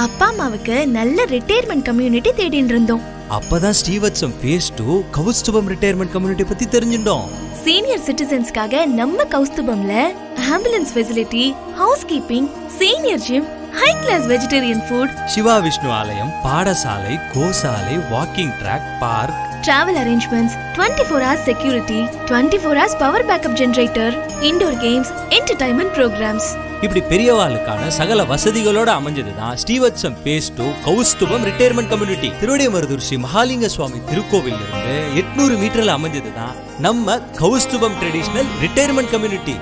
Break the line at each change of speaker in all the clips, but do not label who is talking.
அப்பா அம்மாவுக்கு நல்ல ரிட்டையர்மெண்ட் கம்யூனிட்டி தேடிட்டு இருந்தோம்.
அப்பதான் Srivathsam phase 2 Kaustubham retirement community பத்தி தெரிஞ்சிட்டோம்.
சீனியர் சிட்டிசன்ஸ்க்காக நம்ம கவுஸ்துபம்ல ambulance facility, house keeping, senior gym, high class vegetarian food,
Shiva Vishnu ஆலயம், பாடசாலை, கோசாலை, walking track, park,
travel arrangements, 24 hours security, 24 hours power backup generator, indoor games, entertainment programs.
இப்படி பெரியவாளுக்கான சகல வசதிகளோட அமைஞ்சதுதான் Srivathsam phase 2 Kaustubham retirement community. Thiruvidaimarudur Sri Mahalinga Swamy திருக்கோவில் இருந்து 800 மீட்டர்ல அமைஞ்சதுதான் நம்ம கவுஸ்துபம் ட்ரெடிஷனல் ரிட்டையர்மெண்ட் கம்யூனிட்டி.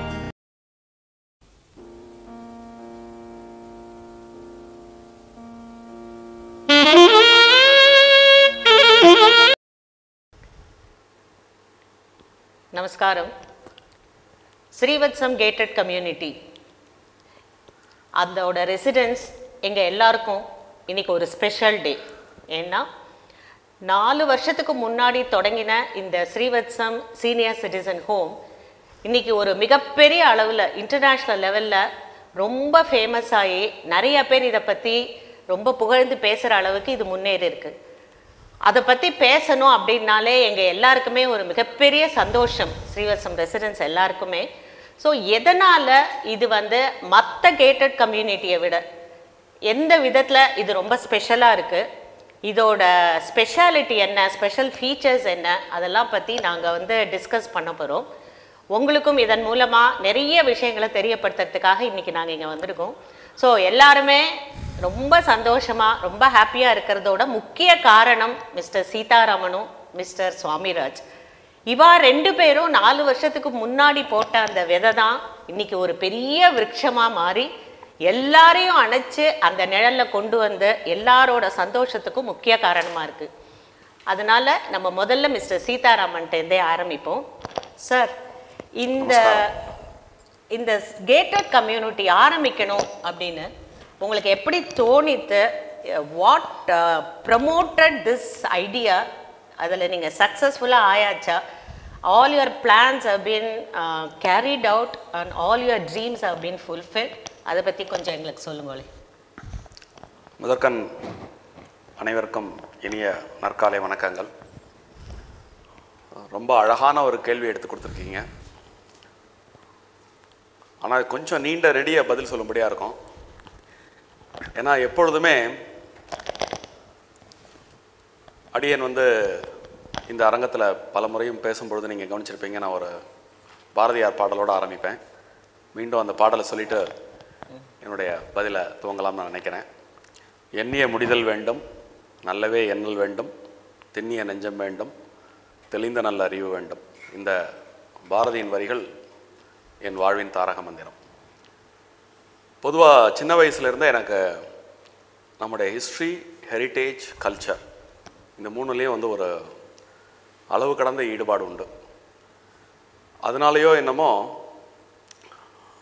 நமஸ்காரம். ஸ்ரீவத்சம் கேட்டட் கம்யூனிட்டி அதோட ரெசிடென்ஸ் எங்கள் எல்லாருக்கும் இன்றைக்கி ஒரு ஸ்பெஷல் டே. ஏன்னா 4 வருஷத்துக்கு முன்னாடி தொடங்கின இந்த ஸ்ரீவத்சம் சீனியர் சிட்டிசன் ஹோம் இன்றைக்கி ஒரு மிகப்பெரிய அளவில் இன்டர்நேஷ்னல் லெவலில் ரொம்ப ஃபேமஸ் ஆகி நிறைய பேர் இதை பற்றி ரொம்ப புகழ்ந்து பேசுகிற அளவுக்கு இது முன்னேறி இருக்குது. அதை பற்றி பேசணும் அப்படின்னாலே எங்கள் எல்லாருக்குமே ஒரு மிகப்பெரிய சந்தோஷம், ஸ்ரீவத்சம் ரெசிடென்ட்ஸ் எல்லாருக்குமே. ஸோ எதனால் இது மற்ற கேட்டட் கம்யூனிட்டியை விட எந்த விதத்தில் இது ரொம்ப ஸ்பெஷலாக இருக்குது, இதோட ஸ்பெஷாலிட்டி என்ன, ஸ்பெஷல் ஃபீச்சர்ஸ் என்ன, அதெல்லாம் பற்றி நாங்கள் டிஸ்கஸ் பண்ண போகிறோம். உங்களுக்கும் இதன் மூலமாக நிறைய விஷயங்களை தெரியப்படுத்துறதுக்காக இன்றைக்கி நாங்கள் இங்கே வந்திருக்கோம். ஸோ எல்லாருமே ரொம்ப சந்தோஷமாக ரொம்ப ஹாப்பியாக இருக்கிறதோட முக்கிய காரணம் மிஸ்டர் சீதாராமனும் மிஸ்டர் சுவாமிராஜ். இவா 2 பேரும் 4 வருஷத்துக்கு முன்னாடி போட்ட அந்த விதை தான் இன்றைக்கி ஒரு பெரிய விருட்சமாக மாறி எல்லாரையும் அணைச்சி அந்த நிழலில் கொண்டு வந்து எல்லாரோட சந்தோஷத்துக்கும் முக்கிய காரணமாக இருக்குது. அதனால் நம்ம முதல்ல மிஸ்டர் சீதாராமன்ட்டேருந்தே ஆரம்பிப்போம். சார், இந்த கேட்டட் கம்யூனிட்டி ஆரம்பிக்கணும் அப்படின்னு உங்களுக்கு எப்படி தோணித்து? What promoted this idea? அதில் நீங்கள் சக்ஸஸ்ஃபுல்லாக ஆயாச்சா? All your plans have been carried out and all your dreams have been fulfil? அதை பற்றி கொஞ்சம் எங்களுக்கு சொல்லுங்களே.
முதற்கண் அனைவருக்கும் இனிய நற்காலை வணக்கங்கள். ரொம்ப அழகான ஒரு கேள்வி எடுத்து கொடுத்துருக்கீங்க. ஆனால் கொஞ்சம் நீண்ட ரெடியாக பதில் சொல்லும்படியாக இருக்கும். ஏன்னா எப்பொழுதுமே அடியன் இந்த அரங்கத்தில் பல முறையும் பேசும்பொழுது நீங்கள் கவனிச்சிருப்பீங்க, நான் ஒரு பாரதியார் பாடலோடு ஆரம்பிப்பேன். மீண்டும் அந்த பாடலை சொல்லிவிட்டு என்னுடைய பதிலை துவங்கலாம்னு நான் நினைக்கிறேன். எண்ணிய முடிதல் வேண்டும், நல்லவே எண்ணல் வேண்டும், திண்ணிய நெஞ்சம் வேண்டும், தெளிந்த நல்ல அறிவு வேண்டும். இந்த பாரதியின் வரிகள் என் வாழ்வின் தாரக மந்திரம். பொதுவாக சின்ன வயசுலேருந்தே எனக்கு நம்முடைய ஹிஸ்ட்ரி, ஹெரிட்டேஜ், கல்ச்சர் இந்த 3லேயும் ஒரு அளவு கடந்த ஈடுபாடு உண்டு. அதனாலேயோ என்னமோ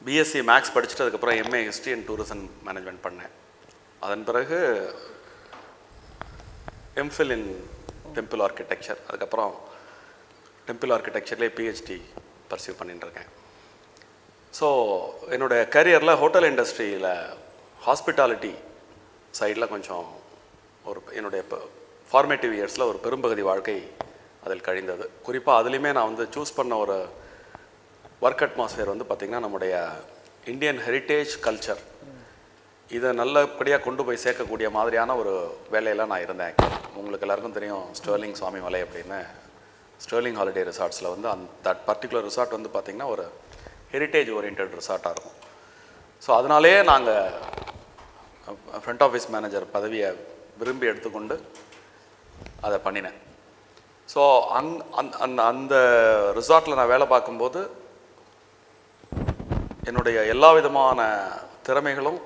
பிஎஸ்சி மேக்ஸ் படிச்சுட்டு அதுக்கப்புறம் MA history and tourism management பண்ணேன். அதன் பிறகு எம்ஃபில் இன் டெம்பிள் ஆர்கிடெக்சர், அதுக்கப்புறம் டெம்பிள் ஆர்கிடெக்சர்லேயே பிஹெச்டி பர்சியூ பண்ணிட்டுருக்கேன். ஸோ என்னுடைய கரியரில் ஹோட்டல் இண்டஸ்ட்ரியில் ஹாஸ்பிட்டாலிட்டி சைடில் கொஞ்சம் என்னுடைய ஃபார்மேட்டிவ் இயர்ஸில் ஒரு பெரும்பகுதி வாழ்க்கை அதில் கழிந்தது. குறிப்பாக அதுலேயுமே நான் சூஸ் பண்ண ஒரு ஒர்க் அட்மாஸ்ஃபியர் பார்த்திங்கன்னா நம்முடைய இந்தியன் ஹெரிட்டேஜ் கல்ச்சர் இதை நல்லபடியாக கொண்டு போய் சேர்க்கக்கூடிய மாதிரியான ஒரு வேலையில் நான் இருந்தேன். உங்களுக்கு எல்லாருக்கும் தெரியும் ஸ்டெர்லிங் சுவாமி மலை அப்படின்னு ஸ்டெர்லிங் ஹாலிடே ரிசார்ட்ஸில் தட் பர்டிகுலர் ரிசார்ட் பார்த்திங்கன்னா ஒரு ஹெரிட்டேஜ் ஓரியன்ட் ரிசார்ட்டாக இருக்கும். ஸோ அதனாலே நாங்கள் ஃப்ரண்ட் ஆஃபீஸ் மேனேஜர் பதவியை விரும்பி எடுத்துக்கொண்டு அதை பண்ணினேன். ஸோ அந்த ரிசார்ட்டில் நான் வேலை பார்க்கும்போது என்னுடைய எல்லா விதமான திறமைகளும்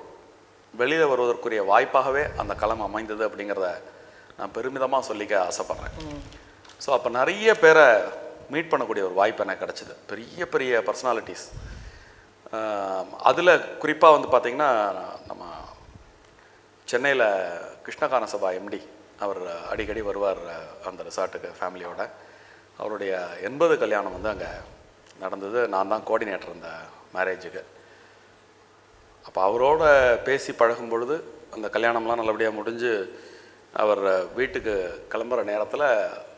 வெளியில் வருவதற்குரிய வாய்ப்பாகவே அந்த களம் அமைந்தது அப்படிங்கிறத நான் பெருமிதமாக சொல்லிக்க ஆசைப்பட்றேன். ஸோ அப்போ நிறைய பேரை மீட் பண்ணக்கூடிய ஒரு வாய்ப்பு எனக்கு கிடச்சிது, பெரிய பெரிய பர்சனாலிட்டிஸ். அதில் குறிப்பாக பார்த்திங்கன்னா நம்ம சென்னையில் கிருஷ்ணகான சபா எம்டி அவர் அடிக்கடி வருவார் அந்த ரிசார்ட்டுக்கு ஃபேமிலியோட. அவருடைய 80 கல்யாணம் அங்கே நடந்தது. நான் தான் கோஆர்டினேட்டர் இந்த மேரேஜுக்கு. அப்போ அவரோட பேசி பழகும் பொழுது அந்த கல்யாணம்லாம் நல்லபடியாக முடிஞ்சு அவர் வீட்டுக்கு கிளம்புற நேரத்தில்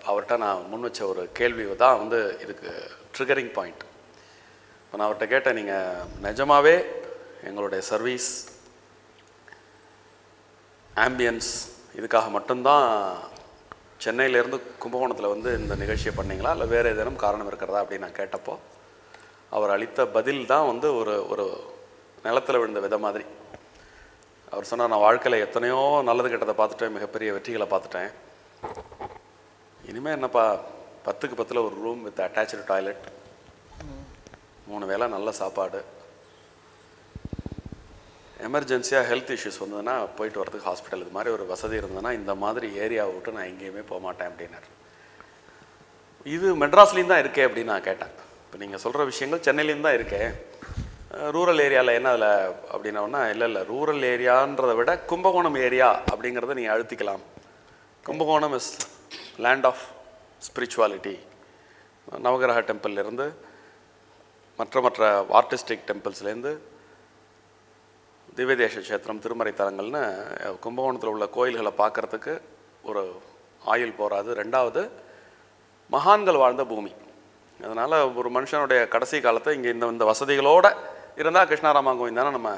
அவர்கிட்ட நான் முன் வச்ச ஒரு கேள்வி தான் வந்து இதுக்கு ட்ரிகரிங் பாயிண்ட். இப்போ நான் அவர்கிட்ட கேட்டேன், நீங்கள் நிஜமாகவே எங்களுடைய சர்வீஸ் ஆம்பியன்ஸ் இதுக்காக மட்டும்தான் சென்னையிலேருந்து கும்பகோணத்தில் வந்து இந்த நிகழ்ச்சியை பண்ணிங்களா, இல்லை வேறு ஏதேனும் காரணம் இருக்கிறதா அப்படின்னு நான் கேட்டப்போ அவர் அளித்த பதில் தான் வந்து ஒரு நிலத்தில் விழுந்த விதை மாதிரி. அவர் சொன்னார், நான் வாழ்க்கையில் எத்தனையோ நல்லது கெட்டதை பார்த்துட்டேன், மிகப்பெரிய வெற்றிகளை பார்த்துட்டேன். இனிமேல் என்னப்பா 10க்கு 10 ஒரு ரூம் வித் அட்டாச்சு டாய்லெட், 3 வேளை நல்ல சாப்பாடு, எமர்ஜென்சியாக ஹெல்த் இஷ்யூஸ் வந்ததுன்னா போயிட்டு வரதுக்கு ஹாஸ்பிட்டல், இது மாதிரி ஒரு வசதி இருந்ததுன்னா இந்த மாதிரி ஏரியாவை விட்டு நான் எங்கேயுமே போக மாட்டேன் அப்படின்னார். இது மெட்ராஸ்லேயும் தான் இருக்கே அப்படின்னு நான் கேட்டேன். இப்போ நீங்கள் சொல்கிற விஷயங்கள் சென்னையிலேயும் தான் இருக்கே, ரூரல் ஏரியாவில் என்ன அதில் அப்படின்னா, இல்லை ரூரல் ஏரியான்றதை விட கும்பகோணம் ஏரியா அப்படிங்கிறத நீங்கள் அழுத்திக்கலாம். Kumbakonam is land of spirituality. நவகிரக டெம்பிள்லேருந்து மற்ற ஆர்டிஸ்டிக் டெம்பிள்ஸ்லேருந்து திவ்யதேச கஷேத்திரம், திருமறை தலங்கள்னு கும்பகோணத்தில் உள்ள கோயில்களை பார்க்குறதுக்கு ஒரு ஆயுள் போகாது. 2வது மகான்கள் வாழ்ந்த பூமி. அதனால் ஒரு மனுஷனுடைய கடைசி காலத்தை இங்கே இந்த வசதிகளோடு இருந்தால் கிருஷ்ணாராமா கோவிந்தானே நம்ம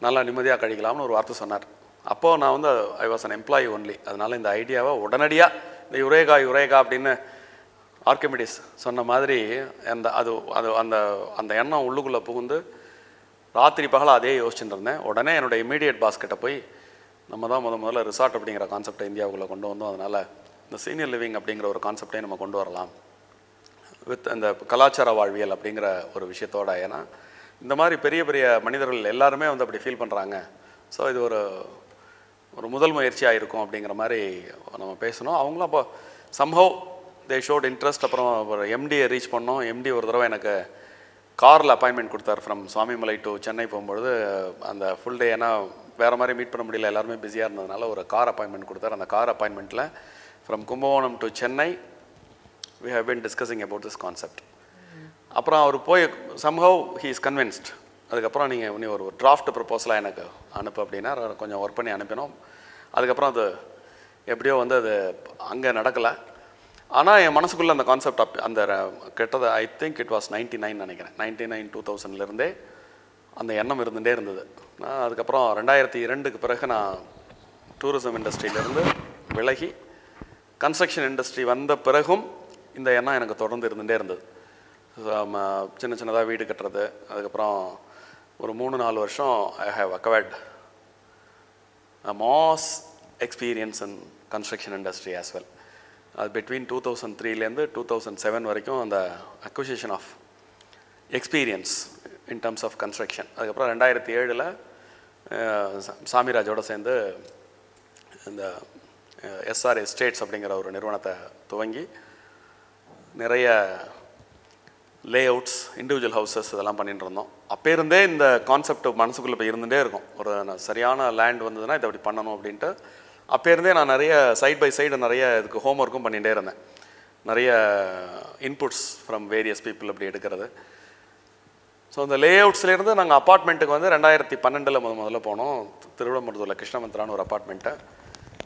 நல்லா நிம்மதியாக கழிக்கலாம்னு ஒரு வார்த்தை சொன்னார். அப்போது நான் வந்து I was an employee only. அதனால் இந்த ஐடியாவை உடனடியாக இந்த யுரேகா அப்படின்னு ஆர்கிமிடிஸ் சொன்ன மாதிரி அந்த எண்ணம் உள்ளுக்குள்ளே புகுந்து ராத்திரி பகலாக அதே யோசிச்சுட்டு இருந்தேன். உடனே என்னோடய இமீடியட் பாஸ்கிட்ட போய் நம்ம தான் முதல்ல ரிசார்ட் அப்படிங்கிற கான்செப்டை இந்தியாவுக்குள்ளே கொண்டு வந்தோம். அதனால் இந்த சீனியர் லிவிங் அப்படிங்கிற ஒரு கான்செப்டையும் நம்ம கொண்டு வரலாம் வித் அந்த கலாச்சார வாழ்வியல் அப்படிங்கிற ஒரு விஷயத்தோட. ஏன்னா இந்த மாதிரி பெரிய பெரிய மனிதர்கள் எல்லாருமே வந்து அப்படி ஃபீல் பண்ணுறாங்க. ஸோ இது ஒரு முதல் முயற்சியாக இருக்கும் அப்படிங்கிற மாதிரி நம்ம பேசணும். அவங்களும் அப்போ சம்ஹவ் தே ஷோட் இன்ட்ரெஸ்ட். அப்புறம் ஒரு எம்டியை ரீச் பண்ணோம். எம்டி ஒரு தடவை எனக்கு காரில் அப்பாயின்மெண்ட் கொடுத்தார் ஃப்ரம் சுவாமிமலை டு சென்னை போகும்பொழுது. அந்த ஃபுல் டே ஏன்னா வேறு மாதிரி மீட் பண்ண முடியல, எல்லாருமே பிஸியாக இருந்ததுனால ஒரு கார் அப்பாயின்மெண்ட் கொடுத்தார். அந்த கார் அப்பாயின்மெண்ட்டில் from Kumbakonam to Chennai we have been discussing about this concept. அப்புறம் அவர் போய் somehow he is convinced. அதுக்கப்புறம் நீங்கள் ஒரு டிராஃப்ட் ப்ரொப்போசலாக எனக்கு அனுப்பு அப்படின்னா கொஞ்சம் ஒர்க் பண்ணி அனுப்பினோம். அதுக்கப்புறம் அது எப்படியோ வந்து அது அங்கே நடக்கலை. ஆனால் என் மனசுக்குள்ளே அந்த கான்செப்ட் அந்த கெட்டது ஐ திங்க் இட் வாஸ் 99 நினைக்கிறேன். 99-2000 அந்த எண்ணம் இருந்துகிட்டே இருந்தது. நான் அதுக்கப்புறம் 2002க்கு பிறகு நான் டூரிசம் இண்டஸ்ட்ரியிலேருந்து விலகி கன்ஸ்ட்ரக்ஷன் இண்டஸ்ட்ரி வந்த பிறகும் இந்த எண்ணம் எனக்கு தொடர்ந்து இருந்துகிட்டே இருந்தது. சின்னதாக வீடு கட்டுறது. அதுக்கப்புறம் ஒரு 3-4 வருஷம் I have acquired mass experience in construction industry as well. அது பிட்வீன் 2003 2007 வரைக்கும் அந்த acquisition of experience in terms of construction. அதுக்கப்புறம் 2007 சாமிராஜோடு சேர்ந்து இந்த எஸ்ஆர் எஸ்டேட்ஸ் அப்படிங்கிற ஒரு நிறுவனத்தை துவங்கி நிறைய லே அவுட்ஸ், இண்டிவிஜுவல் ஹவுசஸ் இதெல்லாம் பண்ணிட்டு இருந்தோம். அப்போ இருந்தே இந்த கான்செப்ட் மனசுக்குள்ளே இப்போ இருந்துகிட்டே இருக்கும். ஒரு சரியான லேண்ட் வந்ததுன்னா இதை அப்படி பண்ணணும் அப்படின்ட்டு அப்போ இருந்தே நான் நிறைய சைட் பை சைடு நிறைய இதுக்கு ஹோம் ஒர்க்கும் பண்ணிகிட்டே இருந்தேன். நிறைய இன்புட்ஸ் ஃப்ரம் வேரியஸ் பீப்புள் அப்படி எடுக்கிறது. ஸோ இந்த லே அவுட்ஸ்லேருந்து நாங்கள் அப்பார்ட்மெண்ட்டுக்கு வந்து 2012 முதல்ல போனோம். திருவிடமருதூரில் கிருஷ்ணமந்திரான்னு ஒரு அப்பார்ட்மெண்ட்டை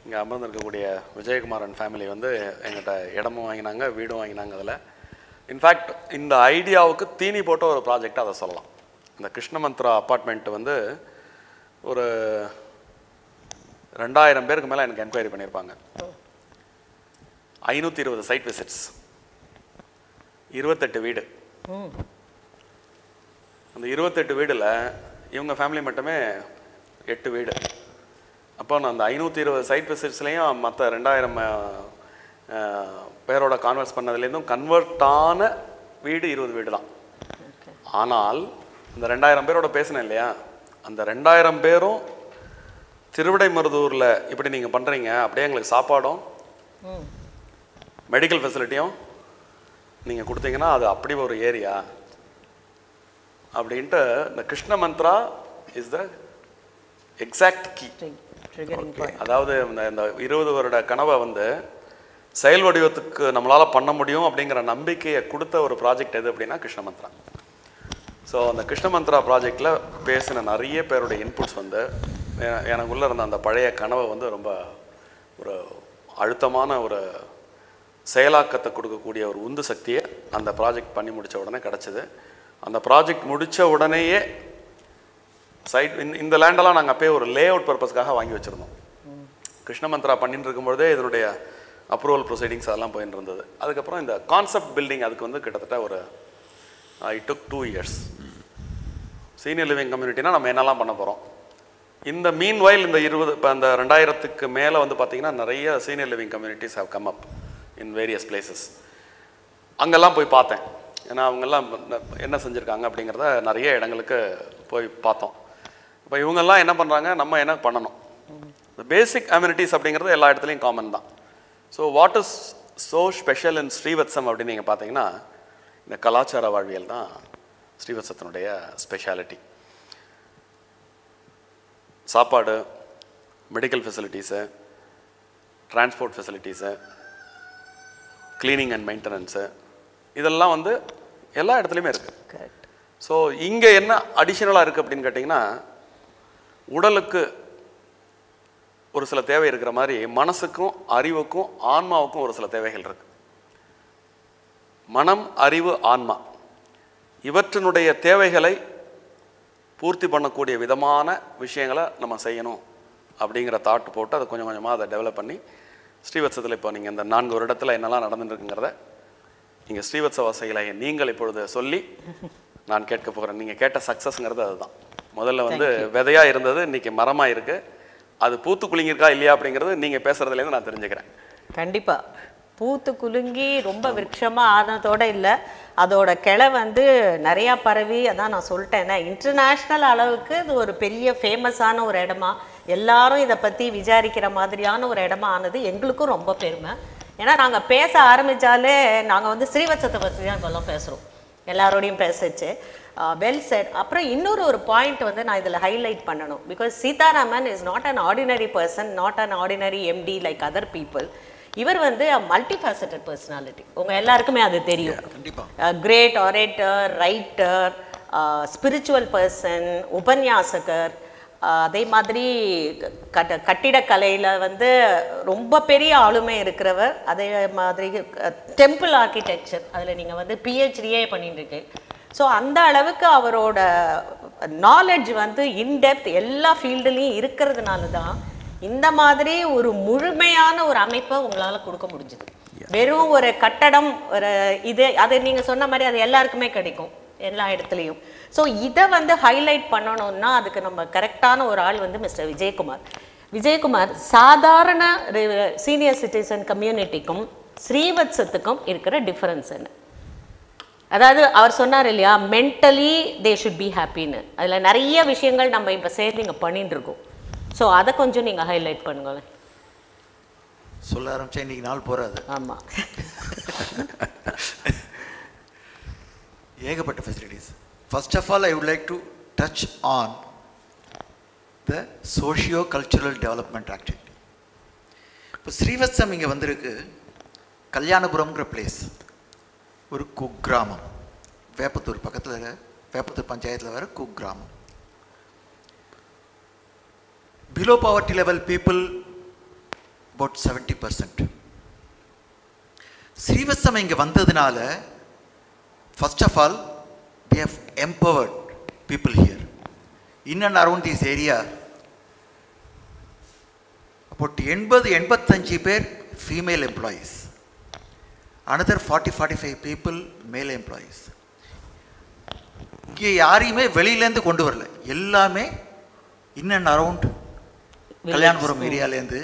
இங்கே அமர்ந்திருக்கக்கூடிய விஜயகுமாரன் ஃபேமிலி வந்து எங்கிட்ட இடமும் வாங்கினாங்க, வீடும் வாங்கினாங்க. அதில் இன்ஃபேக்ட் இந்த ஐடியாவுக்கு தீனி போட்ட ஒரு ப்ராஜெக்டாக அதை சொல்லலாம். இந்த கிருஷ்ணமந்திரா அப்பார்ட்மெண்ட்டு வந்து ஒரு 2000 பேருக்கு மேலே எனக்கு என்கொயரி பண்ணியிருப்பாங்க. 520 சைட் விசிட்ஸ், 28 வீடு. அந்த 28 வீடில் இவங்க ஃபேமிலி மட்டுமே 8 வீடு. அப்போ நான் அந்த 520 சைட் விசிட்ஸ்லேயும் மற்ற 2000 பேரோட கான்வெர்ஸ் பண்ணதுலேருந்தும் கன்வெர்ட்டான வீடு 20 வீடு தான். ஆனால் இந்த 2000 பேரோட பேசினேன் இல்லையா, அந்த 2000 பேரும் திருவிடைமருதூரில் இப்படி நீங்கள் பண்ணுறீங்க, அப்படியே எங்களுக்கு சாப்பாடும் மெடிக்கல் ஃபெசிலிட்டியும் நீங்கள் கொடுத்தீங்கன்னா அது அப்படி ஒரு ஏரியா அப்படின்ட்டு இந்த கிருஷ்ணமந்திரா இஸ் த எக்ஸாக்ட் கீ. அதாவது இந்த 20 வருட கனவை வந்து செயல் வடிவத்துக்கு நம்மளால் பண்ண முடியும் அப்படிங்கிற நம்பிக்கையை கொடுத்த ஒரு ப்ராஜெக்ட் எது அப்படின்னா கிருஷ்ணமந்திரா. ஸோ அந்த கிருஷ்ணமந்த்ரா ப்ராஜெக்டில் பேசின நிறைய பேருடைய இன்புட்ஸ் வந்து எனக்குள்ளே இருந்த அந்த பழைய கனவை வந்து ரொம்ப ஒரு அழுத்தமான ஒரு செயலாக்கத்தை கொடுக்கக்கூடிய ஒரு உந்து சக்தியை அந்த ப்ராஜெக்ட் பண்ணி முடித்த உடனே கிடச்சிது. அந்த ப்ராஜெக்ட் முடித்த உடனேயே இந்த லேண்டெல்லாம் நாங்கள் அப்போயே ஒரு லே அவுட் பர்பஸ்க்காக வாங்கி வச்சுருந்தோம். கிருஷ்ணமந்த்ரா பண்ணிட்டு இருக்கும்பொழுதே இதனுடைய அப்ரூவல் ப்ரொசீடிங்ஸ் அதெல்லாம் போயிட்டு இருந்தது. அதுக்கப்புறம் இந்த கான்செப்ட் பில்டிங் அதுக்கு வந்து கிட்டத்தட்ட ஒரு it took 2 years. Senior living கம்யூனிட்டினா நம்ம என்னெல்லாம் பண்ண போகிறோம். இந்த மீன் வயல் இந்த 20 இப்போ அந்த 2000க்கு மேலே வந்து பார்த்திங்கன்னா நிறைய senior living communities have come up in various places. அங்கெல்லாம் போய் பார்த்தேன். ஏன்னா அவங்கெல்லாம் என்ன செஞ்சுருக்காங்க அப்படிங்கிறத நிறைய இடங்களுக்கு போய் பார்த்தோம். இப்போ இவங்கெல்லாம் என்ன பண்ணுறாங்க, நம்ம என்ன பண்ணணும். இந்த பேசிக் அம்யூனிட்டிஸ் அப்படிங்கிறது எல்லா இடத்துலையும் காமன் தான். So what is so special in Srivathsam அப்படின்னு நீங்கள் பார்த்தீங்கன்னா இந்த கலாச்சார வாழ்வியல் தான் ஸ்ரீவத்சத்தினுடைய ஸ்பெஷாலிட்டி. சாப்பாடு, medical facilities, transport facilities, cleaning and maintenance, இதெல்லாம் வந்து எல்லா இடத்துலையுமே இருக்குது. ஸோ இங்கே என்ன அடிஷ்னலாக இருக்குது அப்படின்னு கேட்டிங்கன்னா, உடலுக்கு ஒரு சில தேவை இருக்கிற மாதிரி மனசுக்கும் அறிவுக்கும் ஆன்மாவுக்கும் ஒரு சில தேவைகள் இருக்குது. மனம், அறிவு, ஆன்மா இவற்றினுடைய தேவைகளை பூர்த்தி பண்ணக்கூடிய விதமான விஷயங்களை நம்ம செய்யணும் அப்படிங்கிற தாட் போட்டு அதை கொஞ்சம் கொஞ்சமாக அதை டெவலப் பண்ணி ஸ்ரீவத்சத்தில் இப்போ நீங்கள் இந்த 4 வருடத்தில் என்னெல்லாம் நடந்துருக்குங்கிறத நீங்கள் ஸ்ரீவத்ச வாசிகளை நீங்கள் இப்பொழுது சொல்லி நான் கேட்க போகிறேன். நீங்கள் கேட்ட சக்ஸஸ்ங்கிறது அதுதான். முதல்ல வந்து விதையாக இருந்தது, இன்றைக்கி மரமாக இருக்குது. அது பூத்து குலுங்கியிருக்கா இல்லையா அப்படிங்கிறது நீங்கள் பேசுகிறதுலேருந்து நான் தெரிஞ்சுக்கிறேன்.
கண்டிப்பாக பூத்து குலுங்கி ரொம்ப விருட்சமாக ஆனதோடு இல்லை, அதோட கிளை வந்து நிறையா பரவி, அதான் நான் சொல்லிட்டேன்னா இன்டர்நேஷ்னல் அளவுக்கு இது ஒரு பெரிய ஃபேமஸான ஒரு இடமா, எல்லாரும் இதை பற்றி விசாரிக்கிற மாதிரியான ஒரு இடமா ஆனது எங்களுக்கும் ரொம்ப பெருமை. ஏன்னா நாங்கள் பேச ஆரம்பித்தாலே நாங்கள் வந்து ஸ்ரீவத்சத்தை பற்றி தான் இப்போல்லாம் பேசுகிறோம், எல்லாரோடையும் பேசிச்சு. Well set. அப்புறம் இன்னொரு ஒரு பாயிண்ட் வந்து நான் இதில் ஹைலைட் பண்ணணும். Because Seetharaman is not an ordinary person, not an ordinary MD like other people. இவர் வந்து மல்டி ஃபேசட்டட் பர்சனாலிட்டி, உங்கள் எல்லாருக்குமே அது தெரியும். Great orator, writer, spiritual person, உபன்யாசகர், அதே மாதிரி கட்டிடக்கலையில் வந்து ரொம்ப பெரிய ஆளுமை இருக்கிறவர். அதே மாதிரி டெம்பிள் ஆர்கிடெக்சர் அதில் நீங்கள் வந்து பிஹெச்டியே பண்ணிட்டு இருக்கு. ஸோ அந்த அளவுக்கு அவரோட நாலெட்ஜ் வந்து இன்டெப்த் எல்லா ஃபீல்டுலேயும் இருக்கிறதுனால தான் இந்த மாதிரி ஒரு முழுமையான ஒரு அமைப்பை உங்களால் கொடுக்க முடிஞ்சுது. வெறும் ஒரு கட்டடம், ஒரு இது அது நீங்கள் சொன்ன மாதிரி அது எல்லாருக்குமே கிடைக்கும் எல்லா இடத்துலையும். ஸோ இதை வந்து ஹைலைட் பண்ணணும்னா அதுக்கு நம்ம கரெக்டான ஒரு ஆள் வந்து மிஸ்டர் விஜயகுமார். விஜயகுமார் சாதாரண சீனியர் சிட்டிசன் கம்யூனிட்டிக்கும் ஸ்ரீவத்சத்துக்கும் இருக்கிற டிஃபரன்ஸ் என்ன? அதாவது அவர் சொன்னார் இல்லையா, மென்டலி தே ஷுட் பி ஹாப்பின்னு. அதில் நிறைய விஷயங்கள் நம்ம இப்போ சேர்ந்து இங்கே பண்ணிட்டு இருக்கோம். ஸோ அதை கொஞ்சம் நீங்கள் ஹைலைட் பண்ணுங்களேன்.
சொல்ல ஆரம்பிச்சா இன்றைக்கி நாள் போகாது.
ஆமாம்,
ஏகப்பட்ட facilities. First of all I would like to touch on the socio cultural development activity. இப்போ ஸ்ரீவத்சம் இங்கே வந்திருக்கு. கல்யாணபுரம்ங்கிற பிளேஸ் ஒரு குக்கிராமம், வேப்பத்தூர் பக்கத்தில், வேப்பத்தூர் பஞ்சாயத்தில் வர குக்கிராமம். Below poverty level people about 70%. Srivathsam இங்கே வந்ததுனால first of all we have empowered people here in and around this area. about 80-85 பேர் female employees, another 40-45 people male employees. இங்கே யாரையுமே வெளியிலேருந்து கொண்டு வரல, எல்லாமே in and around கல்யாணபுரம் ஏரியாலேருந்து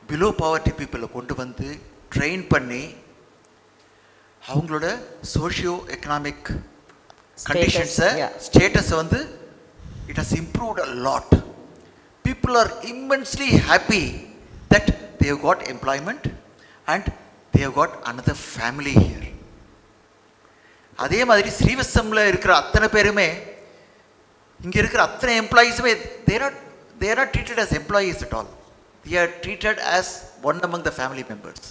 பிலோ பாவர்ட்டி பீப்புளை கொண்டு வந்து ட்ரெயின் பண்ணி அவங்களோட சோஷியோ எக்கனாமிக் கண்டிஷன்ஸை, ஸ்டேட்டஸை வந்து it has improved a lot. People are immensely happy that they have got employment and they have got another family here. அதே மாதிரி ஸ்ரீவத்சமில் இருக்கிற அத்தனை பேருமே, இங்கே இருக்கிற அத்தனை எம்ப்ளாயீஸுமே they are not treated as employees at all. They are treated as one among the family members.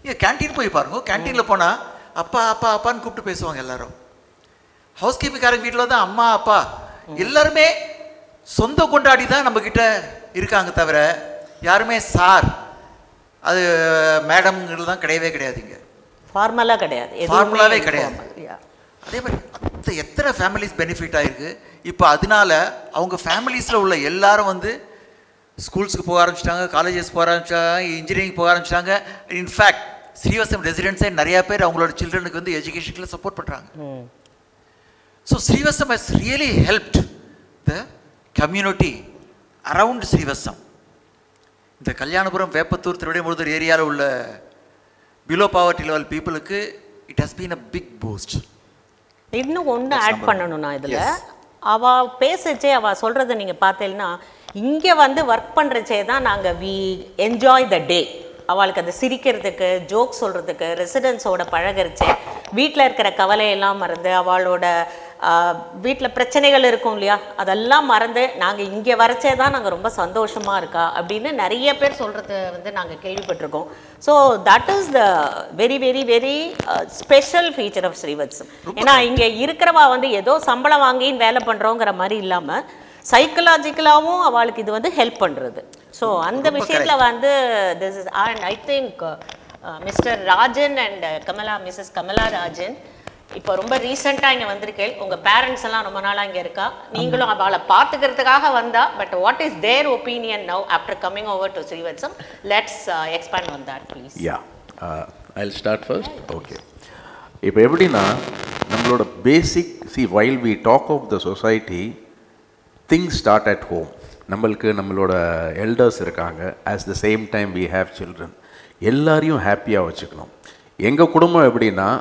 நீங்கள் கேன்டீன் போய் பாருங்க, கேன்டீனில் போனால் அப்பா அப்பா அப்பான்னு கூப்பிட்டு பேசுவாங்க எல்லாரும். ஹவுஸ் கீப்பிங்காரங்க வீட்டில் தான் அம்மா அப்பா எல்லாருமே சொந்த கொண்டாடி தான் நம்மக்கிட்ட இருக்காங்க தவிர யாருமே சார் அது மேடம்ங்கிறது தான் கிடையவே கிடையாதுங்க.
ஃபார்மலாக கிடையாது,
ஃபார்முலாவே கிடையாது. அதே மாதிரி எத்தனை ஃபேமிலிஸ் பெனிஃபிட் ஆகிருக்கு. இப்போ அதனால அவங்க ஃபேமிலிஸில் உள்ள எல்லாரும் வந்து ஸ்கூல்ஸுக்கு போக ஆரம்பிச்சிட்டாங்க, காலேஜஸ் போக ஆரம்பிச்சிட்டாங்க, இன்ஜினியரிங் போக ஆரம்பிச்சிட்டாங்க. இன்ஃபேக்ட் ஸ்ரீவத்சம் ரெசிடென்ட்ஸே நிறையா பேர் அவங்களோட சில்ட்ரனுக்கு வந்து எஜுகேஷனில் சப்போர்ட் பண்ணுறாங்க. So Srivathsam has really helped the community around Srivathsam. இந்த கல்யாணபுரம், வேப்பத்தூர், திருவிடைமுருதூர் ஏரியாவில் உள்ள பிலோ பாவர்ட்டி லெவல் பீப்புளுக்கு it has been a big boost.
இன்னும் ஒன்று ஆட் பண்ணணும்னா இதில் அவள் பேசச்சே அவள் சொல்கிறத நீங்கள் பார்த்தீங்கன்னா இங்கே வந்து ஒர்க் பண்ணுறச்சே தான் நாங்கள் வி என்ஜாய் த டே. அவளுக்கு அதை சிரிக்கிறதுக்கு, ஜோக் சொல்கிறதுக்கு, ரெசிடென்ஸோட பழகிறச்சே வீட்டில் இருக்கிற கவலையெல்லாம் மறந்து, அவளோட வீட்டில் பிரச்சனைகள் இருக்கும் இல்லையா, அதெல்லாம் மறந்து நாங்கள் இங்கே வரச்சே தான் நாங்கள் ரொம்ப சந்தோஷமாக இருக்கா அப்படின்னு நிறைய பேர் சொல்கிறது வந்து நாங்கள் கேள்விப்பட்டிருக்கோம். So that is the very very very special feature of Srivathsam. ஏன்னா இங்கே இருக்கிறவா வந்து ஏதோ சம்பளம் வாங்கின்னு வேலை பண்ணுறோங்கிற மாதிரி இல்லாமல் சைக்கலாஜிக்கலாகவும் அவளுக்கு இது வந்து ஹெல்ப் பண்ணுறது. ஸோ அந்த விஷயத்தில் வந்து this is and I think mister Rajan and missus Kamala Rajan இப்போ ரொம்ப ரீசெண்டாக இங்கே வந்திருக்கேன். உங்கள் பேரண்ட்ஸ் எல்லாம் ரொம்ப நாளாக இங்கே இருக்கா, நீங்களும் அவளை பார்த்துக்கிறதுக்காக வந்தா. But what is their opinion now after coming over to Srivathsam? Let's expand on that please.
I will start first. Okay, இப்போ எப்படின்னா நம்மளோட basic while we talk of the society, things start at home. நம்மளுக்கு நம்மளோட elders இருக்காங்க, at the same time we have children. எல்லாரையும் ஹாப்பியாக வச்சுக்கணும். எங்கள் குடும்பம் எப்படின்னா,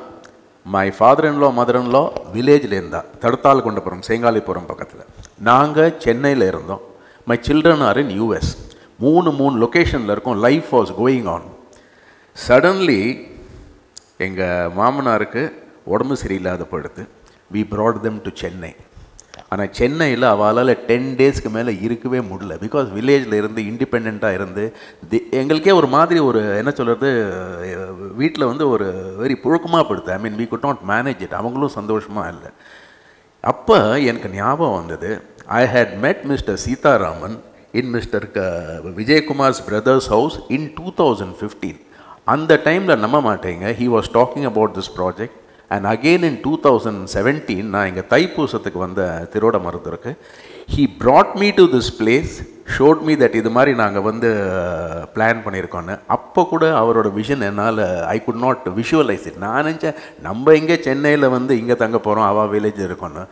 my father in law mother in law வில்லேஜில் இருந்தால் தடுத்தால் கொண்டபுரம் சேங்காலிபுரம் பக்கத்தில், நாங்கள் சென்னையில் இருந்தோம். My children are in US. மூணு லொக்கேஷனில் இருக்கோம். Life was going on. Suddenly எங்கள் மாமனாருக்கு உடம்பு சரியில்லாத படுத்து we brought them to Chennai. ஆனால் சென்னையில் அவளால் 10 டேஸ்க்கு மேலே இருக்கவே முடியல. பிகாஸ் வில்லேஜில் இருந்து இண்டிபெண்ட்டாக இருந்து எங்களுக்கே ஒரு மாதிரி ஒரு என்ன சொல்கிறது, வீட்டில் வந்து ஒரு வெரி புழுக்கமாக படுத்து. I mean we could not manage it. அவங்களும் சந்தோஷமாக இல்லை. அப்போ எனக்கு ஞாபகம் வந்தது, I had met mister Seetharaman in mister Vijayakumar's brothers house in 2015. அந்த டைமில் நம்ப மாட்டேங்க, he was talking about this project. And again in 2017 நான் இங்கே தைப்பூசத்துக்கு வந்த திருவிட மருத்துவருக்கு, he brought me to this place, showed me that இது மாதிரி நாங்கள் வந்து பிளான் பண்ணியிருக்கோன்னு. அப்போ கூட அவரோட விஷன் என்னால் I could not visualise it. நான் நினச்சேன் நம்ம இங்கே சென்னையில் வந்து இங்கே தங்க போகிறோம், அவள் வில்லேஜ் இருக்கோன்னு.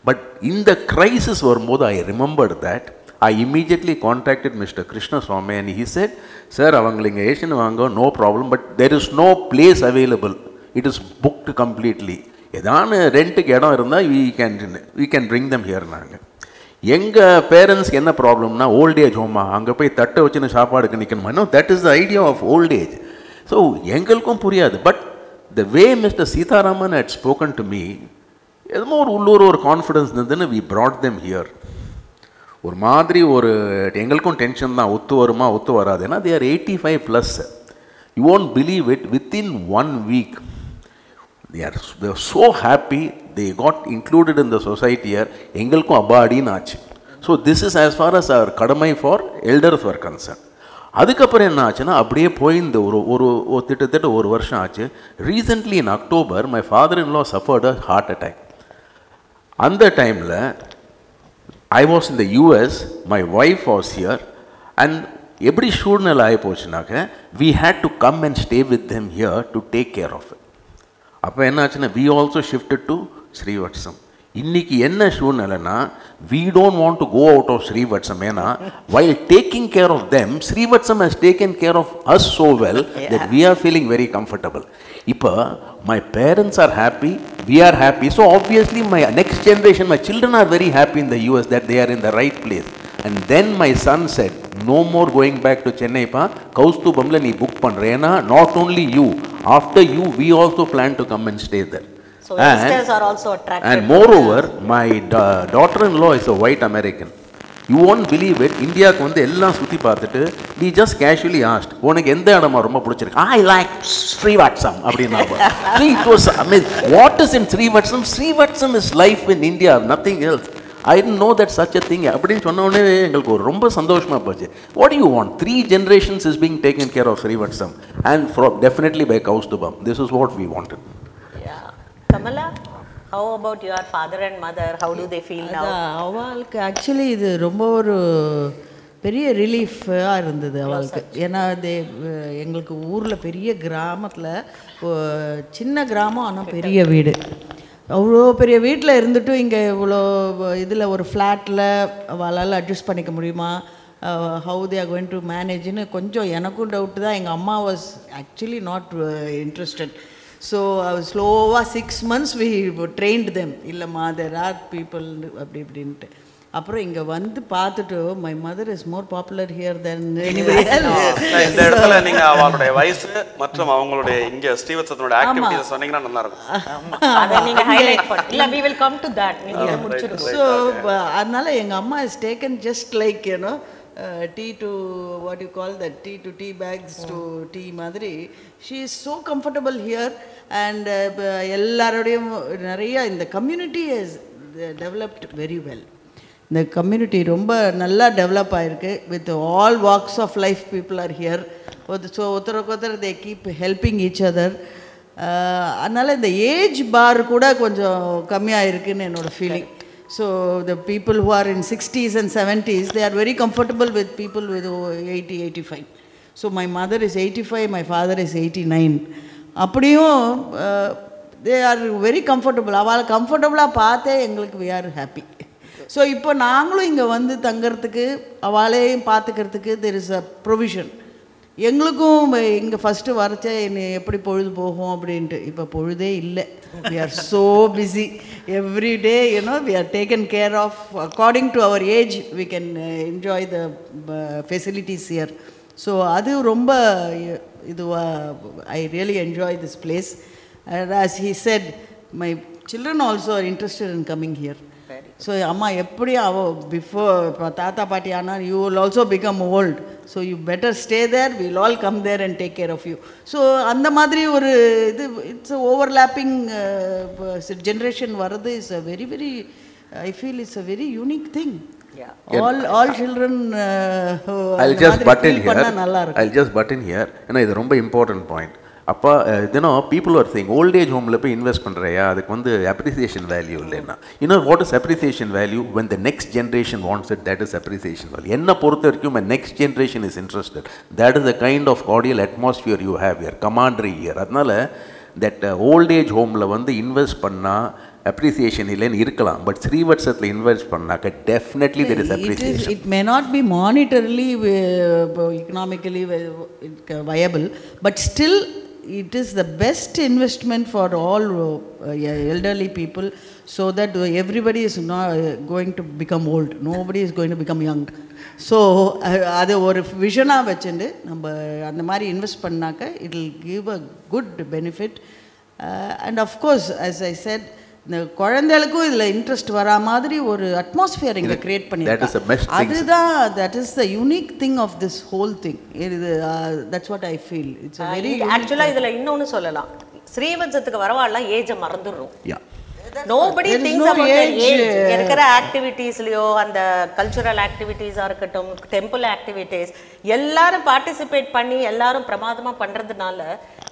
பட் இந்த க்ரைசிஸ் வரும்போது I remembered that. I immediately contacted Mr. Krishna Swami and he said, sir, avanga inga Asian vaanga, no problem, but there is no place available. It is booked completely. ஏதான ரெண்ட்டுக்கு இடம் இருந்தால் we can bring them here. நாங்கள் எங்கள் பேரண்ட்ஸ்க்கு என்ன ப்ராப்ளம்னா, old age ஹோமா, அங்கே போய் தட்டை வச்சுன்னு சாப்பாடுக்கு நிற்கணுமா? No, that is the idea of old age. So எங்களுக்கும் புரியாது. But the way mister Seetharaman had spoken to me, எதுமோ ஒரு உள்ளூர் ஒரு கான்ஃபிடன்ஸ் இருந்ததுன்னு we brought them here. ஒரு மாதிரி ஒரு எங்களுக்கும் டென்ஷன் தான், ஒத்து வருமா ஒத்து வராது. ஏன்னா they are 85+. You won't believe it, within 1 week they are so happy, they got included in the society here. எங்களுக்கும் அபாடின்னு ஆச்சு. So this is as far as our கடமை ஃபார் எல்டர்ஸ் were concerned. அதுக்கப்புறம் என்ன ஆச்சுன்னா, அப்படியே போயிருந்து ஒரு திட்டத்தட்ட 1 வருஷம் ஆச்சு. Recently in October my father in law suffered a heart attack. அந்த டைமில் I was in the US, my wife was here, and எப்படி சூழ்நிலை ஆகி போச்சுனாக்க, we had to come and stay with them here to take care of it. அப்போ என்ன ஆச்சுன்னா, we also shifted to Srivathsam. இன்னைக்கு என்ன சூழ்நிலைனா, we don't want to go out of Srivathsam. ஏன்னா while taking care of them, Srivathsam has taken care of us so well that we are feeling very comfortable. இப்போ my parents are happy, we are happy, so obviously my next generation, my children are very happy in the US that they are in the right place. And then my son said, no more going back to Chennai pa, Koustubamla nee book pandrena. Not only you, after you we also plan to come and stay there.
So youngsters are also attracted.
And moreover, my daughter-in-law is a white American. You won't believe it, இந்தியாவுக்கு வந்து எல்லாம் சுற்றி பார்த்துட்டு we just casually asked, உனக்கு எந்த இடமா ரொம்ப பிடிச்சிருக்கு? I like Srivathsam அப்படின்னா. It was amazing. What is in Srivathsam? Srivathsam is life in India, nothing else. I didn't know that such a thing. அப்படின்னு சொன்ன உடனே எங்களுக்கு ஒரு ரொம்ப சந்தோஷமாக போச்சு. What do you want? 3 generations is being taken care of Srivathsam and definitely by Koustubam. This is what we wanted.
Yeah. Kamala, how about your father and mother? How do they feel now?
அவளுக்கு actually இது ரொம்ப ஒரு பெரிய ரிலீஃபாக இருந்தது அவளுக்கு. ஏன்னா எங்களுக்கு ஊரில் பெரிய கிராமத்தில் சின்ன கிராமம் ஆனால் பெரிய வீடு, அவ்வளோ பெரிய வீட்டில் இருந்துட்டு இங்கே இவ்வளோ இதில் ஒரு ஃப்ளாட்டில் அவளால் அட்ஜஸ்ட் பண்ணிக்க முடியுமா, how they are going to மேனேஜ்னு கொஞ்சம் எனக்கும் டவுட்டு தான். எங்கள் அம்மா was actually not interested. So ஸ்லோவாக 6 months we trained them. இல்லைம்மா there are people அப்படி இப்படின்ட்டு. அப்புறம் இங்கே வந்து பார்த்துட்டு my mother is more popular here then anybody else.
இந்த இடத்துல நீங்க அவங்களுடைய வயசு மற்றும் அவங்களுடைய இங்க ஸ்ரீவத்சத்தோட ஆக்டிவிட்டீஸ் சொன்னீங்கன்னா நல்லா இருக்கும்.
அத நீங்க ஹைலைட் பண்ணு. இல்ல we will come to that. நீங்க முடிச்சிடுங்க.
ஸோ அதனால எங்கள் அம்மா is taken just like you know tea to what you call that, tea bags to tea மாதிரி. She is so comfortable here and எல்லாரோடையும் நிறைய இந்த community has developed very well. இந்த கம்யூனிட்டி ரொம்ப நல்லா டெவலப் ஆகிருக்கு. With all walks of life people are here. So ஒருத்தருக்கு they keep helping each other. அதனால் இந்த ஏஜ் பார் கூட கொஞ்சம் கம்மியாக இருக்குதுன்னு என்னோடய feeling. So the people who are in 60s and 70s they are very comfortable with people with 80, 85. So my mother is 85, my father is 89. அப்படியும் they are very comfortable. அவளை கம்ஃபர்டபுளாக பார்த்தே எங்களுக்கு we are happy. ஸோ இப்போ நாங்களும் இங்கே வந்து தங்கிறதுக்கு அவளையும் பார்த்துக்கிறதுக்கு தெர் இஸ் அ ப்ரொவிஷன். எங்களுக்கும் இங்கே ஃபஸ்ட்டு வரைச்ச என்ன எப்படி பொழுது போகும் அப்படின்ட்டு. இப்போ பொழுதே இல்லை. we are so busy every day, you know, we are taken care of according to our age. We can enjoy the facilities here. So அது ரொம்ப இதுவாக I really enjoy this place. And as he said, my children also are interested in coming here. So அம்மா எப்படி before தாத்தா பாட்டி ஆனால் you will also become old, so you better stay there, will all come there and take care of you. So அந்த மாதிரி ஒரு இது it's overlapping generation வர்றது is a very very I feel it's a very unique thing. all children
I'll just butt in here. ஏன்னா இது ரொம்ப important point. அப்போ people are saying old age ஹோமில் போய் இன்வெஸ்ட் பண்ணுறியா, அதுக்கு வந்து அப்ரிசியேஷன் வேல்யூ இல்லைன்னா. What is appreciation value? when the next generation wants it, that is appreciation value. என்னை பொறுத்த வரைக்கும் next generation is interested, that is the kind of cordial atmosphere you have here, camaraderie here. அதனால that old age ஹோமில் வந்து invest பண்ணால் appreciation இல்லைன்னு இருக்கலாம், but ஸ்ரீவத்சத்தில் இன்வெஸ்ட் பண்ணாக்க definitely there is appreciation.
It may not be monetarily economically viable, but still it is the best investment for all elderly people, so that everybody is not going to become old, nobody is going to become young. So அது ஒரு விஷனாக வச்சுட்டு நம்ம அந்த மாதிரி invest பண்ணாக்க it will give a good benefit. And of course as I said, இந்த குழந்தைகளுக்கும் இதில் இன்ட்ரெஸ்ட் வரா மாதிரி ஒரு அட்மாஸ்ஃபியர் இங்கே கிரியேட் பண்ணியிருக்காங்க. அதுதான் that is the unique thing of this whole thing. இது that's what I feel. It's very
ஆக்சுவலாக இதில் இன்னொன்று சொல்லலாம், ஸ்ரீவத்சத்துக்கு வரவாள்லாம் ஏஜை மறந்துடுறோம். Nobody thinks about their age. இருக்கிற ஆக்டிவிட்டீஸ்லையோ அந்த கல்ச்சுரல் ஆக்டிவிட்டீஸாக இருக்கட்டும், டெம்பிள் ஆக்டிவிட்டீஸ் எல்லாரும் பார்ட்டிசிபேட் பண்ணி எல்லாரும் பிரமாதமாக பண்ணுறதுனால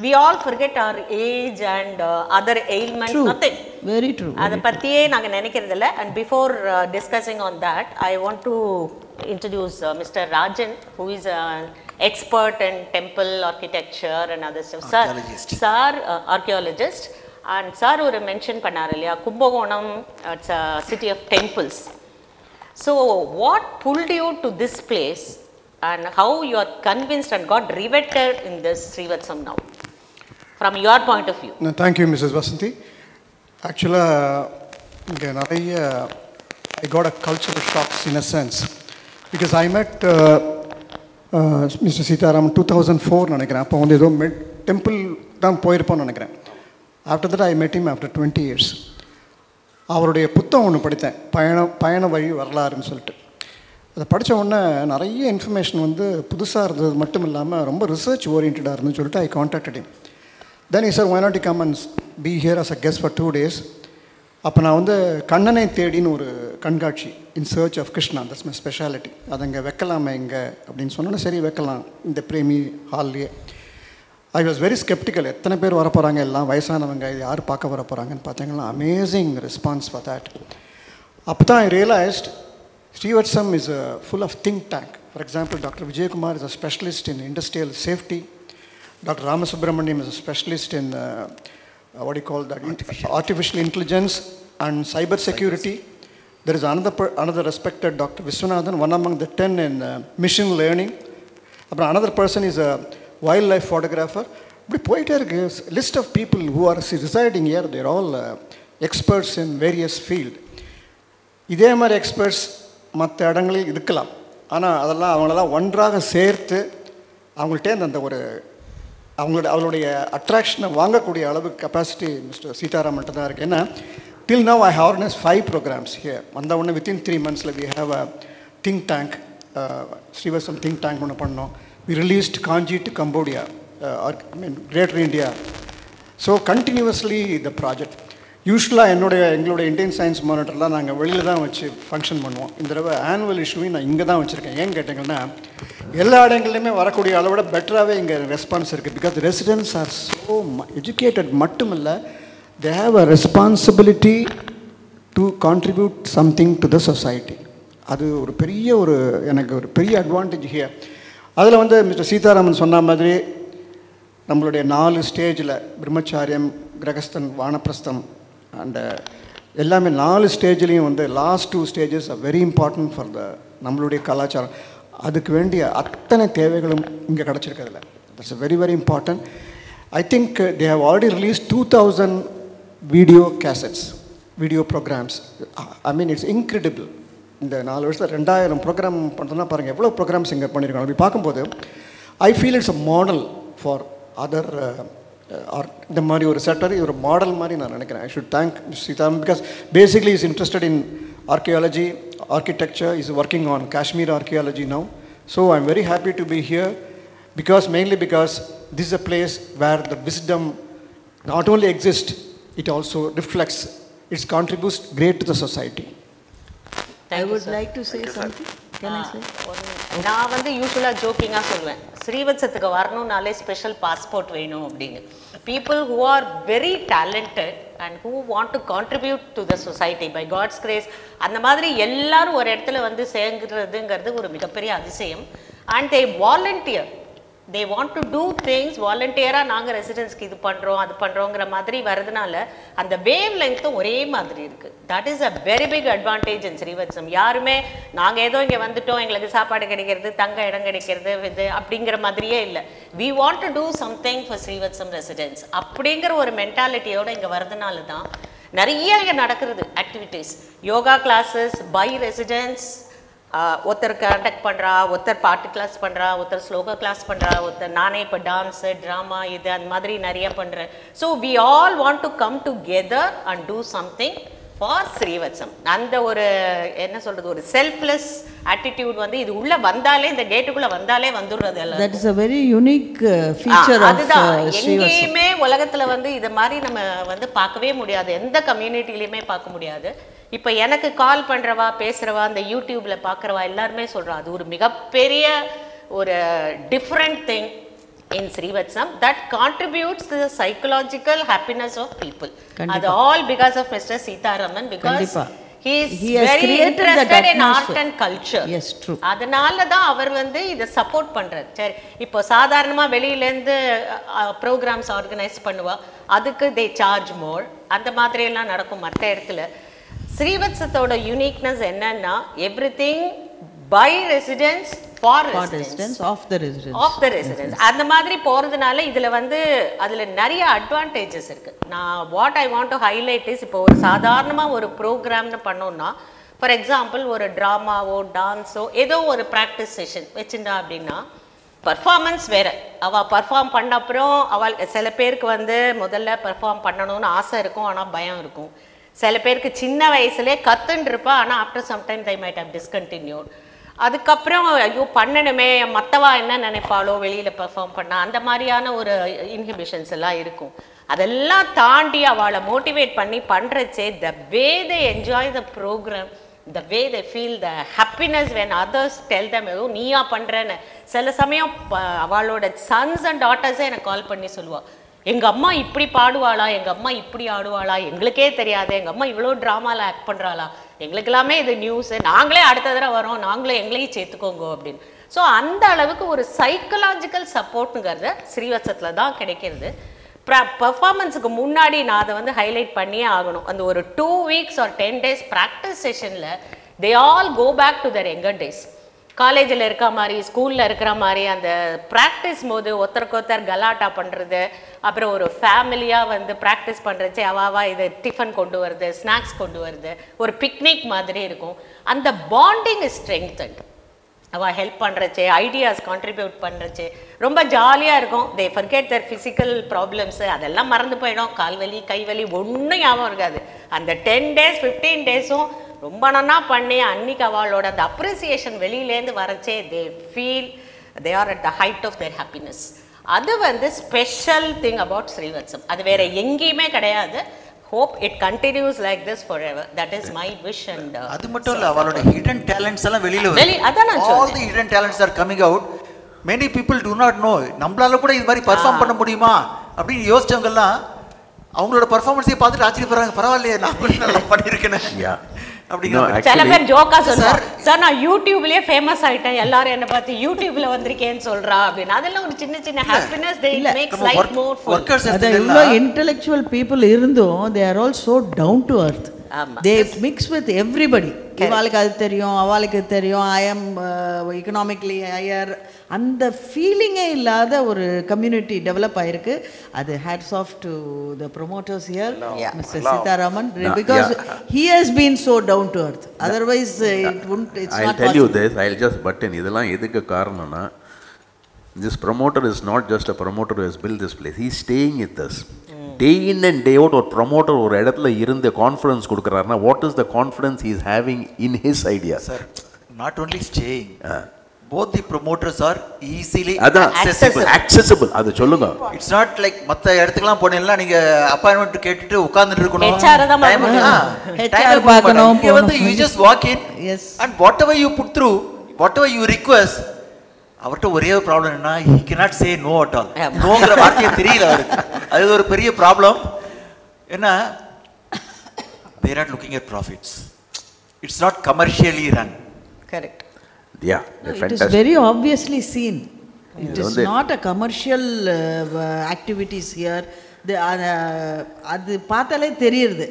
we all forget our age and other ailments. Nothing.
Very true.
அதை பற்றியே நாங்கள் நினைக்கிறதில்ல. And before discussing on that, I want to introduce Mr. Rajan, who is an expert in temple architecture and other stuff. Sir, archaeologist. And sir ஒரு mention பண்ணார் இல்லையா, Kumbakonam it's a city of temples. So what pulled you to this place and how you are convinced and got riveted in this Srivathsam now from your point of view?
No, thank you, Mrs. Vasanthi. Actually, I got a cultural shocks in a sense, because I met Mr. Sitaram in 2004 நினைக்கிறேன். அப்போ வந்து ஏதோ temple தான் போயிருப்போம்னு நினைக்கிறேன். After that I met him after 20 years. அவருடைய புத்தகம் ஒன்று படித்தேன், பயண வழி வரலாறுன்னு சொல்லிட்டு. அதை படித்த உடனே நிறைய இன்ஃபர்மேஷன் வந்து புதுசாக இருந்தது மட்டும் இல்லாமல் ரொம்ப ரிசர்ச் ஓரியன்டாக இருந்துன்னு சொல்லிட்டு ஐ contacted him. Then he said, why not you come and be here as a guest for 2 days. அப்போ நான் வந்து கண்ணனை தேடின்னு ஒரு கண்காட்சி in search of Krishna, that's my speciality, அதை இங்கே வைக்கலாமா இங்கே அப்படின்னு சொன்னோன்னா சரி வைக்கலாம் இந்த பிரேமி ஹால்லேயே. ஐ வாஸ் வெரி ஸ்கெப்டிக்கல், எத்தனை பேர் வரப்போகிறாங்க, எல்லாம் வயசானவங்க, இது யார் பார்க்க வர போகிறாங்கன்னு பார்த்தீங்கன்னா அமேசிங் ரெஸ்பான்ஸ் ஃபார் தேட். அப்போ தான் I realised Srivathsam is full of think tank. For example, Dr. Vijay Kumar is a specialist in industrial safety. Dr. Ramasubramaniam is a specialist in what do you call that? Artificial intelligence and cyber security. There is another respected Dr. Viswanathan, one among the 10 in machine learning. Another person is a wildlife photographer. List of people who are residing here, they are all experts in various fields. இதே மாதிரி experts மற்ற இடங்களில் இருக்கலாம், ஆனால் அதெல்லாம் அவங்களெல்லாம் ஒன்றாக சேர்த்து அவங்கள்ட்டேருந்து அந்த ஒரு அவங்களுடைய அட்ராக்ஷனை வாங்கக்கூடிய அளவுக்கு கெப்பாசிட்டி மிஸ்டர் சீதாராமன்ட்டு தான் இருக்குது. ஏன்னா till now I have organise 5 programs here. வந்த உடனே within 3 months we have a think tank, Srivatsam think tank ஒன்று பண்ணோம். We released Kanchi to Cambodia, greater India. So continuously the project. யூஸ்வலாக எங்களுடைய இந்தியன் சயின்ஸ் மானிட்டர்லாம் நாங்கள் வெளியில் தான் வச்சு ஃபங்க்ஷன் பண்ணுவோம். இந்த தடவை ஆனுவல் இஷ்யூவையும் நான் இங்கே தான் வச்சுருக்கேன். ஏன்னு கேட்டிங்கன்னா எல்லா இடங்கள்லையுமே வரக்கூடிய அளவோட பெட்டராகவே இங்கே ரெஸ்பான்ஸ் இருக்குது. Because residents are so educated மட்டும் இல்லை, they have a responsibility to contribute something to the society. அது ஒரு எனக்கு ஒரு பெரிய அட்வான்டேஜ் ஹியர். அதில் வந்து மிஸ்டர் சீதாராமன் சொன்ன மாதிரி நம்மளுடைய 4 ஸ்டேஜில் பிரம்மச்சாரியம், கிரகஸ்தன், வானப்பிரஸ்தம் அண்ட் எல்லாமே 4 ஸ்டேஜ்லேயும் வந்து last 2 stages are very important for நம்மளுடைய கலாச்சாரம். அதுக்கு வேண்டிய அத்தனை தேவைகளும் இங்கே கிடச்சிருக்கிறதுல that's very very important. I think they have already release 2000 video cassettes, video programmes. I mean it's incredible. இந்த 4 வருஷத்தில் 2000 ப்ரோக்ராம் பண்ணுறதுனா பாருங்கள் எவ்வளோ ப்ரோக்ராம்ஸ் இங்கே பண்ணியிருக்காங்க. அப்படி பார்க்கும்போது ஐ feel it's a model for other இந்த மாதிரி ஒரு செட்டர், ஒரு மாடல் மாதிரி நான் நினைக்கிறேன். I should thank Sitharaman because basically is interested in archaeology, architecture, is working on Kashmir archaeology now. So I'm very happy to be here mainly because this is a place where the wisdom not only exists, it also reflects, it contributes great to the society.
I would like to say something. Can I say?
நான் வந்து யூஸ்வலாக ஜோக்கிங்காக சொல்லுவேன், ஸ்ரீவத்சத்துக்கு வரணும்னாலே special passport வேணும் அப்படின்னு. People who are very talented and who want to contribute to the society by God's grace, அந்த மாதிரி எல்லாரும் ஒரு இடத்துல வந்து சேர்ந்துறதுங்கிறது ஒரு மிகப்பெரிய அதிசயம். And they volunteer, they want to do things வாலண்டியராக. நாங்கள் ரெசிடென்ஸ்க்கு இது பண்ணுறோம் அது பண்ணுறோங்கிற மாதிரி வர்றதுனால அந்த வேவ் லெங்க்த்தும் ஒரே மாதிரி இருக்குது. That is a very big advantage in Srivathsam. யாருமே நாங்கள் ஏதோ இங்கே வந்துட்டோம் எங்களுக்கு சாப்பாடு கிடைக்கிறது, தங்க இடம் கிடைக்கிறது, இது அப்படிங்கிற மாதிரியே இல்லை. We want to do something for Srivatsam residents அப்படிங்கிற ஒரு மென்டாலிட்டியோடு இங்கே வர்றதுனால தான் நிறைய இங்கே நடக்கிறது activities. Yoga classes by residents, ஒருத்தர் கண்டக்ட் பண்ணுறா, ஒருத்தர் பாட்டு கிளாஸ் பண்ணுறா, ஒருத்தர் ஸ்லோகா கிளாஸ் பண்ணுறா, ஒருத்தர் நானே இப்போ டான்ஸு ட்ராமா இது அந்த மாதிரி நிறைய பண்ணுறேன். So we all want to come together and do something for Srivathsam. அந்த ஒரு என்ன சொல்கிறது, ஒரு செல்ஃப்லெஸ் ஆட்டிடியூட் வந்து இது உள்ளே வந்தாலே, இந்த கேட்டுக்குள்ளே வந்தாலே வந்துடுறது எல்லாம்.
That is a very unique feature.
அதுதான் எங்கேயுமே உலகத்தில் வந்து இதை மாதிரி நம்ம வந்து பார்க்கவே முடியாது, எந்த கம்யூனிட்டிலையுமே பார்க்க முடியாது. இப்போ எனக்கு கால் பண்ணுறவா, பேசுகிறவா, அந்த யூடியூப்பில் பார்க்குறவா எல்லாருமே சொல்கிறா அது ஒரு மிகப்பெரிய ஒரு different thing in Srivathsam that contributes to the psychological happiness of people. That's all because of Mr. Sitaraman, because he is very interested in art and culture.
Yes, true.
அதனால தான் அவர் வந்து இதை சப்போர்ட் பண்ணுறாரு. சரி, இப்போ சாதாரணமாக வெளியிலேருந்து ப்ரோக்ராம்ஸ் ஆர்கனைஸ் பண்ணுவா, அதுக்கு தே சார்ஜ் மோர், அந்த மாதிரியெல்லாம் நடக்கும் மற்ற இடத்துல. ஸ்ரீவத்சத்தோட யூனிக்னஸ் என்னன்னா everything by residents for residents
of the residents
அந்த மாதிரி போகிறதுனால இதில் வந்து அதில் நிறைய அட்வான்டேஜஸ் இருக்குது. நான் what I want to highlight is, இப்போ ஒரு சாதாரணமாக ஒரு ப்ரோக்ராம்னு பண்ணோன்னா, ஃபார் எக்ஸாம்பிள் ஒரு ட்ராமாவோ டான்ஸோ ஏதோ ஒரு ப்ராக்டிஸ் செஷன் வச்சுட்டா அப்படின்னா பர்ஃபார்மன்ஸ் வேறு. அவள் பர்ஃபார்ம் பண்ண அப்புறம் அவள் சில பேருக்கு வந்து முதல்ல பர்ஃபார்ம் பண்ணணும்னு ஆசை இருக்கும், ஆனால் பயம் இருக்கும். சில பேருக்கு சின்ன வயசுலேயே கற்றுன்னு இருப்பா, ஆனால் after sometime they might have discontinued. அதுக்கப்புறம் ஐயோ பண்ணணுமே, மற்றவா என்ன நினைப்பாளோ வெளியில் பெர்ஃபார்ம் பண்ண, அந்த மாதிரியான ஒரு இன்ஹிபிஷன்ஸ் எல்லாம் இருக்கும். அதெல்லாம் தாண்டி அவளை மோட்டிவேட் பண்ணி பண்ணுறச்சே the way they enjoy the programme, the way they feel the happiness when others tell them ஏதோ நீயா பண்ணுறேன்னு. சில சமயம் அவளோட சன்ஸ் அண்ட் டாட்டர்ஸே எனக்கு கால் பண்ணி சொல்லுவாள், எங்கள் அம்மா இப்படி பாடுவாளா, எங்கள் அம்மா இப்படி ஆடுவாளா, எங்களுக்கே தெரியாது, எங்கள் அம்மா இவ்வளோ ட்ராமாவில் ஆக்ட் பண்ணுறாளா, எங்களுக்கு எல்லாமே இது நியூஸு, நாங்களே அடுத்த தடவை வரோம், நாங்களே எங்களையும் சேர்த்துக்கோங்க அப்படின்னு. ஸோ அந்த அளவுக்கு ஒரு சைக்கலாஜிக்கல் சப்போர்ட்டுங்கிறது ஸ்ரீவத்சத்தில் தான் கிடைக்கிறது. பர்ஃபார்மன்ஸுக்கு முன்னாடி நான் அதை வந்து ஹைலைட் பண்ணியே ஆகணும். அந்த ஒரு 2 weeks or 10 days ப்ராக்டிஸ் செஷனில் they all go back to their younger days. காலேஜில் இருக்க மாதிரி, ஸ்கூலில் இருக்கிற மாதிரி அந்த ப்ராக்டிஸ் போது ஒருத்தருக்கொருத்தர் கலாட்டா பண்ணுறது, அப்புறம் ஒரு ஃபேமிலியாக வந்து ப்ராக்டிஸ் பண்ணுறச்சு அவாவா இது டிஃபன் கொண்டு வருது, ஸ்நாக்ஸ் கொண்டு வருது, ஒரு பிக்னிக் மாதிரி இருக்கும். அந்த பாண்டிங் இஸ் ஸ்ட்ரெங்தன்ட். அவள் ஹெல்ப் பண்ணுறச்சு, ஐடியாஸ் கான்ட்ரிபியூட் பண்ணுறச்சு ரொம்ப ஜாலியாக இருக்கும். They forget their physical problems, அதெல்லாம் மறந்து போயிடும். கால்வலி கைவலி ஒன்றும் ஞாபகம் இருக்காது. அந்த 10 days 15 days ரொம்ப நன்னா பண்ணி அன்னைக்கு அவளோட அந்த அப்ரிசியேஷன் வெளியிலேருந்து வரச்சே they feel they are at the height of their happiness. அது வந்து ஸ்பெஷல் திங் அபவுட் ஸ்ரீவத்சம். அது வேற எங்கேயுமே கிடையாது. hope it continues like this forever. That is my wish. And
அது மட்டும் இல்ல, அவளோட hidden talents எல்லாம் வெளியில வருது.
அதான் நான் சொல்றேன்.
All the hidden talents are coming out. Many people do not know. நம்மளால கூட இது மாதிரி பெர்ஃபார்ம் பண்ண முடியுமா அப்படின்னு யோசிச்சவங்க எல்லாம் அவங்களோட பெர்ஃபார்மன்ஸை பார்த்துட்டு ஆச்சரியப்படுறாங்க. பரவாயில்லையே, நான் கூட நல்லா பண்ணியிருக்கேன் அப்படிங்கிற.
சில பேர் ஜோக்கா சொல்றாரு, சார் நான் யூடியூப்லயே ஃபேமஸ் ஆயிட்டேன், எல்லாரும் என்ன பார்த்து யூடியூப்ல வந்திருக்கேன்னு சொல்றா அப்படின்னு. அதெல்லாம் ஒரு சின்ன சின்ன happiness. they makes life more full.
அது இவ்ளோ இன்டெலெக்சுவல் பீப்புள் இருந்தும் they are all so down to earth. They mix with everybody. இவாளுக்கு அது தெரியும், அவளுக்கு தெரியும், ஐ எம் எக்கனாமிக்லி ஹையர், அந்த ஃபீலிங்கே இல்லாத ஒரு கம்யூனிட்டி டெவலப் ஆயிருக்கு. அது hats off to the promoters here, mister Sitaraman, because he has been so down to earth. Otherwise it wouldn't, it's not possible.
I'll tell you this, I'll just butt in. இதெல்லாம் எதுக்கு காரணம்னா, this promoter is not just a promoter who has built this place. He is staying with us. Day in and day out ஒரு promoter ஒரு இடத்துல இருந்து confidence கொடுக்குறாருன்னா, what is the confidence he is having in his idea?
Sir, not only staying, both the promoters are easily
accessible. அது சொல்லுங்க.
It's not like மத்த இடத்துக்குலாம் போனீங்கன்னா நீங்க அப்பாயின்மென்ட் கேட்டுட்டு உட்கார்ந்துட்டு இருக்கணும்.
HR பார்க்கணும்.
இங்க வந்து you just walk in.
Yes.
And whatever you put through, whatever you request, அவர்கிட்ட ஒரே ஒரு ப்ராப்ளம் என்ன, he cannot say no at all. நோங்கிற வார்த்தையே தெரியல அவருக்கு. அது ஒரு பெரிய ப்ராப்ளம். ஏன்னா they are not looking at profits. It's not commercially run.
Correct.
Yeah,
it is very obviously seen. It is not a commercial activities here. அது பார்த்தாலே தெரியுது.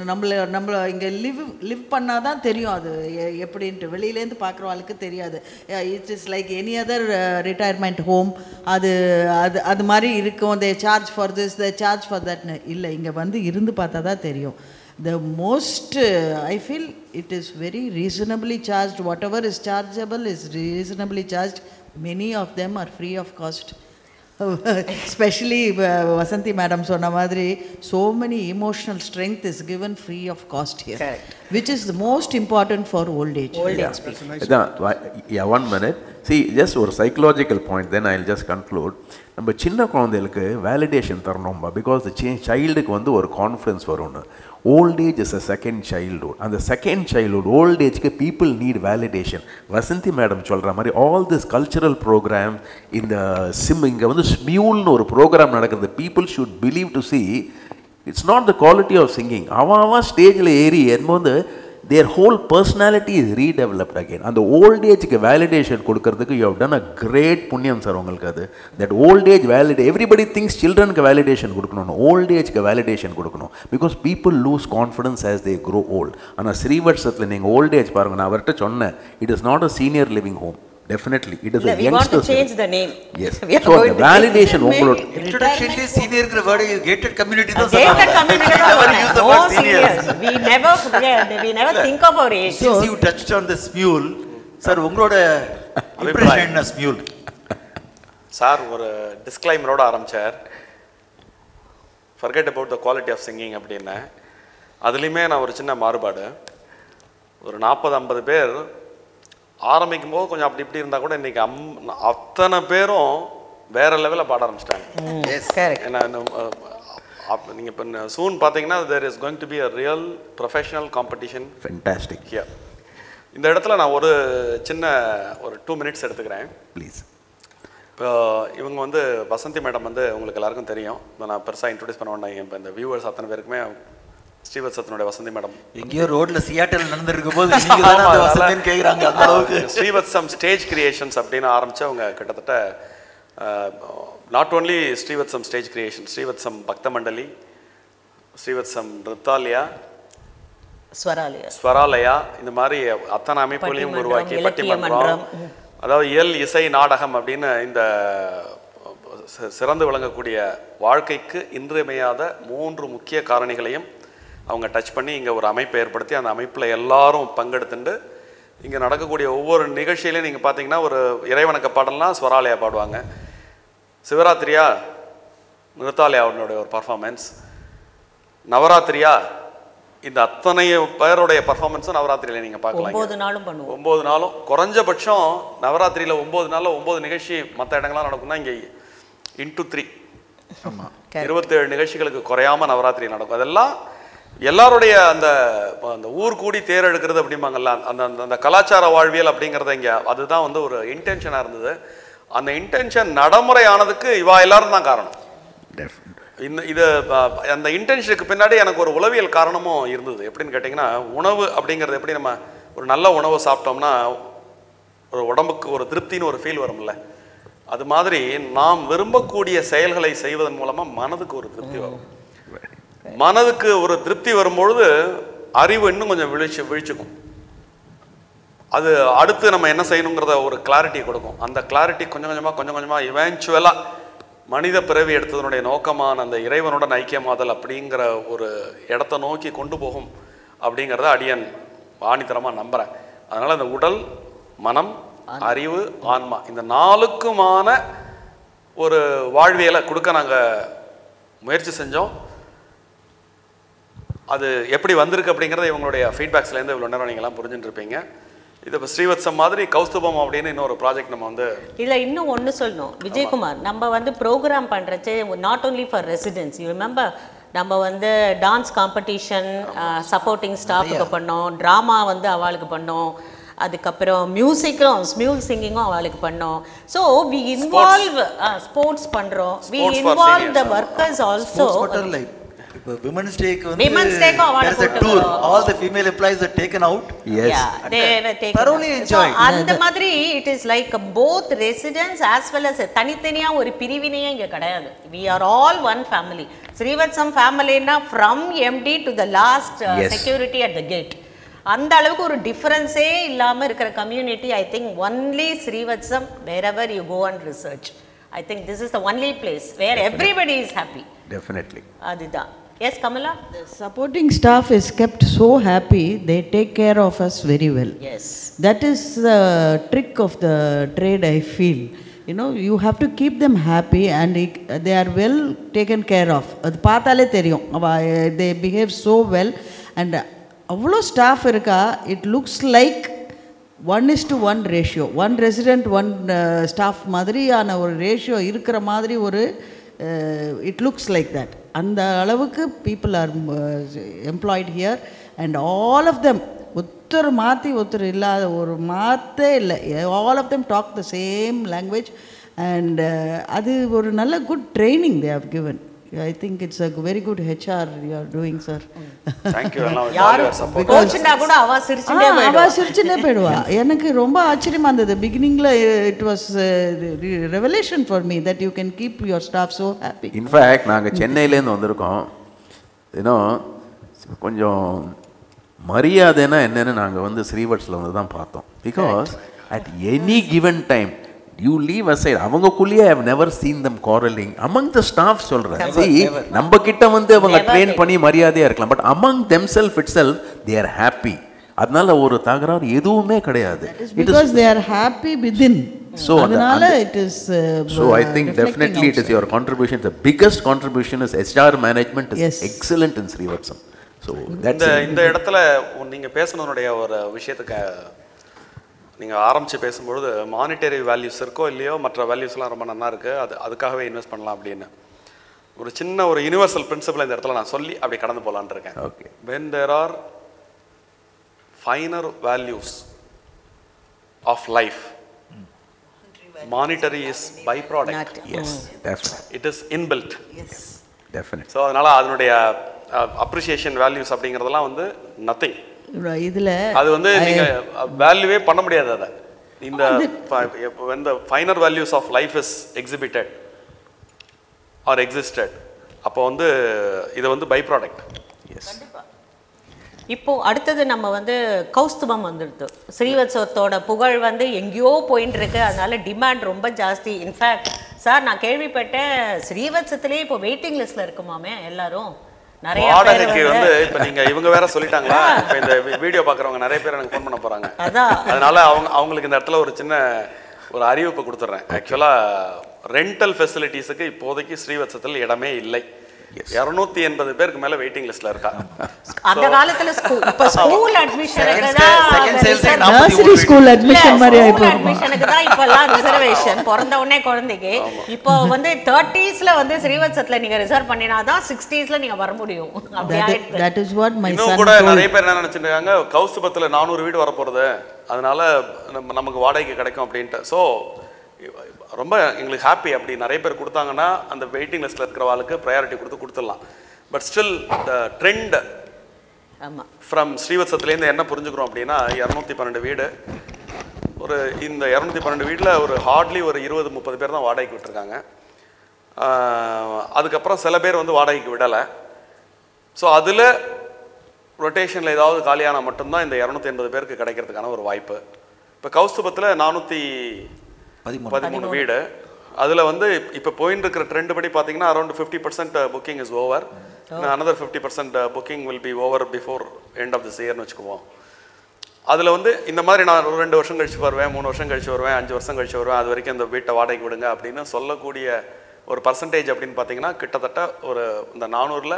நம்மள இங்கே லிவ் பண்ணால் தான் தெரியும் அது எப்படின்ட்டு. வெளியிலேருந்து பார்க்குறவங்களுக்கு தெரியாது. It is like any other retirement home. அது அது அது மாதிரி இருக்கும். They charge for this, they charge for தட்னு இல்லை. இங்கே வந்து இருந்து பார்த்தா தான் தெரியும். The most I feel it is very reasonably charged. Whatever is chargeable is reasonably charged. Many of them are free of cost. Especially Vasanthi madam சொன்ன மாதிரி, so many emotional strength is given free of cost here. Correct. Which is the most important for old age.
Yeah, 1 minute. See, just ஒரு psychological point, then I'll just conclude. நம்ம சின்ன குழந்தைகளுக்கு validation தரணும்பா, because சைல்டுக்கு வந்து ஒரு confidence வரும்னு. Old age is a second childhood. அந்த second childhood old ஏஜ்க்கு people need validation. Vasanthi madam சொல்கிற மாதிரி ஆல் திஸ் கல்ச்சுரல் ப்ரோக்ராம், இந்த இங்கே வந்து ஸ்மியூல்னு ஒரு ப்ரோக்ராம் நடக்கிறது. People should believe to see it's not the quality of singing. அவன் ஸ்டேஜில் ஏறி என்னும்போது their whole personality is redeveloped again. அந்த old age-க்கு validation கொடுக்கிறதுக்கு you have done a great புண்ணியம் சார் உங்களுக்கு. அது that old age validate, everybody thinks children-க்கு validation கொடுக்கணும், old age-க்கு validation கொடுக்கணும், because people lose confidence as they grow old. ஆனால் ஸ்ரீவத்சத்தில் நீங்கள் old age பாருங்க, நான் அவர்கிட்ட சொன்னேன், it is not a senior living home. Definitely, it is a youngster.
We want to change the name.
Yes. So the validation, உங்களோட
introduction le senior ங்கிற word gated community தான்
சொல்றாங்க. Gated community தான். No seniors. We never think of our age.
Since you touched on the mule, sir, உங்களோட impression என்ன mule?
Sir ஒரு டிஸ்க்ளைமரோட ஆரம்பிச்சார். Forget about the quality of singing அப்படின்னா, அதுலயுமே நான் ஒரு சின்ன மாறுபாடு. ஒரு 40-50 பேர் ஆரம்பிக்கும் போது கொஞ்சம் அப்படி இப்படி இருந்தால் கூட இன்றைக்கி அத்தனை பேரும் வேறு லெவலில் பாட ஆரம்பிச்சிட்டாங்க. ஏன்னா நீங்கள் இப்போ சூன் பார்த்தீங்கன்னா there is going to be a real professional competition.
Fantastic.
here. இந்த இடத்துல நான் ஒரு சின்ன ஒரு 2 minutes எடுத்துக்கிறேன்
ப்ளீஸ்.
இப்போ இவங்க வந்து வசந்தி மேடம் வந்து உங்களுக்கு எல்லாருக்கும் தெரியும். நான் பெருசாக இன்ட்ரடியூஸ் பண்ண வேண்டாம். இப்போ இந்த வியூவர்ஸ் அத்தனை பேருக்குமே ஸ்ரீவத்சத்தினுடைய வசந்தி மேடம்
எங்கேயோ ரோட்ல சியாட்டல் நடந்துருக்கும் போது கேட்குறாங்க. அந்த அளவுக்கு
ஸ்ரீவத்சம் ஸ்டேஜ் கிரியேஷன்ஸ் அப்படின்னு ஆரம்பிச்சு அவங்க கிட்டத்தட்ட not only Srivathsam stage creation, Srivathsam Bhakta Mandali, ஸ்ரீவத்சம் நிருத்தாலயா, ஸ்வராலயா, இந்த மாதிரி அத்தனை அமைப்புகளையும் உருவாக்கி பட்டிமன்றம், அதாவது இயல் இசை நாடகம் அப்படின்னு இந்த சிறந்து விளங்கக்கூடிய வாழ்க்கைக்கு இன்றியமையாத 3 முக்கிய காரணிகளையும் அவங்க டச் பண்ணி இங்கே ஒரு அமைப்பை ஏற்படுத்தி அந்த அமைப்பில் எல்லாரும் பங்கெடுத்துட்டு இங்கே நடக்கக்கூடிய ஒவ்வொரு நிகழ்ச்சியிலையும் நீங்கள் பார்த்தீங்கன்னா ஒரு இறைவணக்க பாடலாம் ஸ்வராலயா பாடுவாங்க, சிவராத்திரியா நிருத்தாலயாவுடைய ஒரு பர்ஃபார்மன்ஸ், நவராத்திரியா இந்த அத்தனை பேருடைய பர்ஃபார்மன்ஸும் நவராத்திரியில் நீங்கள் பார்க்கலாம். 9 நாளும் குறைஞ்சபட்சம் நவராத்திரியில் 9 நாளில் 9 நிகழ்ச்சி மற்ற இடங்கள்லாம் நடக்கும்னா இங்கே into 3 27 நிகழ்ச்சிகளுக்கு குறையாமல் நவராத்திரி நடக்கும். அதெல்லாம் எல்லாருடைய அந்த அந்த ஊர் கூடி தேர் எடுக்கிறது அப்படிம்பாங்கல்ல, அந்த அந்த கலாச்சார வாழ்வியல் அப்படிங்கிறத இங்கே அதுதான் வந்து ஒரு இன்டென்ஷனாக இருந்தது. அந்த இன்டென்ஷன் நடைமுறை ஆனதுக்கு இவா எல்லாரும் தான் காரணம். இது அந்த இன்டென்ஷனுக்கு பின்னாடி எனக்கு ஒரு உளவியல் காரணமும் இருந்தது. எப்படின்னு கேட்டிங்கன்னா, உணவு அப்படிங்கிறது எப்படி நம்ம ஒரு நல்ல உணவை சாப்பிட்டோம்னா ஒரு உடம்புக்கு ஒரு திருப்தின்னு ஒரு ஃபீல் வரும்ல, அது மாதிரி நாம் விரும்பக்கூடிய செயல்களை செய்வதன் மூலமாக மனதுக்கு ஒரு திருப்தி வரும். மனதுக்கு ஒரு திருப்தி வரும்பொழுது அறிவு இன்னும் கொஞ்சம் விழிச்சுக்கும். அது அடுத்து நம்ம என்ன செய்யணுங்கிறத ஒரு கிளாரிட்டி கொடுக்கும். அந்த கிளாரிட்டி கொஞ்சம் கொஞ்சமாக இவென்ச்சுவலாக மனித பிறவி எடுத்ததனுடைய நோக்கமான அந்த இறைவனுடன் ஐக்கியமாதல் அப்படிங்கிற ஒரு இடத்த நோக்கி கொண்டு போகும் அப்படிங்கிறத அடியன் ஆணித்தரமாக நம்புகிறேன். அதனால் அந்த உடல், மனம், அறிவு, ஆன்மா இந்த 4க்குமான ஒரு வாழ்வியலை கொடுக்க நாங்கள் முயற்சி செஞ்சோம். அது எப்படி வந்திருக்கு அப்படிங்கிறத இவங்களுடைய ஃபீட்பேக்ஸ்லேருந்து இவ்வளோ நேரம் நீங்கள்லாம் புரிஞ்சுட்டு இருப்பீங்க. இது இப்போ ஸ்ரீவத்சம் மாதிரி கௌஸ்துபம் அப்படின்னு இன்னொரு ப்ராஜெக்ட் நம்ம வந்து
இதில் இன்னும் ஒன்று சொல்லணும் விஜயகுமார். நம்ம வந்து ப்ரோக்ராம் பண்ணுறச்சு not only for residents, you remember நம்ம வந்து டான்ஸ் காம்படிஷன் சப்போர்ட்டிங் ஸ்டாஃபுக்கு பண்ணோம், ட்ராமா வந்து அவளுக்கு பண்ணோம், அதுக்கப்புறம் மியூசிக்கும் சிங்கிங்கும் அவளுக்கு பண்ணோம். ஸோ வி இன்வால்வ் ஸ்போர்ட்ஸ் பண்ணுறோம், we involve the workers also.
Women's Day there's a tour, all the female employees are taken out.
Yes,
yeah, they were taken
thoroughly enjoyed.
So and madri it is like both residents as well as தனித்தனியா ஒரு பிரிவினையே இங்க கிடையாது. We are all one family. Srivathsam family na from MD to the last security at the gate. அந்த அளவுக்கு ஒரு டிஃபரன்ஸே இல்லாம இருக்கிற community. I think only Srivathsam, wherever you go and research, I think this is the only place where everybody is happy.
Definitely.
அதுதான். Yes, Kamala?
The supporting staff is kept so happy, they take care of us very well.
Yes.
That is the trick of the trade, I feel. You know, you have to keep them happy and they are well taken care of. அது பார்த்தாலே தெரியும். They behave so well and அவ்வளோ staff இருக்கா, it looks like 1:1 ratio. 1 resident, 1 staff மாதிரியான ஒரு ratio இருக்கிற மாதிரி ஒரு it looks like that. அந்த அளவுக்கு people are employed here and all of them ஒருத்தர் மாற்றி ஒருத்தர் இல்லாத ஒரு மாற்றே இல்லை. all of them talk the same language and அது ஒரு நல்ல good training they have given. I think it's a very good HR you are doing, sir.
Thank you.
கோச்சுனா கூட அவ
சிரிச்சுட்டே போயிடுவா. எனக்கு ரொம்ப ஆச்சரியமா இருந்தது. பிகினிங்ல it was revelation for me that you can keep your staff so happy.
In fact நாங்க சென்னையிலேருந்து வந்திருக்கோம். கொஞ்சம் மரியாதைனா என்னன்னு நாங்கள் வந்து ஸ்ரீவத்ஸில் வந்து தான் பார்த்தோம். Because at any given time you leave aside, அவங்கக்குள்ளேயே I have never seen them quarreling among the staff. சொல்கிறேன், நம்ம கிட்ட வந்து அவங்க ட்ரெயின் பண்ணி மரியாதையாக இருக்கலாம், but among themselves itself they are happy. அதனால ஒரு தகராறு எதுவுமே கிடையாது.
Because they are happy within.
So
அதனால it is
so I think definitely it is your contribution. The biggest contribution is HR management is excellent in Srivathsam. So that's
இந்த இடத்துல நீங்க பேசுனதுடைய ஒரு விஷயத்துக்கு நீங்கள் ஆரம்பித்து பேசும்பொழுது மானிட்டரி வேல்யூஸ் இருக்கோ இல்லையோ மற்ற வேல்யூஸ்லாம் ரொம்ப நல்லா இருக்குது, அதுக்காகவே இன்வெஸ்ட் பண்ணலாம் அப்படின்னு ஒரு சின்ன ஒரு யூனிவர்சல் பிரின்சிபல் இந்த இடத்துல நான் சொல்லி அப்படி கடந்து போகலான்னு இருக்கேன்.
Okay.
when there are finer values of life, monetary is byproduct.
Yes, definitely.
It is inbuilt.
Yes.
Definitely.
So அதனால் அதனுடைய அப்ரிசியேஷன் வேல்யூஸ் அப்படிங்கிறதெல்லாம் வந்து நத்திங்.
இதில்
அது வந்து நீங்கள் வேல்யூவே பண்ண முடியாது. அதை இந்த when the finer values of life is exhibited or existed, அப்போ வந்து இது வந்து பை ப்ராடக்ட்.
Yes.
இப்போ அடுத்தது நம்ம வந்து கௌஸ்துபம் வந்துடுது. ஸ்ரீவத்சத்தோட புகழ் வந்து எங்கேயோ போயின்னு இருக்கு, அதனால டிமாண்ட் ரொம்ப ஜாஸ்தி. இன்ஃபேக்ட் சார் நான் கேள்விப்பட்டேன் ஸ்ரீவத்சத்திலே இப்போ வெயிட்டிங் லிஸ்ட்ல இருக்குமாமே எல்லாரும். நிறைய
வாடகைக்கு வந்து இப்போ நீங்க இவங்க வேற சொல்லிட்டாங்களா, இப்போ இந்த வீடியோ பார்க்குறவங்க நிறைய பேர் எனக்கு ஃபோன் பண்ண போறாங்க. அதனால அவங்களுக்கு இந்த இடத்துல ஒரு சின்ன ஒரு அறிவிப்பு கொடுத்துட்றேன். ஆக்சுவலாக ரெண்டல் ஃபெசிலிட்டிஸுக்கு இப்போதைக்கு ஸ்ரீவத்சத்தில் இடமே இல்லை. 280 பேருக்கு மேல வெயிட்டிங் லிஸ்ட்ல இருக்கா.
அந்த காலத்துல ஸ்கூல் அட்மிஷனுக்கு
நர்சரி ஸ்கூல் அட்மிஷன் மாதிரி ஆயிப்போம்.
அட்மிஷனுக்கு தான் இப்போல்லாம் ரிசர்வேஷன் பிறந்த உடனே குழந்தைக்கு. இப்போ வந்து 30ஸ்ல வந்து ஸ்ரீவத்சத்துல நீங்க ரிசர்வ் பண்ணினா தான் 60ஸ்ல நீங்க வர முடியும்.
That is what my son
இன்னும் கூட நிறைய பேர் என்ன நினைச்சிட்டு இருக்காங்க, கௌஸ்துபத்துல 400 வீடு வர போறது, அதனால நமக்கு வாடகைக்கு கிடைக்கும் அப்படின்ட்டு. ஸோ ரொம்ப எங்களுக்கு ஹாப்பி. அப்படி நிறைய பேர் கொடுத்தாங்கன்னா அந்த வெயிட்டிங் லிஸ்ட்டில் இருக்கிறவாளுக்கு ப்ரையாரிட்டி கொடுத்துடலாம். But still the trend from ஸ்ரீவத்சத்துலேருந்து என்ன புரிஞ்சுக்கிறோம் அப்படின்னா 212 வீடு, ஒரு இந்த 212 வீட்டில் ஒரு ஹார்ட்லி ஒரு 20-30 பேர் தான் வாடகைக்கு விட்டுருக்காங்க. அதுக்கப்புறம் சில பேர் வந்து வாடகைக்கு விடலை. ஸோ அதில் ரொட்டேஷனில் ஏதாவது காலியான மட்டும்தான் இந்த 280 பேருக்கு கிடைக்கிறதுக்கான ஒரு வாய்ப்பு. இப்போ கௌஸ்துபத்தில் 413 வீடு. அதில் வந்து இப்போ போயின்னு இருக்கிற ட்ரெண்ட் படி பார்த்தீங்கன்னா around 50% booking is over. Another 50% booking will be over before end of this இயர்னு வச்சுக்குவோம். அதில் வந்து இந்த மாதிரி நான் 2 வருஷம் கழிச்சு வருவேன், 3 வருஷம் கழிச்சு வருவேன், 5 வருஷம் கழிச்சு வருவேன், அது வரைக்கும் இந்த வீட்டை வாடகைக்கு விடுங்க அப்படின்னு சொல்லக்கூடிய ஒரு பர்சன்டேஜ் அப்படின்னு பார்த்தீங்கன்னா கிட்டத்தட்ட ஒரு இந்த 400ல்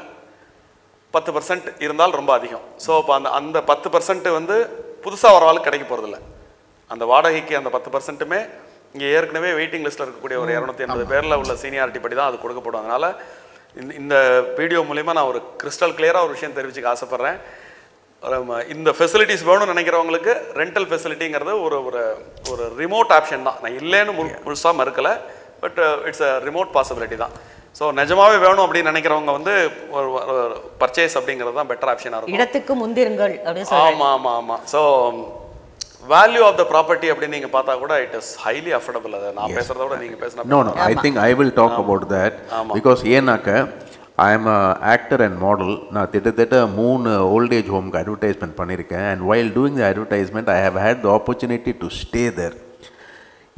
10% இருந்தால் ரொம்ப அதிகம். ஸோ இப்போ அந்த 10% வந்து புதுசாக வர ஆளுக்கு கிடைக்க போகிறதில்ல. அந்த வாடகைக்கு அந்த 10%மே இங்கே ஏற்கனவே வெயிட்டிங் லிஸ்ட்டில் இருக்கக்கூடிய ஒரு 280 பேரில் உள்ள சீனியாரிட்டி படி தான் அது கொடுக்கப்படும். அதனால் இந்த வீடியோ மூலிமா நான் ஒரு கிறிஸ்டல் கிளியராக ஒரு விஷயம் தெரிவிச்சுக்க ஆசைப்பட்றேன். இந்த ஃபெசிலிட்டிஸ் வேணும்னு நினைக்கிறவங்களுக்கு ரெண்டல் ஃபெசிலிட்டிங்கிறது ஒரு ஒரு ஒரு ரிமோட் ஆப்ஷன் தான். நான் இல்லைன்னு முழுசாக மறுக்கலை, but it's a remote possibility தான். ஸோ நிஜமாவே வேணும் அப்படின்னு நினைக்கிறவங்க வந்து ஒரு பர்ச்சேஸ் அப்படிங்கிறது தான் பெட்டர் ஆப்ஷனாக இருக்கும்.
இடத்துக்கு முந்திருங்கள்.
ஆமாம் ஆமாம் ஆமாம். So value of the property அப்படின்னு நீங்க பார்த்தா கூட it is highly affordable. அது நான் பேசுறத விட நீங்க பேசினா
no I think I will talk about that because ஏனாக்க I am a actor and model. நான் திட்டத்தட்ட 3 old age home advertisement பண்ணியிருக்கேன். and while doing the advertisement I have had the opportunity to stay there.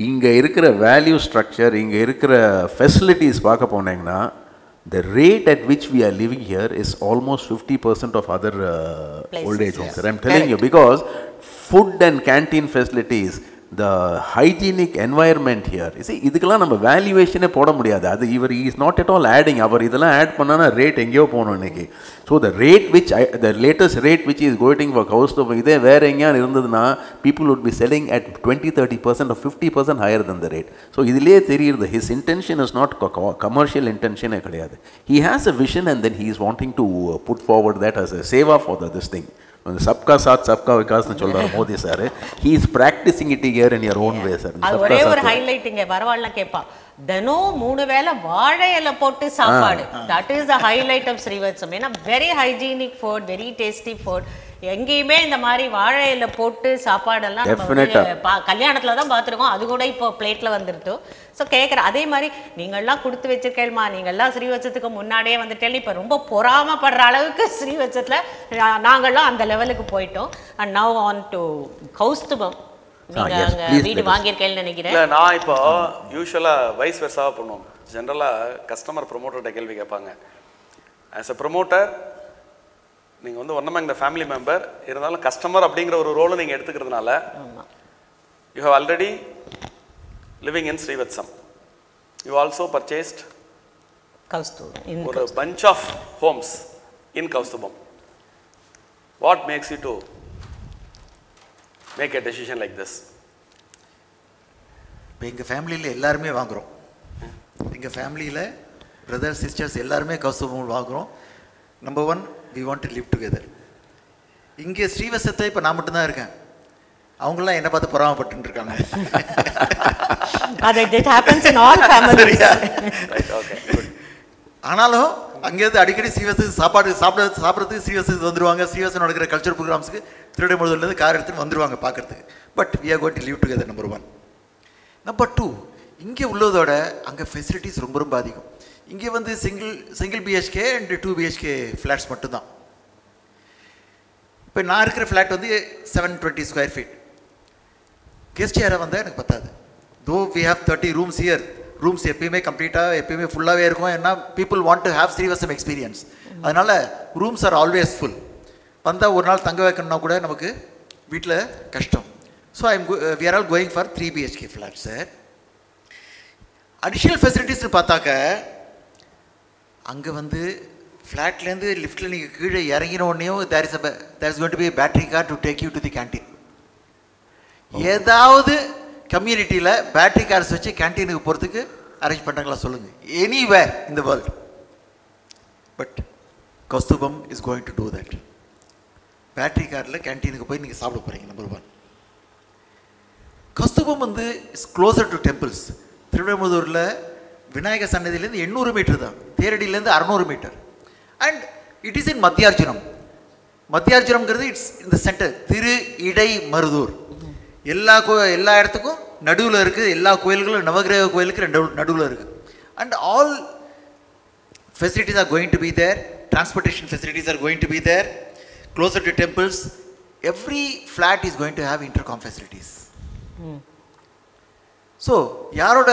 இங்க இருக்கிற value structure, இங்க இருக்கிற facilities பார்க்க போனீங்கன்னா the rate at which we are living here is almost 50% of other old age homes. I'm telling you, because food and canteen facilities, the hygienic environment here, you see, இதுக்கெல்லாம் நம்ம வேல்யூவேஷனே போட முடியாது. அது இவர் is not at all adding. அவர் இதெல்லாம் add பண்ணானா rate எங்கேயோ போகணும் இன்னைக்கு. So the rate which the latest rate which is going for Koustubam, இதே வேற எங்கேயா இருந்ததுன்னா people would be selling at 20-30% or 50% higher than the rate. So இதிலே தெரியுது his intention is not commercial intention கிடையாது. He has a vision and then he is wanting to put forward that as a seva for this thing. सबका साथ सबका विकास ने चल रहा है Modi sir. He is practicing it here in your own way sir.
அது ஒரே ஒரு ஹைலைட் இங்க வரவாள்னா கேப்பா, தினம் 3 வேளை வாழை இலை போட்டு சாப்பாடு. That is the highlight of Srivathsam. ஏன்னா very hygienic food, very tasty food. எங்கேயுமே இந்த மாதிரி வாழை இலை போட்டு சாப்பாடெல்லாம் நம்ம கல்யாணத்துல தான் பார்த்துருக்கோம். அது கூட இப்போ பிளேட்ல வந்துருது. ஸோ கேட்குறேன், அதே மாதிரி நீங்கள்லாம் கொடுத்து வச்சிருக்கேள்மா, நீங்கள்லாம் ஸ்ரீவத்சத்துக்கு முன்னாடியே வந்துட்டேன். இப்போ ரொம்ப பொறாமப்படுற அளவுக்கு ஸ்ரீவத்சத்தில் நாங்கள்லாம் அந்த லெவலுக்கு போயிட்டோம். And now on to Kaustubham. நீங்கள் அங்கே வீடு வாங்கியிருக்கேன்னு நினைக்கிறேன்.
இல்லை, நான் இப்போ யூஸ்வலாக வைஸ் வெர்ஸாக பண்ணுவோம். ஜென்ரலாக கஸ்டமர் ப்ரொமோட்டர்கிட்ட கேள்வி கேட்பாங்க. ஆஸ் அ ப்ரொமோட்டர் நீங்கள் வந்து ஒன்றுமே இந்த ஃபேமிலி மெம்பர் இருந்தாலும் கஸ்டமர் அப்படிங்கிற ஒரு ரோலை நீங்கள் எடுத்துக்கிறதுனால you have already living in Srivathsam. You also purchased
Koustubam.
a bunch of homes in Koustubam. What makes you to make a decision like this?
இப்போ எங்கள் ஃபேமிலியில் எல்லாருமே வாங்குகிறோம். எங்கள் ஃபேமிலியில் பிரதர்ஸ் சிஸ்டர்ஸ் எல்லாருமே கௌஸ்துபம் வாங்குகிறோம். Number 1, we want to live together. இங்கே ஸ்ரீவத்சத்தை இப்போ நான் மட்டும்தான் இருக்கேன். அவங்களாம் என்ன பார்த்து பொறாமப்பட்டு இருக்காங்க. ஆனாலும் அங்கேருந்து அடிக்கடி ஸ்ரீவத்சத்துக்கு சாப்பிட்றதுக்கு ஸ்ரீவத்சத்துக்கு வந்துடுவாங்க. ஸ்ரீவத்சம் நடக்கிற கல்ச்சர் ப்ரோக்ராம்ஸுக்கு திருவிடைமருதூர்லேருந்து கார் எடுத்துகிட்டு வந்துடுவாங்க பார்க்குறதுக்கு. But we are going to live together. Number 1. Number 2, இங்கே உள்ளதோட அங்கே ஃபெசிலிட்டிஸ் ரொம்ப ரொம்ப அதிகம். இங்கே வந்து single BHK and 2 BHK flats மட்டும்தான். இப்போ நான் இருக்கிற ஃப்ளாட் வந்து 720 ஸ்கொயர் ஃபீட். கெஸ்ட் யாராக வந்தால் எனக்கு பத்தாது. Though we have 30 rooms here. Rooms எப்பயுமே கம்ப்ளீட்டாக எப்பயுமே ஃபுல்லாகவே இருக்கும். ஏன்னா people want to have Srivathsam experience. அதனால் ரூம்ஸ் ஆர் ஆல்வேஸ் ஃபுல். வந்தால் ஒரு நாள் தங்க வைக்கணும்னா கூட நமக்கு வீட்டில் கஷ்டம். So we are all going for 3 BHK flat sir. Additional ஃபெசிலிட்டிஸ்னு பார்த்தாக்க அங்கே வந்து ஃப்ளாட்லேருந்து லிஃப்ட்டில் நீங்கள் கீழே இறங்கின உடனேயும் there is going to be battery car to take you to the canteen. ஏதாவது கம்யூனிட்டியில் பேட்டரி கார்ஸ் வச்சு கேன்டீனுக்கு போகிறதுக்கு அரேஞ்ச் பண்ணுறாங்களா சொல்லுங்கள். Anywhere in the world. But Kaustubham is going to do that. Battery காரில் கேன்டீனுக்கு போய் நீங்கள் சாப்பிட போகிறீங்க. நம்பர் 1. கௌஸ்துபம் வந்து இஸ் க்ளோசர் டு டெம்பிள்ஸ். திருவிடைமருதூரில் விநாயகர் சன்னதியிலேருந்து 800 மீட்டர் தான், தேரடியிலேருந்து 600 metre. And it is in Madhyarjunam. மத்தியார்ஜுனம்ங்கிறது இட்ஸ் இந்த சென்டர். Thiruvidaimarudur. எல்லா இடத்துக்கும் நடுவில் இருக்குது. எல்லா கோயில்களும் நவகிரக கோயிலுக்கு நடுவில் இருக்குது. And all facilities are going to be there. Transportation facilities are going to be there. Closer to temples. Every flat is going to have intercom facilities. So யாரோட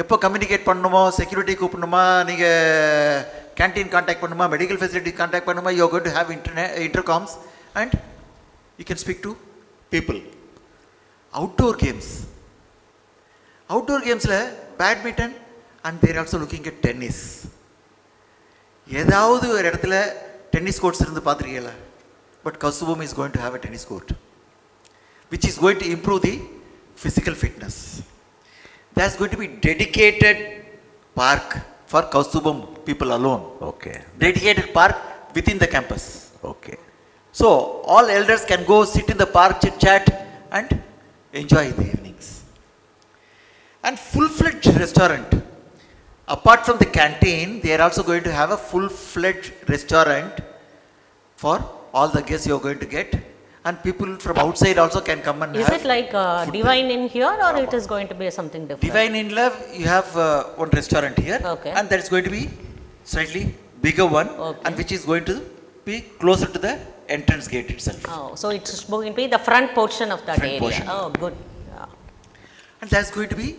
எப்போ கம்யூனிகேட் பண்ணணுமோ, செக்யூரிட்டி கூப்பிடணுமா, நீங்கள் கேன்டீன் கான்டாக்ட் பண்ணுமா, medical facility contact பண்ணுமா, you are going to have intercoms and you can speak to people. Outdoor கேம்ஸில் badminton and there also looking at tennis. ஏதாவது ஒரு இடத்துல டென்னிஸ் கோர்ட்ஸ் இருந்து பார்த்துருக்கீங்களா? But Kaustubham is going to have a tennis court which is going to improve the physical fitness. There's going to be dedicated park for Koustubam people alone.
Okay.
Dedicated park within the campus.
Okay.
So all elders can go sit in the park, chit chat and enjoy the evenings. And full-fledged restaurant. Apart from the canteen, they are also going to have a full-fledged restaurant for all the guests you are going to get. And people from outside also can come and
Is
have.
it like Divine Inn here, or it is going to be something different?
Divine Inn Love, you have one restaurant here.
Okay.
And that is going to be slightly bigger one.
Okay.
And which is going to be closer to the entrance gate itself.
Oh, so it's going to be the front portion of that
Front
area.
portion.
Oh, good. Yeah.
And there's going to be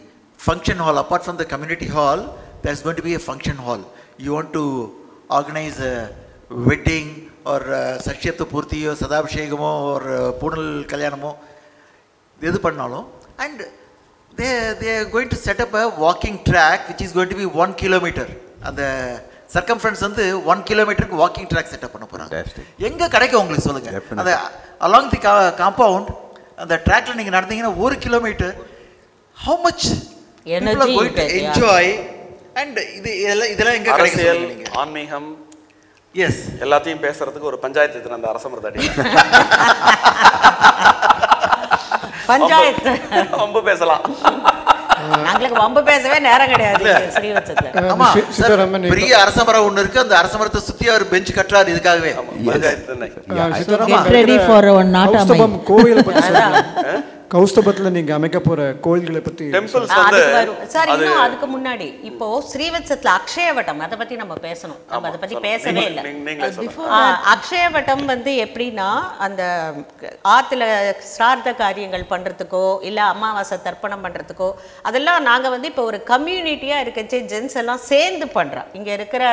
function hall. Apart from the community hall, there's going to be a function hall. You want to organize a wedding or சக்ஷேப்த பூர்த்தியோ, சதாபிஷேகமோ, ஒரு பூனல் கல்யாணமோ, எது பண்ணாலும். And they are going to set up a walking track which is going to be 1 kilometer. அந்த circumference வந்து 1 கிலோமீட்டருக்கு walking track setup பண்ண போகிறாங்க. எங்கே கிடைக்கும் உங்களுக்கு சொல்லுங்கள்? அந்த அலாங் தி காம்பவுண்ட் அந்த ட்ராக்ல நீங்கள் நடந்தீங்கன்னா 1 kilometre how much people are going to enjoy. And இதெல்லாம் எங்கே கிடைக்கும்?
ஆன்மீகம்
எஸ்
எல்லாத்தையும் பேசுறதுக்கு ஒரு பஞ்சாயத்து அந்த அரசமரத்தடி
பஞ்சாயத்து
ரொம்ப பேசலாம்.
நாங்களுக்கு வம்பு பேசவே நேரம் கிடையாது ஸ்ரீவத்சத்துல.
ஆமா பெரிய அரசமரம் ஒண்ணு இருக்கு. அந்த அரசமரத்தை சுத்தி அவர் பெஞ்ச் கட்டுறாரு இதுக்காகவே.
கௌஸ்துபம் கோவிலை பத்தி சொல்லுங்க. கௌஸ்துபத்துல நீங்க அமைக்க போற கோயில்களை பத்தி.
டெம்பிள்ஸ் வந்து
சார் இன்னும் அதுக்கு முன்னாடி இப்போ ஸ்ரீவத்சத்துல அக்ஷயவட்டம் அதை பத்தி நம்ம பேசணும். நம்ம அதை பத்தி பேசவே இல்லை. அக்ஷயவட்டம் வந்து எப்படின்னா அந்த ஆத்துல சிரார்த்த காரியங்கள் பண்றதுக்கோ இல்ல அமாவாசை தர்ப்பணம் பண்றதுக்கோ அதெல்லாம் நாங்க வந்து இப்போ ஒரு கம்யூனிட்டியா இருக்கச்சே ஜென்ஸ் எல்லாம் சேர்ந்து பண்றோம். இங்க இருக்கிற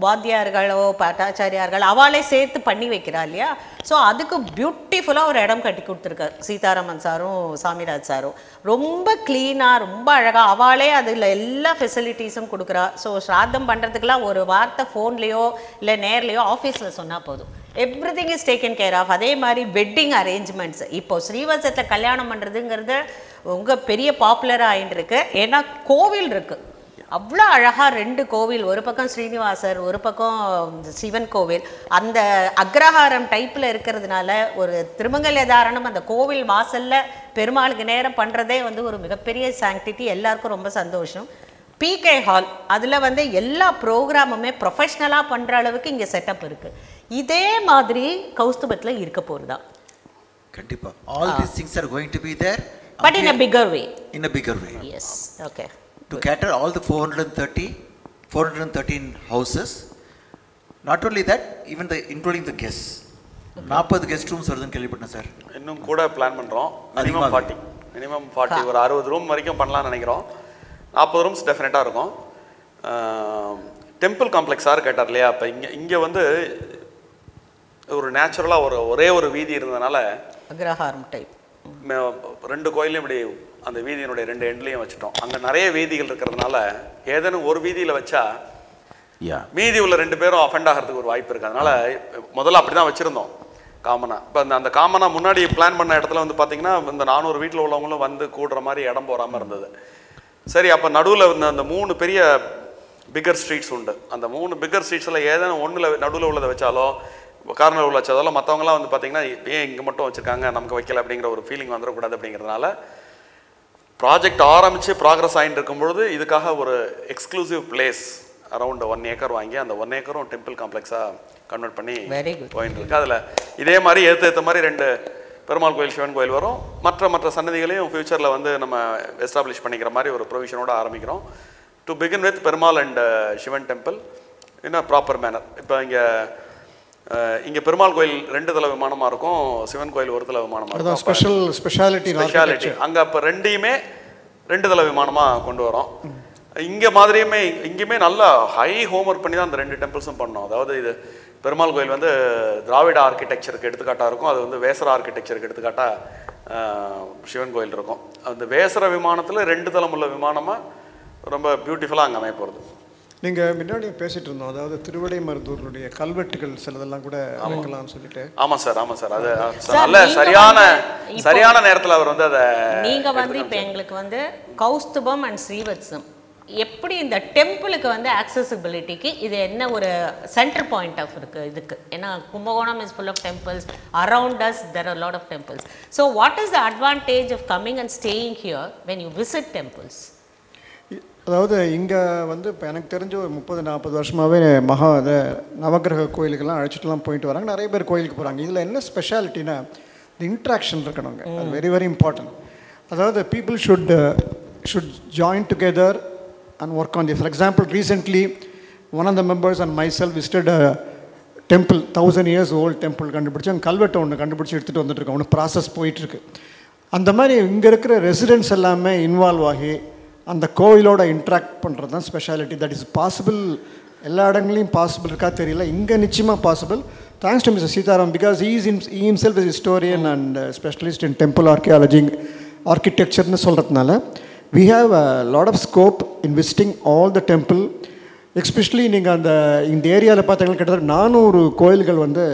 வாத்தியார்களோ பட்டாச்சாரியார்கள் அவளே சேர்த்து பண்ணி வைக்கிறா இல்லையா? ஸோ அதுக்கு பியூட்டிஃபுல்லாக ஒரு இடம் கட்டி கொடுத்துருக்காரு சீதாராமன் சாரும் சாமிராஜ் சாரும். ரொம்ப க்ளீனாக ரொம்ப அழகாக அவளே அதில் எல்லா ஃபெசிலிட்டிஸும் கொடுக்குறா. ஸோ ஸ்ராத்தம் பண்ணுறதுக்கெலாம் ஒரு வார்த்தை ஃபோன்லேயோ இல்லை நேர்லேயோ ஆஃபீஸில் சொன்னால் போதும், everything is taken care of. அதே மாதிரி வெட்டிங் அரேஞ்ச்மெண்ட்ஸ் இப்போ ஸ்ரீவத்சத்தில் கல்யாணம் பண்ணுறதுங்கிறது உங்கள் பெரிய பாப்புலராக ஆகிட்டு இருக்கு. ஏன்னா கோவில் இருக்குது, அவ்வளோ அழகாக 2 கோவில், ஒரு பக்கம் ஸ்ரீனிவாசர், ஒரு பக்கம் சிவன் கோவில், அந்த அக்ரஹாரம் டைப்பில் இருக்கிறதுனால ஒரு திருமங்கல்யதாரணம் அந்த கோவில் வாசலில் பெருமாளுக்கு நேரம் பண்ணுறதே வந்து ஒரு மிகப்பெரிய சாங்டிட்டி. எல்லாருக்கும் ரொம்ப சந்தோஷம். பிகே ஹால், அதில் வந்து எல்லா ப்ரோக்ராமுமே ப்ரொஃபஷ்னலாக பண்ணுற அளவுக்கு இங்கே செட்டப் இருக்குது. இதே மாதிரி கௌஸ்துபத்தில் இருக்க போகிறதா?
கண்டிப்பாக. All these things are going to be there.
But in a bigger way.
In a bigger way.
Yes. Okay.
To cater all the 413 houses. Not only that, even including the guests. 40 guest rooms வருதுன்னு கேள்விப்பட்டேன் sir.
இன்னும் கூட plan பண்ணுறோம். Minimum 40 ஒரு 60 room வரைக்கும் பண்ணலாம்னு நினைக்கிறோம். 40 rooms டெஃபினட்டாக இருக்கும். டெம்பிள் காம்ப்ளெக்ஸ் சார் கேட்டார் இல்லையா, அப்போ இங்கே வந்து ஒரு நேச்சுரலாக ஒரே ஒரு வீதி இருந்ததுனால
அக்ரஹாரம் டைப்
2 கோயிலையும் இப்படி அந்த வீதியினுடைய 2 எண்ட்லையும் வச்சுட்டோம். அங்கே நிறைய வீதிகள் இருக்கிறதுனால ஏதேனும் ஒரு வீதியில் வச்சா மீதி உள்ள 2 பேரும் அஃபெண்ட் ஆகிறதுக்கு ஒரு வாய்ப்பு இருக்குது. அதனால் முதல்ல அப்படி தான் வச்சுருந்தோம் காமனாக. இப்போ அந்த காமனாக முன்னாடி பிளான் பண்ண இடத்துல வந்து பார்த்திங்கன்னா இந்த 400 வீட்டில் உள்ளவங்களும் வந்து கூடுற மாதிரி இடம் போகாமல் இருந்தது. சரி, அப்போ நடுவில் அந்த 3 பெரிய பிக்கர் ஸ்ட்ரீட்ஸ் உண்டு. அந்த 3 பிக்கர் ஸ்ட்ரீட்ஸில் ஏதேனும் ஒன்றில் நடுவில் உள்ளதை வச்சாலோ கார்னர் உள்ள வச்சாலோ மற்றவங்களாம் வந்து பார்த்திங்கன்னா ஏன் இங்கே மட்டும் வச்சுருக்காங்க நமக்கு வைக்கல அப்படிங்கிற ஒரு ஃபீலிங் வந்துடக்கூடாது. அப்படிங்கிறதுனால ப்ராஜெக்ட் ஆரம்பித்து ப்ராக்ரஸ் ஆகிட்டு இருக்கும்பொழுது இதுக்காக ஒரு எக்ஸ்க்ளூசிவ் பிளேஸ் அரௌண்ட் 1 ஏக்கர் வாங்கி அந்த 1 ஏக்கரும் டெம்பிள் காம்ப்ளெக்ஸாக கன்வெர்ட் பண்ணி போயிட்டு இருக்கு. அதில் இதே மாதிரி ஏற்ற மாதிரி 2 பெருமாள் கோயில், சிவன் கோயில் வரும். மற்ற சன்னதிகளையும் ஃபியூச்சரில் வந்து நம்ம எஸ்டாப்ளிஷ் பண்ணிக்கிற மாதிரி ஒரு ப்ரொவிஷனோட ஆரம்பிக்கிறோம். To begin with Perumal and Sivan temple in a proper manner. இப்போ இங்கே பெருமாள் கோயில் 2 தள விமானமாக இருக்கும், சிவன் கோயில் 1 தள விமானமாக இருக்கும். ஸ்பெஷாலிட்டி அங்கே இப்போ 2யுமே 2 தள விமானமாக கொண்டு வரோம். இங்கேயுமே நல்லா ஹை ஹோம்ஒர்க் பண்ணி தான் அந்த 2 டெம்பிள்ஸும் பண்ணோம். அதாவது இது பெருமாள் கோயில் வந்து திராவிட ஆர்கிடெக்சருக்கு எடுத்துக்காட்டாக இருக்கும், அது வந்து வேசர ஆர்கிடெக்சருக்கு எடுத்துக்காட்டாக சிவன் கோயில் இருக்கும். அந்த வேசர விமானத்தில் 2 தளம் உள்ள விமானமாக ரொம்ப பியூட்டிஃபுல்லாக அங்கே அமைய போகிறது.
நீங்கள் முன்னாடி பேசிகிட்டு இருந்தோம், அதாவது திருவிடைமருதூருடைய கல்வெட்டுகள் சிலதெல்லாம் கூட அமைக்கலாம்னு சொல்லிட்டு.
ஆமாம் சார். அது நல்ல சரியான நேரத்தில் அவர் வந்து அதை
நீங்கள் வந்து இப்போ எங்களுக்கு வந்து கௌஸ்துபம் அண்ட் ஸ்ரீவத்சம் எப்படி இந்த டெம்பிளுக்கு வந்து ஆக்சசிபிலிட்டிக்கு இது என்ன ஒரு சென்டர் பாயிண்ட் ஆஃப் இருக்குது இதுக்கு? ஏன்னா Kumbakonam is full of temples, around us there are lot of temples. So what is the advantage of coming and staying here when you visit temples?
அதாவது இங்கே வந்து இப்போ எனக்கு தெரிஞ்ச ஒரு 30-40 வருஷமாகவே நவகிரக கோயிலுக்கெல்லாம் அழைச்சிட்டுலாம் போயிட்டு வராங்க. நிறைய பேர் கோயிலுக்கு போகிறாங்க. இதில் என்ன ஸ்பெஷாலிட்டினா இந்த இன்ட்ராக்ஷன் இருக்கணுங்க, அது வெரி வெரி இம்பார்ட்டன்ட். அதாவது people should join together and work on this. For example, recently one of the members and myself visited a temple, 1000 years old temple. கண்டுபிடிச்சு அங்கே கல்வெட்டை ஒன்று கண்டுபிடிச்சி எடுத்துகிட்டு வந்துட்டுருக்கோம். ஒன்று ப்ராசஸ் போயிட்டுருக்கு. அந்த மாதிரி இங்கே இருக்கிற ரெசிடென்ட்ஸ் எல்லாமே இன்வால்வ் ஆகி அந்த கோயிலோட இன்ட்ராக்ட் பண்ணுறது தான் ஸ்பெஷாலிட்டி. That is possible. எல்லா இடங்களையும் பாசிபிள் இருக்கா தெரியல, இங்கே நிச்சயமாக possible. Thanks to mister Sitaram, because he himself is historian and specialist in temple archaeology, architecture சொல்கிறதுனால we have a lot of scope in visiting all the temple. Especially நீங்கள் இந்த ஏரியாவில் பார்த்தீங்கன்னா கிட்டத்தட்ட 400 கோயில்கள் வந்து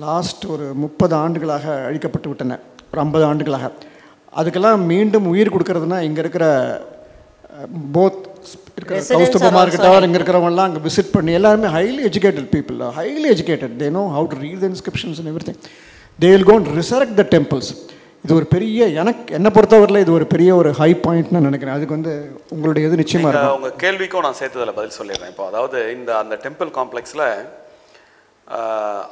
லாஸ்ட் ஒரு 30 ஆண்டுகளாக அழிக்கப்பட்டு விட்டன, ஒரு 50 ஆண்டுகளாக. அதுக்கெல்லாம் மீண்டும் உயிர் கொடுக்கறதுனா இங்கே இருக்கிற போத் இருக்கிற கௌஸ்துபமாக இருக்கட்டும், இங்கே இருக்கிறவங்கலாம் அங்கே விசிட் பண்ணி எல்லாருமே highly educated people, highly educated. They know how to read the inscriptions and everything. They will go and resurrect the temples. இது ஒரு பெரிய என்னை பொறுத்தவரையில் இது ஒரு பெரிய ஒரு ஹை பாயிண்ட்னு நினைக்கிறேன். அதுக்கு வந்து உங்களுடைய இது நிச்சயமாக இருக்கும்.
உங்கள் கேள்விக்கும் நான் சேர்த்ததில் பதில் சொல்லிடுறேன். இப்போ அதாவது அந்த டெம்பிள் காம்ப்ளெக்ஸில்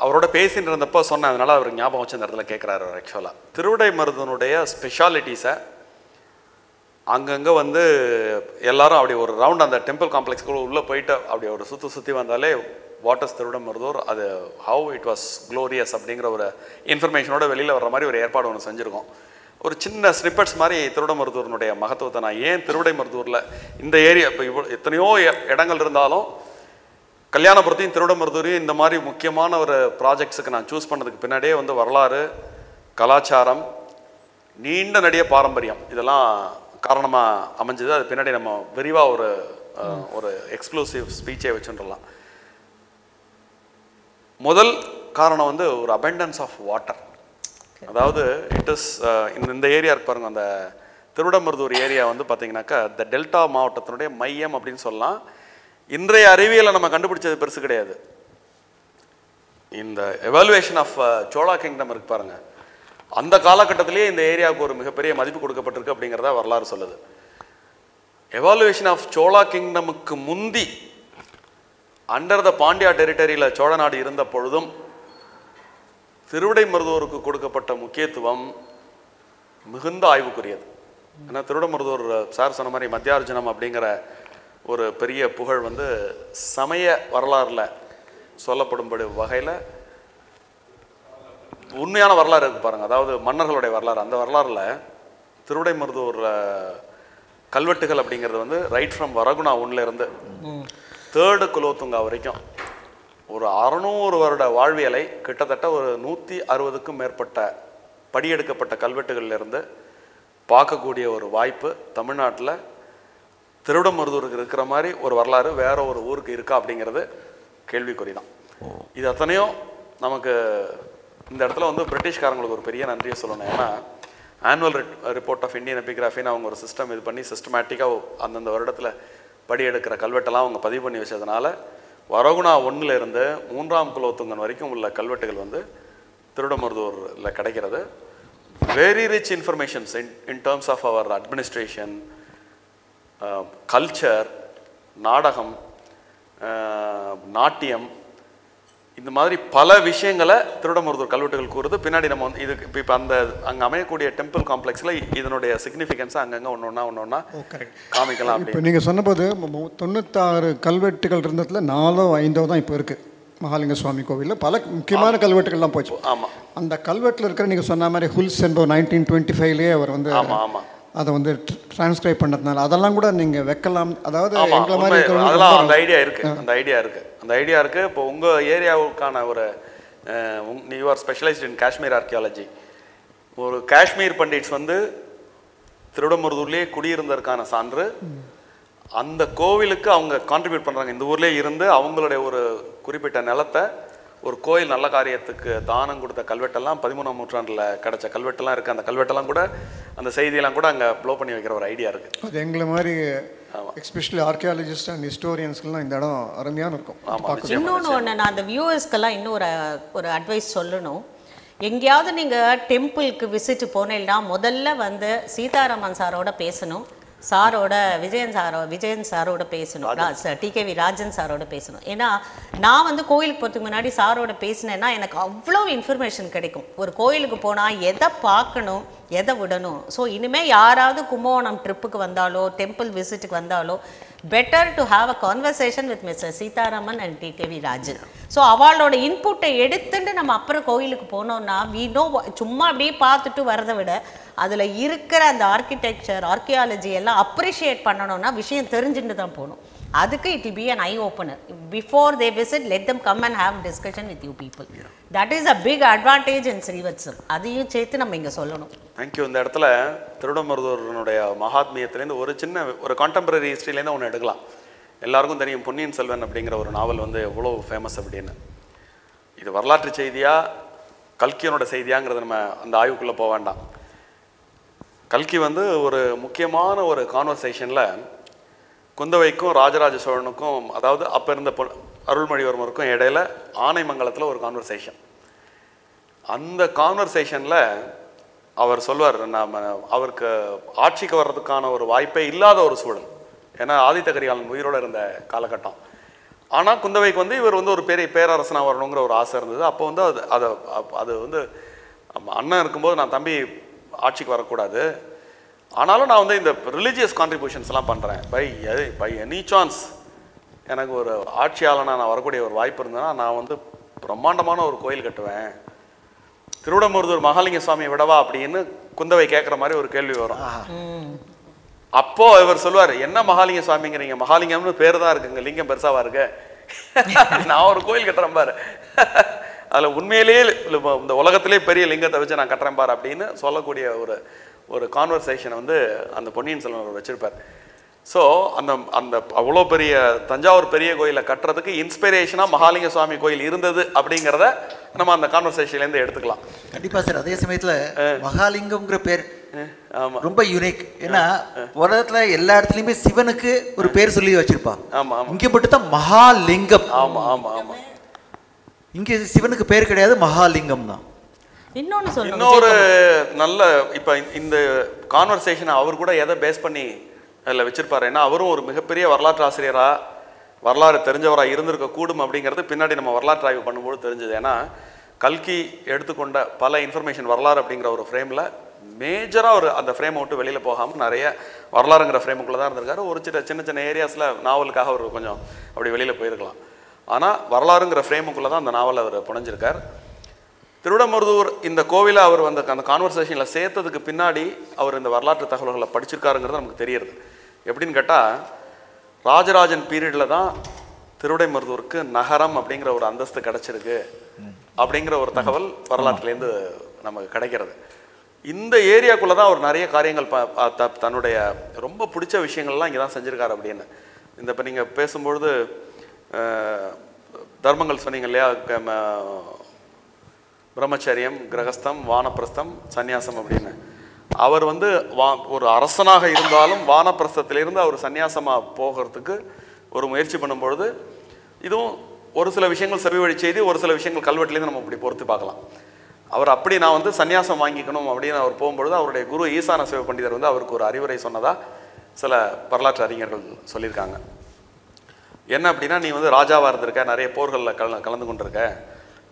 அவரோட பேசின்னு இருந்தப்போ சொன்னேன், அதனால் அவர் ஞாபகம் வச்சு அந்த இடத்துல கேட்குறாரு. ஆக்சுவலாக திருவிடைமருதனுடைய ஸ்பெஷாலிட்டிஸை அங்கங்கே வந்து எல்லாரும் அப்படி ஒரு ரவுண்ட் அந்த டெம்பிள் காம்ப்ளெக்ஸ்க்குள்ள உள்ளே போயிட்டு அப்படி ஒரு சுற்றி வந்தாலே வாட் இஸ் திருவிடைமருதூர், அது ஹவு இட் வாஸ் க்ளோரியஸ் அப்படிங்கிற ஒரு இன்ஃபர்மேஷனோட வெளியில் வர்ற மாதிரி ஒரு ஏற்பாடு ஒன்று செஞ்சுருக்கோம். ஒரு சின்ன ஸ்னிப்பெட்ஸ் மாதிரி திருவிடைமருதூரினுடைய மகத்துவத்தை நான் ஏன் திருவிடைமருதூரில் இந்த ஏரியா இப்போ எத்தனையோ இடங்கள் இருந்தாலும் கல்யாணபுரத்தையும் திருவிடைமருதூரையும் இந்த மாதிரி முக்கியமான ஒரு ப்ராஜெக்ட்ஸுக்கு நான் சூஸ் பண்ணதுக்கு பின்னாடியே வந்து வரலாறு, கலாச்சாரம், நீண்ட நெடிய பாரம்பரியம் இதெல்லாம் காரணமாக அமைஞ்சது. அது பின்னாடி நம்ம விரிவாக ஒரு எக்ஸ்க்ளூசிவ் ஸ்பீச்சே வச்சுட்டுலாம். முதல் காரணம் வந்து ஒரு அபண்டன்ஸ் ஆஃப் வாட்டர். அதாவது இட் இஸ் இந்த ஏரியா இருக்கு பாருங்க, அந்த திருவிடமருதூர் ஏரியா வந்து பார்த்தீங்கன்னாக்கா இந்த டெல்டா மாவட்டத்தினுடைய மையம் அப்படின்னு சொல்லலாம். இன்றைய அறிவியலை நம்ம கண்டுபிடிச்சது பெருசு கிடையாது. இந்த எவாலுவேஷன் ஆஃப் சோழா கிங்டம் இருக்கு பாருங்க, அந்த காலகட்டத்திலேயே இந்த ஏரியாவுக்கு ஒரு மிகப்பெரிய மதிப்பு கொடுக்கப்பட்டிருக்கு அப்படிங்கிறத வரலாறு சொல்லுது. எவாலுவேஷன் ஆஃப் சோழா கிங்டமுக்கு முந்தி அண்டர் த பாண்டியா டெரிட்டரியில் சோழ நாடு இருந்த பொழுதும் திருவிடைமருதூருக்கு கொடுக்கப்பட்ட முக்கியத்துவம் மிகுந்த ஆய்வுக்குரியது. ஏன்னா திருவிடைமருதூர் சார் சொன்ன மாதிரி மத்தியார்ஜுனம் அப்படிங்கிற ஒரு பெரிய புகழ் வந்து சமய வரலாறுல சொல்லப்படும்படி வகையில் உண்மையான வரலாறு இருக்கு பாருங்க. அதாவது மன்னர்களுடைய வரலாறு. அந்த வரலாறுல திருவிடைமருதூர் கல்வெட்டுகள் அப்படிங்கிறது வந்து ரைட் ஃப்ரம் வரகுணா 1ல இருந்து 3rd குலோத்துங்கா வரைக்கும் ஒரு 600 வருட வாழ்வியலை கிட்டத்தட்ட ஒரு 160க்கும் மேற்பட்ட படியெடுக்கப்பட்ட கல்வெட்டுகளிலிருந்து பார்க்கக்கூடிய ஒரு வாய்ப்பு தமிழ்நாட்டில் திருவிடமருதூருக்கு இருக்கிற மாதிரி ஒரு வரலாறு வேற ஒரு ஊருக்கு இருக்கா அப்படிங்கிறது கேள்விக்குறி தான். இது அத்தனையும் நமக்கு இந்த இடத்துல வந்து பிரிட்டிஷ்காரங்களுக்கு ஒரு பெரிய நன்றியை சொல்லணும். ஏன்னா ஆனுவல் ரிப்போர்ட் ஆஃப் இந்தியன் எபிகிராஃபின்னு அவங்க ஒரு சிஸ்டம் இது பண்ணி சிஸ்டமேட்டிக்காக அந்தந்த வருடத்தில் படி எடுக்கிற கல்வெட்டெல்லாம் அவங்க பதிவு பண்ணி வச்சதுனால வரகுணா 1ல இருந்து 3ஆம் குலோத்துங்கன் வரைக்கும் உள்ள கல்வெட்டுகள் வந்து திருவிடமருதூரில் கிடைக்கிறது. Very rich informations in terms of our administration, culture, நாடகம், நாட்டியம், இந்த மாதிரி பல விஷயங்களை திருவிடமருதூர் கல்வெட்டுகள் கூறுது. பின்னாடி நம்ம வந்து இதுக்கு இப்போ அந்த அங்கே அமையக்கூடிய டெம்பிள் காம்ப்ளெக்ஸில் இதனுடைய சிக்னிஃபிகன்ஸை அங்கங்கே ஒன்று ஒன்றா காமிக்கலாம்.
இப்போ நீங்கள் சொன்னபோது 96 கல்வெட்டுகள் இருந்ததில் 4ஓ 5ஓ தான் இப்போ இருக்குது மகாலிங்க சுவாமி கோவிலில். பல முக்கியமான கல்வெட்டுகள்லாம் போச்சு.
ஆமாம்,
அந்த கல்வெட்டில் இருக்கிற நீங்கள் சொன்ன மாதிரி ஹுல்ஸ் என்பவர் 1925லேயே அவர் வந்து அதை வந்து டிரான்ஸ்கிரைப் பண்ணதுனால அதெல்லாம் கூட நீங்கள் வைக்கலாம். அதாவது எங்களை மாதிரி
அதெல்லாம் அந்த ஐடியா இருக்குது. இப்போ உங்கள் ஏரியாவுக்கான ஒரு you are specialised in Kashmir archaeology. ஒரு காஷ்மீர் பண்டிட்ஸ் வந்து திருவிடமருதூர்லேயே குடியிருந்ததற்கான சான்று. அந்த கோவிலுக்கு அவங்க கான்ட்ரிபியூட் பண்ணுறாங்க. இந்த ஊர்லேயே இருந்து அவங்களுடைய ஒரு குறிப்பிட்ட நிலத்தை ஒரு கோயில் நல்ல காரியத்துக்கு தானம் கொடுத்த கல்வெட்டெல்லாம் 13ஆம் நூற்றாண்டில் கிடைச்ச கல்வெட்டெல்லாம் இருக்குது. அந்த கல்வெட்டெல்லாம் கூட அந்த செய்தியெல்லாம் கூட அங்கே ப்ளோ பண்ணி வைக்கிற ஒரு ஐடியா இருக்குது.
அது எங்களை மாதிரி எஸ்பெஷலி ஆர்கியாலஜிஸ்ட் அண்ட் ஹிஸ்டோரியன்ஸ்க்குலாம் இந்த இடம் அருமையான இருக்கும்.
இன்னொன்று நான் அந்த வியூவர்ஸ்க்கெல்லாம் இன்னும் ஒரு அட்வைஸ் சொல்லணும். எங்கேயாவது நீங்கள் டெம்பிளுக்கு விசிட் போனீங்கன்னா முதல்ல வந்து சீதாராமன் சாரோட பேசணும், சாரோட விஜயன் சாரோட பேசணும், டிகேவி ராஜன் சாரோட பேசணும். ஏன்னா நான் வந்து கோயிலுக்கு போகிறதுக்கு முன்னாடி சாரோட பேசினேன்னா எனக்கு அவ்வளோ இன்ஃபர்மேஷன் கிடைக்கும். ஒரு கோயிலுக்கு போனால் எதை பார்க்கணும், எதை விடணும். ஸோ இனிமேல் யாராவது கும்பகோணம் ட்ரிப்புக்கு வந்தாலோ டெம்பிள் விசிட்டுக்கு வந்தாலோ better to have a conversation with mister Sitharaman and DKV Rajan. So அவளோட இன்புட்டை எடுத்துட்டு நம்ம அப்புறம் கோயிலுக்கு போனோம்னா வி நோ, சும்மா அப்படியே பார்த்துட்டு வரதை விட அதில் இருக்கிற அந்த ஆர்கிடெக்சர் ஆர்கியாலஜி எல்லாம் அப்ரிஷியேட் பண்ணணும்னா விஷயம் தெரிஞ்சுட்டு தான் போகணும். அதுக்கு it will be an eye opener. Before they visit let them come and have discussion with you people. That is a big advantage in Srivathsam. அதையும் சேர்த்து நம்ம இங்கே சொல்லணும்.
தேங்க்யூ. இந்த இடத்துல திருவிடமருதூரனுடைய மகாத்மியத்துலேருந்து ஒரு சின்ன ஒரு கான்டெம்பரரி ஹிஸ்ட்ரியிலேருந்து ஒன்று எடுக்கலாம். எல்லாருக்கும் தெரியும் பொன்னியின் செல்வன் அப்படிங்கிற ஒரு நாவல் வந்து எவ்வளோ ஃபேமஸ் அப்படின்னு. இது வரலாற்று செய்தியா கல்கியனோட செய்தியாங்கிறது நம்ம அந்த ஆய்வுக்குள்ளே போக வேண்டாம். கல்கி வந்து ஒரு முக்கியமான ஒரு கான்வர்சேஷனில் குந்தவைக்கும் ராஜராஜ சோழனுக்கும், அதாவது அப்போ இருந்த அருள்மொழிவர்மருக்கும் இடையில ஆனைமங்கலத்தில் ஒரு கான்வர்சேஷன். அந்த கான்வர்சேஷனில் அவர் சொல்வார், அவருக்கு ஆட்சிக்கு வர்றதுக்கான ஒரு வாய்ப்பே இல்லாத ஒரு சூழல். ஏன்னா ஆதித்த கரிகாலன் உயிரோடு இருந்த காலகட்டம். ஆனால் குந்தவைக்கு வந்து இவர் வந்து ஒரு பெரிய பேரரசனாக வரணுங்கிற ஒரு ஆசை இருந்தது. அப்போ வந்து அது வந்து அண்ணன் இருக்கும்போது நான் தம்பி ஆட்சிக்கு வரக்கூடாது, ஆனாலும் நான் வந்து இந்த ரிலீஜியஸ் கான்ட்ரிபியூஷன்ஸ்லாம் பண்ணுறேன். பை எனி சான்ஸ் எனக்கு ஒரு ஆட்சியாளனாக நான் வரக்கூடிய ஒரு வாய்ப்பு இருந்ததுன்னா நான் வந்து பிரம்மாண்டமான ஒரு கோயில் கட்டுவேன், திருவிடமருதூர் மகாலிங்க சுவாமியை விடவா அப்படின்னு குந்தவை கேட்குற மாதிரி ஒரு கேள்வி வரும். அப்போ இவர் சொல்லுவார், என்ன மகாலிங்க சுவாமிங்கிறீங்க, மகாலிங்கம்னு பேர் தான் இருக்குங்க, லிங்கம் பெருசாவா இருக்கு, நான் ஒரு கோயில் கட்டுறேன் பாரு, அதில் உண்மையிலேயே இந்த உலகத்திலே பெரிய லிங்கத்தை வச்சு நான் கட்டுறேன் பாரு அப்படின்னு சொல்லக்கூடிய ஒரு கான்வர்சேஷனை வந்து அந்த பொன்னியின் செல்வன் வச்சிருப்பார். ஸோ அந்த அவ்வளோ பெரிய தஞ்சாவூர் பெரிய கோயிலை கட்டுறதுக்கு இன்ஸ்பிரேஷனாக மகாலிங்க சுவாமி கோயில் இருந்தது அப்படிங்கிறத நம்ம அந்த கான்வர்சேஷன்லேருந்து எடுத்துக்கலாம்.
கண்டிப்பாக சார். அதே சமயத்தில் மகாலிங்கம்ங்கிற பேர் ரொம்ப யூனிக். ஏன்னா உலகத்துல எல்லா இடத்துலையுமே சிவனுக்கு ஒரு பேர் சொல்லி வச்சிருப்பான். இங்க மட்டும் தான் மகாலிங்கம்.
ஆமா ஆமா ஆமா.
இங்க சிவனுக்கு பேர் கிடையாது, மகாலிங்கம் தான்.
இன்னொரு நல்ல இப்போ இந்த கான்வர்சேஷன் அவர் கூட எதை பேஸ் பண்ணி அதில் வச்சிருப்பாரு. ஏன்னா அவரும் ஒரு மிகப்பெரிய வரலாற்று ஆசிரியராக, வரலாறு தெரிஞ்சவராக இருந்திருக்க கூடும் அப்படிங்கிறது பின்னாடி நம்ம வரலாற்று ஆய்வு பண்ணும்போது தெரிஞ்சது. ஏன்னா கல்கி எடுத்துக்கொண்ட பல இன்ஃபர்மேஷன் வரலாறு அப்படிங்கிற ஒரு ஃப்ரேமில் மேஜராக ஒரு அந்த ஃப்ரேமை விட்டு வெளியில் போகாமல் நிறைய வரலாறுங்கிற ஃப்ரேமுக்குள்ளே தான் இருந்திருக்காரு. ஒரு சின்ன சின்ன ஏரியாஸில் நாவலுக்காக அவர் கொஞ்சம் அப்படி வெளியில் போயிருக்கலாம். ஆனால் வரலாறுங்கிற ஃப்ரேமுக்குள்ளே தான் அந்த நாவலை அவர் புனைஞ்சிருக்கார். திருவிடமருதூர் இந்த கோவிலை அவர் அந்த கான்வர்சேஷனில் சேர்த்ததுக்கு பின்னாடி அவர் இந்த வரலாற்று தகவல்களை படிச்சிருக்காருங்கிறது நமக்கு தெரியுது. எப்படின்னு கேட்டால், ராஜராஜன் பீரியடில் தான் திருவிடைமருதூருக்கு நகரம் அப்படிங்கிற ஒரு அந்தஸ்து கிடச்சிருக்கு அப்படிங்கிற ஒரு தகவல் வரலாற்றுலேருந்து நமக்கு கிடைக்கிறது. இந்த ஏரியாக்குள்ளே தான் அவர் நிறைய காரியங்கள் தன்னுடைய ரொம்ப பிடிச்ச விஷயங்கள்லாம் இங்கே தான் செஞ்சுருக்காரு அப்படின்னு. இந்த இப்போ நீங்கள் பேசும்பொழுது தர்மங்கள் சொன்னீங்க இல்லையா, பிரம்மச்சரியம், கிரகஸ்தம், வானப்பிரஸ்தம், சந்நியாசம் அப்படின்னு. அவர் ஒரு அரசனாக இருந்தாலும் வானப்பிரஸ்தத்திலிருந்து அவர் சந்நியாசமாக போகிறதுக்கு ஒரு முயற்சி பண்ணும்பொழுது இதுவும் ஒரு சில விஷயங்கள் செவி வழி செய்தி, ஒரு சில விஷயங்கள் கல்வெட்டுலேருந்து நம்ம இப்படி பொறுத்து பார்க்கலாம். அவர் அப்படி நான் சன்னியாசம் வாங்கிக்கணும் அப்படின்னு அவர் போகும்பொழுது அவருடைய குரு ஈசான சிவ பண்டிதர் அவருக்கு ஒரு அறிவுரை சொன்னதா சில வரலாற்று அறிஞர்கள் சொல்லியிருக்காங்க. என்ன அப்படின்னா, நீ ராஜாவாக இருந்திருக்க, நிறைய போர்களில் கலந்து கொண்டிருக்க,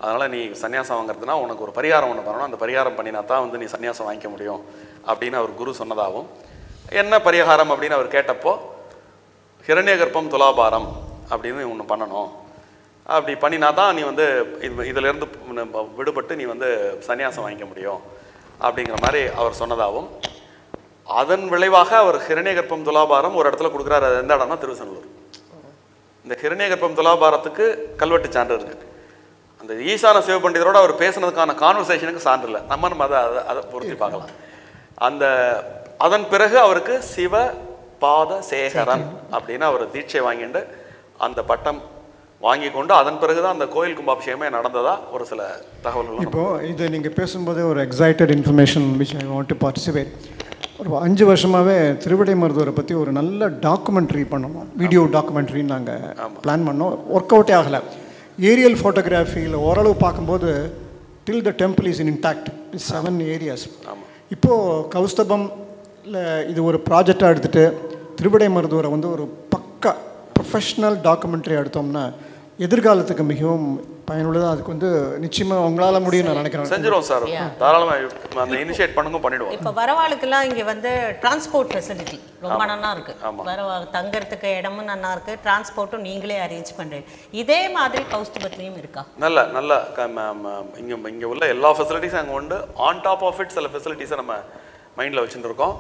அதனால் நீ சன்னியாசம் வாங்குறதுனா உனக்கு ஒரு பரிகாரம் ஒன்று பண்ணணும், அந்த பரிகாரம் பண்ணினா தான் நீ சன்னியாசம் வாங்கிக்க முடியும் அப்படின்னு அவர் குரு சொன்னதாகவும், என்ன பரிகாரம் அப்படின்னு அவர் கேட்டப்போ, ஹிரண்யகர்ப்பம் துலாபாரம் அப்படின்னு ஒன்று பண்ணணும், அப்படி பண்ணினா தான் நீ இதிலேருந்து விடுபட்டு நீ சன்னியாசம் வாங்கிக்க முடியும் அப்படிங்கிற மாதிரி அவர் சொன்னதாகவும், அதன் விளைவாக அவர் ஹிரண்யகர்ப்பம் துலாபாரம் ஒரு இடத்துல கொடுக்குறாரு. அது எந்த இடம்னா திருவசனூர். இந்த ஹிரண்யகர்ப்பம் துலாபாரத்துக்கு கல்வெட்டு சான்று இருக்குது. அந்த ஈசான சிவபண்டிதரோடு அவர் பேசுனதுக்கான கான்வர்சேஷனுக்கு சான்று இல்லை. நம்ம அதை பொருத்தி பார்க்கலாம். அதன் பிறகு அவருக்கு சிவ பாத சேகரன் அப்படின்னு அவர் தீட்சை வாங்கிட்டு அந்த பட்டம் வாங்கி கொண்டு அதன் பிறகு தான் அந்த கோயில் கும்பாபிஷேகமே நடந்ததா ஒரு சில தகவல்கள்.
இப்போது இது நீங்கள் பேசும்போது ஒரு excited information which I want to participate. ஒரு 5 வருஷமாகவே திருவிடைமருதூரை பற்றி ஒரு நல்ல டாக்குமெண்ட்ரி பண்ணணும், வீடியோ டாக்குமெண்ட்ரின்னு நாங்கள் பிளான் பண்ணோம். ஒர்க் அவுட்டே ஆகலை. ஏரியல் ஃபோட்டோகிராஃபியில் ஓரளவு பார்க்கும்போது till the temple is in intact, 7 areas. இப்போது கௌஸ்தபம்ல இது ஒரு ப்ராஜெக்டாக எடுத்துகிட்டு திருவிடைமருதூரை ஒரு பக்கா ப்ரொஃபஷ்னல் டாக்குமெண்ட்ரி எடுத்தோம்னா எதிர்காலத்துக்கு மிகவும் பயனுள்ளதாக அதுக்கு நிச்சயமாக உங்களால் முடியும் நான் நினைக்கிறேன்.
செஞ்சிடும் சார், தாராளமாக அந்த இனிஷியேட் பண்ணுங்க, பண்ணிடுவோம்.
இப்போ வரவாளுக்கெல்லாம் இங்கே டிரான்ஸ்போர்ட் ஃபெசிலிட்டி ரொம்ப நல்லா இருக்குது. வரவா தங்கறதுக்கு இடமும் நல்லா இருக்குது, டிரான்ஸ்போர்ட்டும் நீங்களே அரேஞ்ச் பண்ணுறீங்க. இதே மாதிரி கௌஸ்துபத்துலேயும் இருக்கா? நல்ல
இங்கே உள்ள எல்லா ஃபெசிலிட்டிஸும் அங்கே உண்டு. ஆன் டாப் ஆஃப் இட் சில ஃபெசிலிட்டிஸை நம்ம மைண்டில் வச்சுட்டு இருக்கோம்.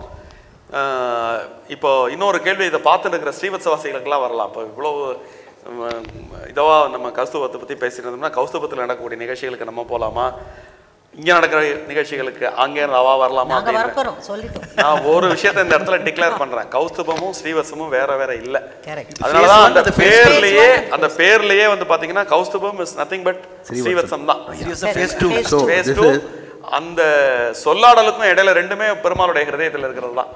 இப்போ இன்னொரு கேள்வி, இதை பார்த்துட்டு இருக்கிற ஸ்ரீவத்சவாசிகளுக்கெல்லாம் வரலாம். இப்போ இவ்வளோ இதுவாக நம்ம கௌஸ்துபத்தை பற்றி பேசியிருந்தோம்னா, கௌஸ்துபத்தில் நடக்கக்கூடிய நிகழ்ச்சிகளுக்கு நம்ம போகலாமா, இங்கே நடக்கிற நிகழ்ச்சிகளுக்கு அங்கே அவா வரலாமா அப்படின்னு நான் ஒரு விஷயத்தை இந்த இடத்துல டிக்ளேர் பண்ணுறேன். கௌஸ்துபமும் ஸ்ரீவத்சமும் வேற வேற இல்லை. அதனால தான் அந்த பேர்லேயே பார்த்தீங்கன்னா கௌஸ்துபம் இஸ் நத்திங் பட் ஸ்ரீவத்சம் தான். அந்த சொல்லாடலுக்கும் இடையில ரெண்டுமே பெருமாளுடைய ஹிருதயத்தில் இருக்கிறது தான்.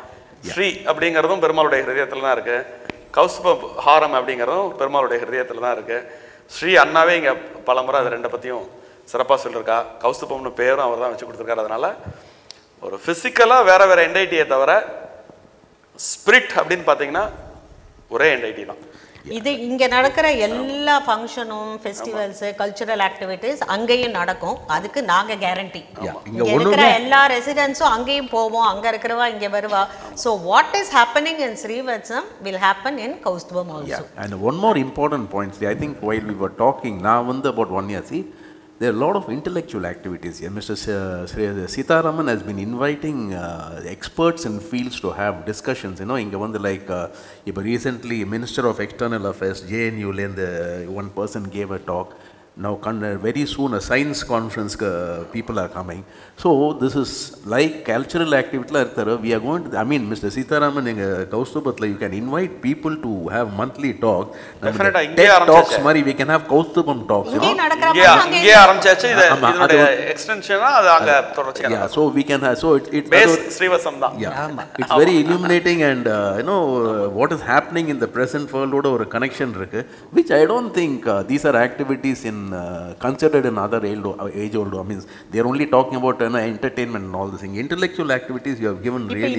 ஸ்ரீ அப்படிங்கிறதும் பெருமாளுடைய ஹிருதயத்தில் தான் இருக்குது. கௌஸ்துப ஹாரம் அப்படிங்கிறதும் பெருமாளுடைய ஹிருதயத்தில் தான் இருக்குது. ஸ்ரீ அண்ணாவே இங்கே பலமுறை அது ரெண்டை பற்றியும் சிறப்பாக சொல்லியிருக்கா. கௌஸ்துபம்னு பேரும் அவர் தான் வச்சு கொடுத்துருக்காரு. அதனால் ஒரு ஃபிசிக்கலாக வேறு வேறு என்டைட்டியை தவிர ஸ்பிரிட் அப்படின்னு பார்த்தீங்கன்னா ஒரே என்டைட்டி தான்.
இது இங்கே நடக்கிற எல்லா ஃபங்க்ஷனும், ஃபெஸ்டிவல்ஸ், கல்ச்சுரல் ஆக்டிவிட்டீஸ் அங்கேயும் நடக்கும். அதுக்கு நாங்கள் கேரண்டி. இங்கே இருக்கிற எல்லா ரெசிடென்ட்ஸும் அங்கேயும் போவோம், அங்கே இருக்கிறவா இங்கே வருவா. So what is happening in Srivatsam will happen in Kaustubham also.
And one more important point, see, I think while we were talking now about 1 year, see, there are a lot of intellectual activities here. Mr. Sitaraman has been inviting experts in fields to have discussions. Inga like recently Minister of External Affairs, JNU, one person gave a talk. Now, very soon a science conference people are coming. So this is like cultural activity. We are going to, I mean, Mr. Sitaraman in Koustubatla, you can invite people to have monthly talks.
Definitely.
Talks, Mari, we can have Koustubam talks.
Extension.
Yeah, so we can have, so it's
base Srivathsam.
Yeah, it's very illuminating, and what is happening in the present world or a connection, which I don't think these are activities considered in other age old. I mean, they are only talking about entertainment and all this thing. Intellectual activities you have given really.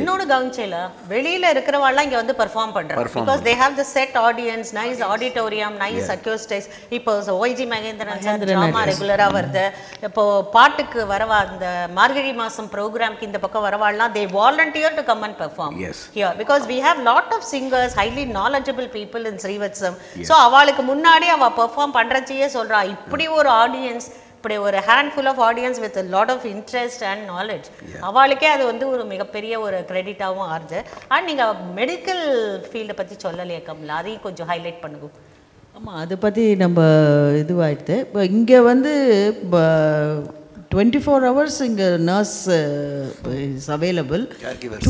Because they have the set audience, nice auditorium, nice acoustics. Now, OIG Mahendran drama regular varudhu. Ipo paattukku varava the Margari Masam program ki inda pakka varavalla, they volunteer to come and perform here, because we have lot of singers, highly knowledgeable people in Srivathsam. So avalukku munnadi ava perform pandrathiye solra ipdi or audience, இப்படி ஒரு handful of audience with a lot of interest and knowledge, அவளுக்கே அது வந்து ஒரு மிகப்பெரிய ஒரு கிரெடிட்டாவும் ஆறுது. And நீங்கள் மெடிக்கல் ஃபீல்டை பற்றி சொல்லலையே கமலா, அதையும் கொஞ்சம் ஹைலைட் பண்ணுங்க.
ஆமாம், அதை பற்றி நம்ம இதுவாகிடுது. இப்போ இங்கே வந்து 24 hours இங்கே nurse is available.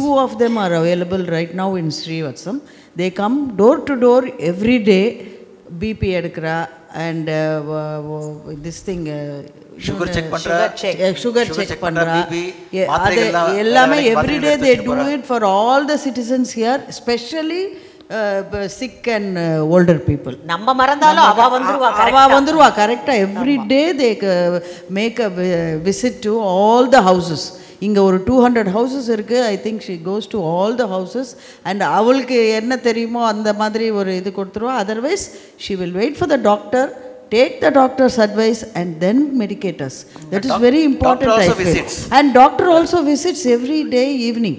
Two of them are available right now in Srivathsam. They come door to door every day. BP எடுக்கிறா and this thing
sugar check
பண்றா, எல்லாமே every day they do it for all the citizens here, especially sick and older people.
நம்ம மறந்தாலும் அவ வந்துருவா
கரெக்டா. every day they make a visit to all the houses. இங்கே ஒரு 200 houses இருக்குது. I think she goes to all the houses and அவளுக்கு என்ன தெரியுமோ அந்த மாதிரி ஒரு இது கொடுத்துருவா. Otherwise she will wait for the doctor, take the doctor's advice and then medicate us. That is very important.
Doctor also visits.
And doctor also visits every day evening.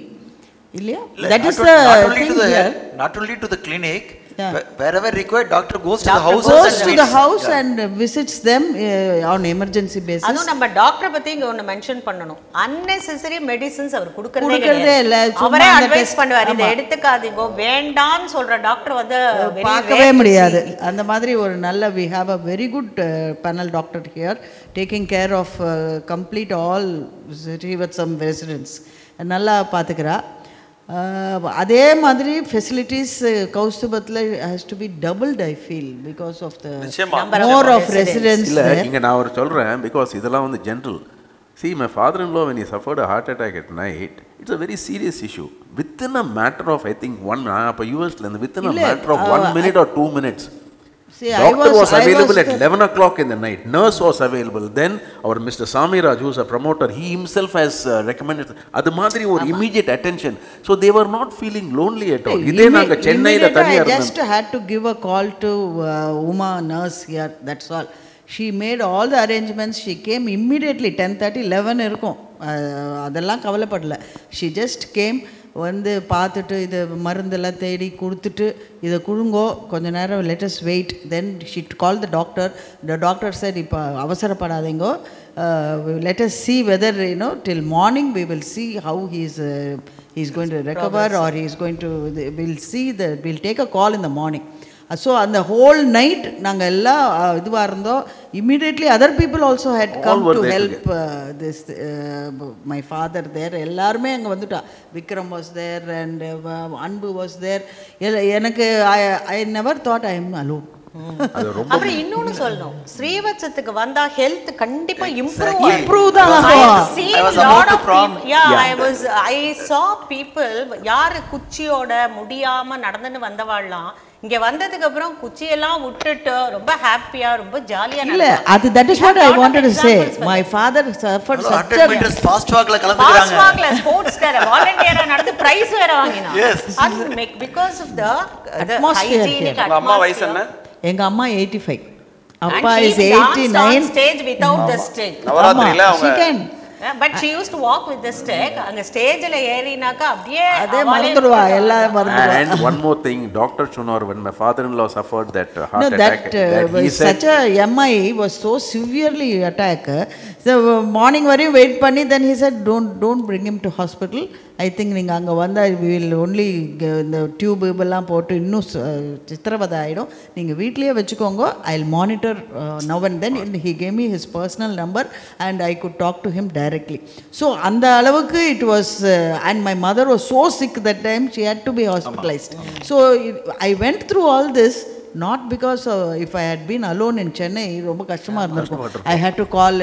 That is the thing here.
Not only to the clinic, wherever required, doctor goes to the houses
goes to the house and visits them on emergency basis.
அதுவும் நம்ம doctor பத்தி இங்க ஒன்னு mention பண்ணணும். unnecessary medicines அவர் கொடுக்கறதே இல்ல. அவரே advice பண்ணுவார், இதை எடுத்துக்காதீங்க, வேண்டாம்னு சொல்ற டாக்டர் வந்து
பார்க்கவே முடியாது. அந்த மாதிரி ஒரு நல்ல we have a very good panel doctor here taking care of complete all Srivathsam residents. நல்லா பாத்துக்கறா. அதே மாதிரி ஃபெசிலிட்டிஸ் கௌஸ்துபத்தில் has to be doubled I feel because of the more of residents.
இல்லை இங்கே நான் ஒரு சொல்கிறேன், பிகாஸ் இதெல்லாம் வந்து general. See, my father-in-law, when he suffered a heart attack at night, it's a very serious issue. Within a matter of, I think, within a matter of 1 minute or 2 minutes. See, doctor was available at 11 o'clock in the night. Nurse was available. Then our Mr. Samiraj, who is a promoter, he himself has recommended adu madri or immediate attention. So they were not feeling lonely at all. Idhe naanga Chennai la thaniya
I just had to give a call to Uma nurse here, that's all. She made all the arrangements. She came immediately. 10:30 11 இருக்கும், அதெல்லாம் கவலைப்படல. She just came, வந்து பார்த்துட்டு இதை மருந்தெல்லாம் தேடி கொடுத்துட்டு இதை கொடுங்கோ கொஞ்ச நேரம், let us wait. Then she called the doctor. The doctor said, இப்போ அவசரப்படாதீங்கோ, let us see whether till morning we will see how he is going to recover or he is going to, we'll take a call in the morning. So அந்த whole night நாங்கள் எல்லாம் இதுவாக இருந்தோம். Immediately other people also had come to help this my father there. எல்லாருமே அங்கே வந்துட்டா. Vikram was there and Anbu was there. எனக்கு I never thought I am alone.
அப்புறம் இன்னொன்னு சொல்லணும், ஸ்ரீவத்சத்துக்கு வந்தா ஹெல்த் கண்டிப்பா இம்ப்ரூவ் தான் ஆகும். I saw people யாரு குச்சியோட முடியாம நடந்துன்னு வந்தவாள்லாம் இங்க வந்ததுக்கு அப்புறம் குச்சியெல்லாம் விட்டுட்டு ரொம்ப ஹாப்பியா ரொம்ப ஜாலியா
இல்ல, அது that is what I wanted to say. My father suffered such a
100 meters fast walkல கலந்துறாங்க.
Fast walkல ஸ்போர்ட்ஸ் கார வாலண்டியரா நடந்து பிரைஸ் வேற வாங்கினா. அது because of the hygienic atmosphere.
அம்மா வயசு என்ன?
எங்க அம்மா 85, அப்பா is 89.
On stage without the stick.
நவராத்திரில அவங்க
but she used to walk with the stick. அங்க ஸ்டேஜ்ல ஏறினாக்கா அப்படியே
அதே மறந்துடுவா, எல்லாம் மறந்துடுவா.
And one more thing, Dr. Chunor, when my father-in-law suffered that heart attack,
that he said such a MI was so severely attack. So morning வரையும் wait பண்ணி, then he said don't bring him to hospital, I think நீங்கள் அங்கே வந்தால் will only இந்த tube எல்லாம் போட்டு இன்னும் சித்திரவதை ஆகிடும், நீங்கள் வீட்லேயே வச்சுக்கோங்க, I will monitor now and then. He gave me his personal number and I could talk to him directly. So அந்த அளவுக்கு it was, and my mother was so sick that time, she had to be hospitalised. So I went through all this not because if I had been alone in Chennai, ரொம்ப கஷ்டமா இருந்திருக்கும். I had to call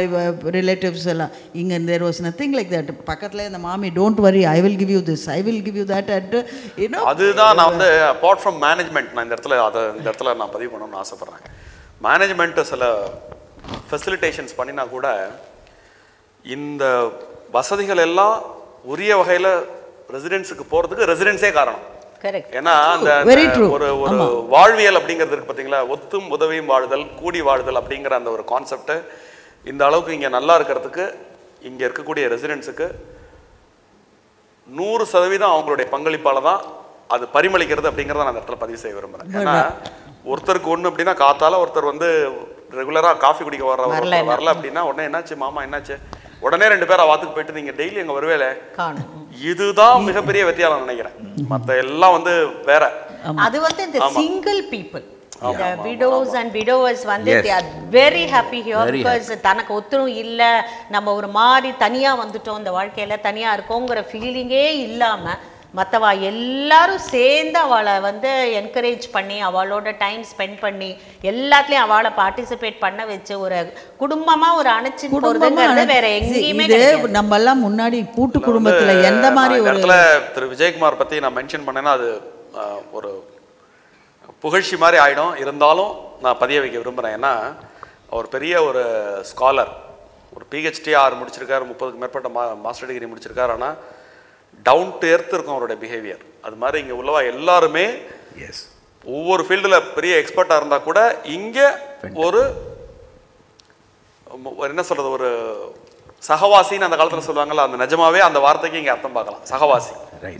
relatives எல்லாம். இங்க there was nothing like that. பக்கத்துல இந்த மாமி, don't worry, I will give you this, I will give you that, and you know.
அதுதான் நான் வந்து apart from management, நான் இந்த இடத்துல நான் பதிவு பண்ணணும்னு ஆசைப்படுறேன். மேனேஜ்மெண்ட் சில ஃபெசிலிட்டேஷன்ஸ் பண்ணினா கூட இந்த வசதிகள் எல்லாம் உரிய வகையில ரெசிடென்ஸுக்கு போறதுக்கு ரெசிடென்ஸே காரணம். ஏன்னா அந்த ஒரு வாழ்வியல் அப்படிங்கிறது இருக்கு பார்த்தீங்களா, ஒத்தும் உதவியும் வாழ்தல், கூடி வாழ்தல் அப்படிங்கிற அந்த ஒரு கான்செப்ட் இந்த அளவுக்கு இங்கே நல்லா இருக்கிறதுக்கு இங்கே இருக்கக்கூடிய ரெசிடென்ஸுக்கு 100% அவங்களுடைய பங்களிப்பால தான் அது பரிமளிக்கிறது அப்படிங்கிறத நான் அந்த இடத்துல பதிவு செய்ய விரும்புகிறேன். ஏன்னா ஒருத்தருக்கு ஒன்று அப்படின்னா காத்தால ஒருத்தர் வந்து ரெகுலராக காஃபி குடிக்க வரல அப்படின்னா உடனே என்னாச்சு மாமா என்னாச்சு, உடனே 2 பேர் வாத்துக்கு போயிட்டு நீங்க டெய்லி எங்க வருவேல, இதுதான் மிகப்பெரிய வித்தியாசம் நினைக்கிறேன். மத்த எல்லாம் வந்து வேற.
அது வந்து இந்த single people, the widows and widowers வந்து they are very happy here because தனக்கு ஒத்துரும் இல்ல, நம்ம ஒரு மாதிரி தனியா வந்துட்டோம், இந்த வாழ்க்கையில தனியா இருக்கோங்கிற ஃபீலிங்கே இல்லாம மற்றவா எல்லாரும் சேர்ந்து அவளை வந்து என்கரேஜ் பண்ணி அவளோட டைம் ஸ்பெண்ட் பண்ணி எல்லாத்துலேயும் அவளை பார்ட்டிசிபேட் பண்ண வச்சு ஒரு குடும்பமாக ஒரு அணைச்சி போகிறதுங்கிறது வேற எங்கேயுமே கிடையாது.
நம்ம எல்லாம் முன்னாடி கூட்டு குடும்பத்தில் எந்த மாதிரி ஒரு
இடத்துல திரு விஜயகுமார் பற்றி நான் மென்ஷன் பண்ணேன்னா அது ஒரு புகழ்ச்சி மாதிரி ஆகிடும். இருந்தாலும் நான் பதிய வைக்க விரும்புகிறேன். ஏன்னா அவர் பெரிய ஒரு ஸ்காலர், ஒரு பிஹெச்டி 6 முடிச்சிருக்காரு, 30க்கு மேற்பட்ட மாஸ்டர் டிகிரி முடிச்சிருக்காரு. ஆனால் டவுன் டு எர்த் இருக்கும் அவருடைய பிஹேவியர். அது மாதிரி இங்கே உள்ளவா எல்லாருமே ஒவ்வொரு ஃபீல்டில் பெரிய எக்ஸ்பர்ட்டாக இருந்தால் கூட இங்கே ஒரு என்ன சொல்கிறது, ஒரு சகவாசின்னு அந்த காலத்தில் சொல்லுவாங்கல்ல, அந்த நிஜமாவே அந்த வார்த்தைக்கு இங்கே அர்த்தம் பார்க்கலாம், சகவாசி.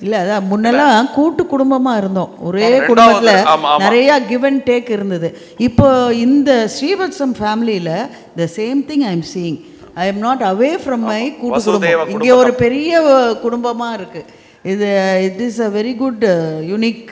இல்லை, அதான் முன்னெல்லாம் கூட்டு குடும்பமாக இருந்தோம், ஒரே குடும்பத்தில் நிறையா கிவ் அண்ட் டேக் இருந்தது. இப்போ இந்த ஸ்ரீவத்சம் ஃபேமிலியில் the same thing I am seeing. I am not away from my கூட்டு குடும்பம். இங்கே ஒரு பெரிய குடும்பமாக இருக்கு. it is a very good unique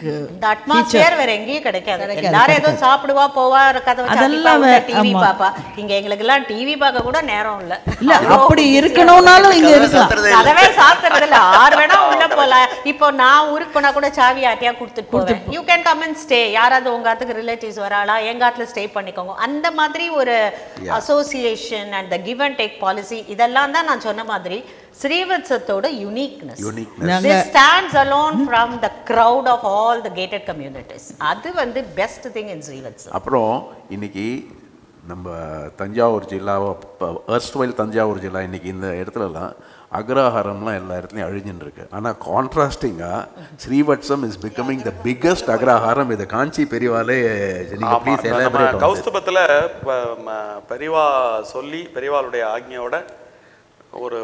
atmosphere வேற எங்கேயும் கிடைக்காது. எல்லாரும் ஏதோ சாப்பிடுவா போவா கதை வச்சு டிவி பாப்பா. இங்க எங்களுக்கு எல்லாம் டிவி பார்க்க கூட நேரம் இல்ல.
இல்ல அப்படி இருக்கணும்னாலும் இங்க இருக்கலாம்.
அதவே சாப்பிடுறது இல்ல, 6 வேணா உள்ள போல. இப்போ நான் ஊருக்கு போனா கூட சாவி ஆட்டியா கொடுத்துட்டு போவேன். You can come and stay. யாராவது உங்க ஆத்துக்கு ரிலேட்டிவ்ஸ் வராளா, எங்க ஆத்துல ஸ்டே பண்ணிக்கோங்க. அந்த மாதிரி ஒரு association and the give and take policy, இதெல்லாம் தான் நான் சொன்ன மாதிரி ஸ்ரீவத்சத்தோட uniqueness. This stands alone from the crowd of all the gated communities. அது வந்து பெஸ்ட் திங் இன் ஸ்ரீவத்சம்.
அப்புறம் இன்னைக்கு நம்ம தஞ்சாவூர் ஜில்லா, எர்ஸ்ட்வைல் தஞ்சாவூர் ஜில்லா, இன்னைக்கு இந்த இடத்துலலாம் அக்ரஹாரம்லாம் எல்லா இடத்துலையும் அழிஞ்சுன்னு இருக்கு. ஆனால் கான்ட்ராஸ்டிங்காக ஸ்ரீவத்சம் இஸ் பிகமிங் த பிக்கஸ்ட் அக்ரஹாரம். இதை காஞ்சி பெரியவாலே
கௌஸ்துபத்தில் பெரியவா சொல்லி பெரியவாளுடைய ஆக்ஞையோட ஒரு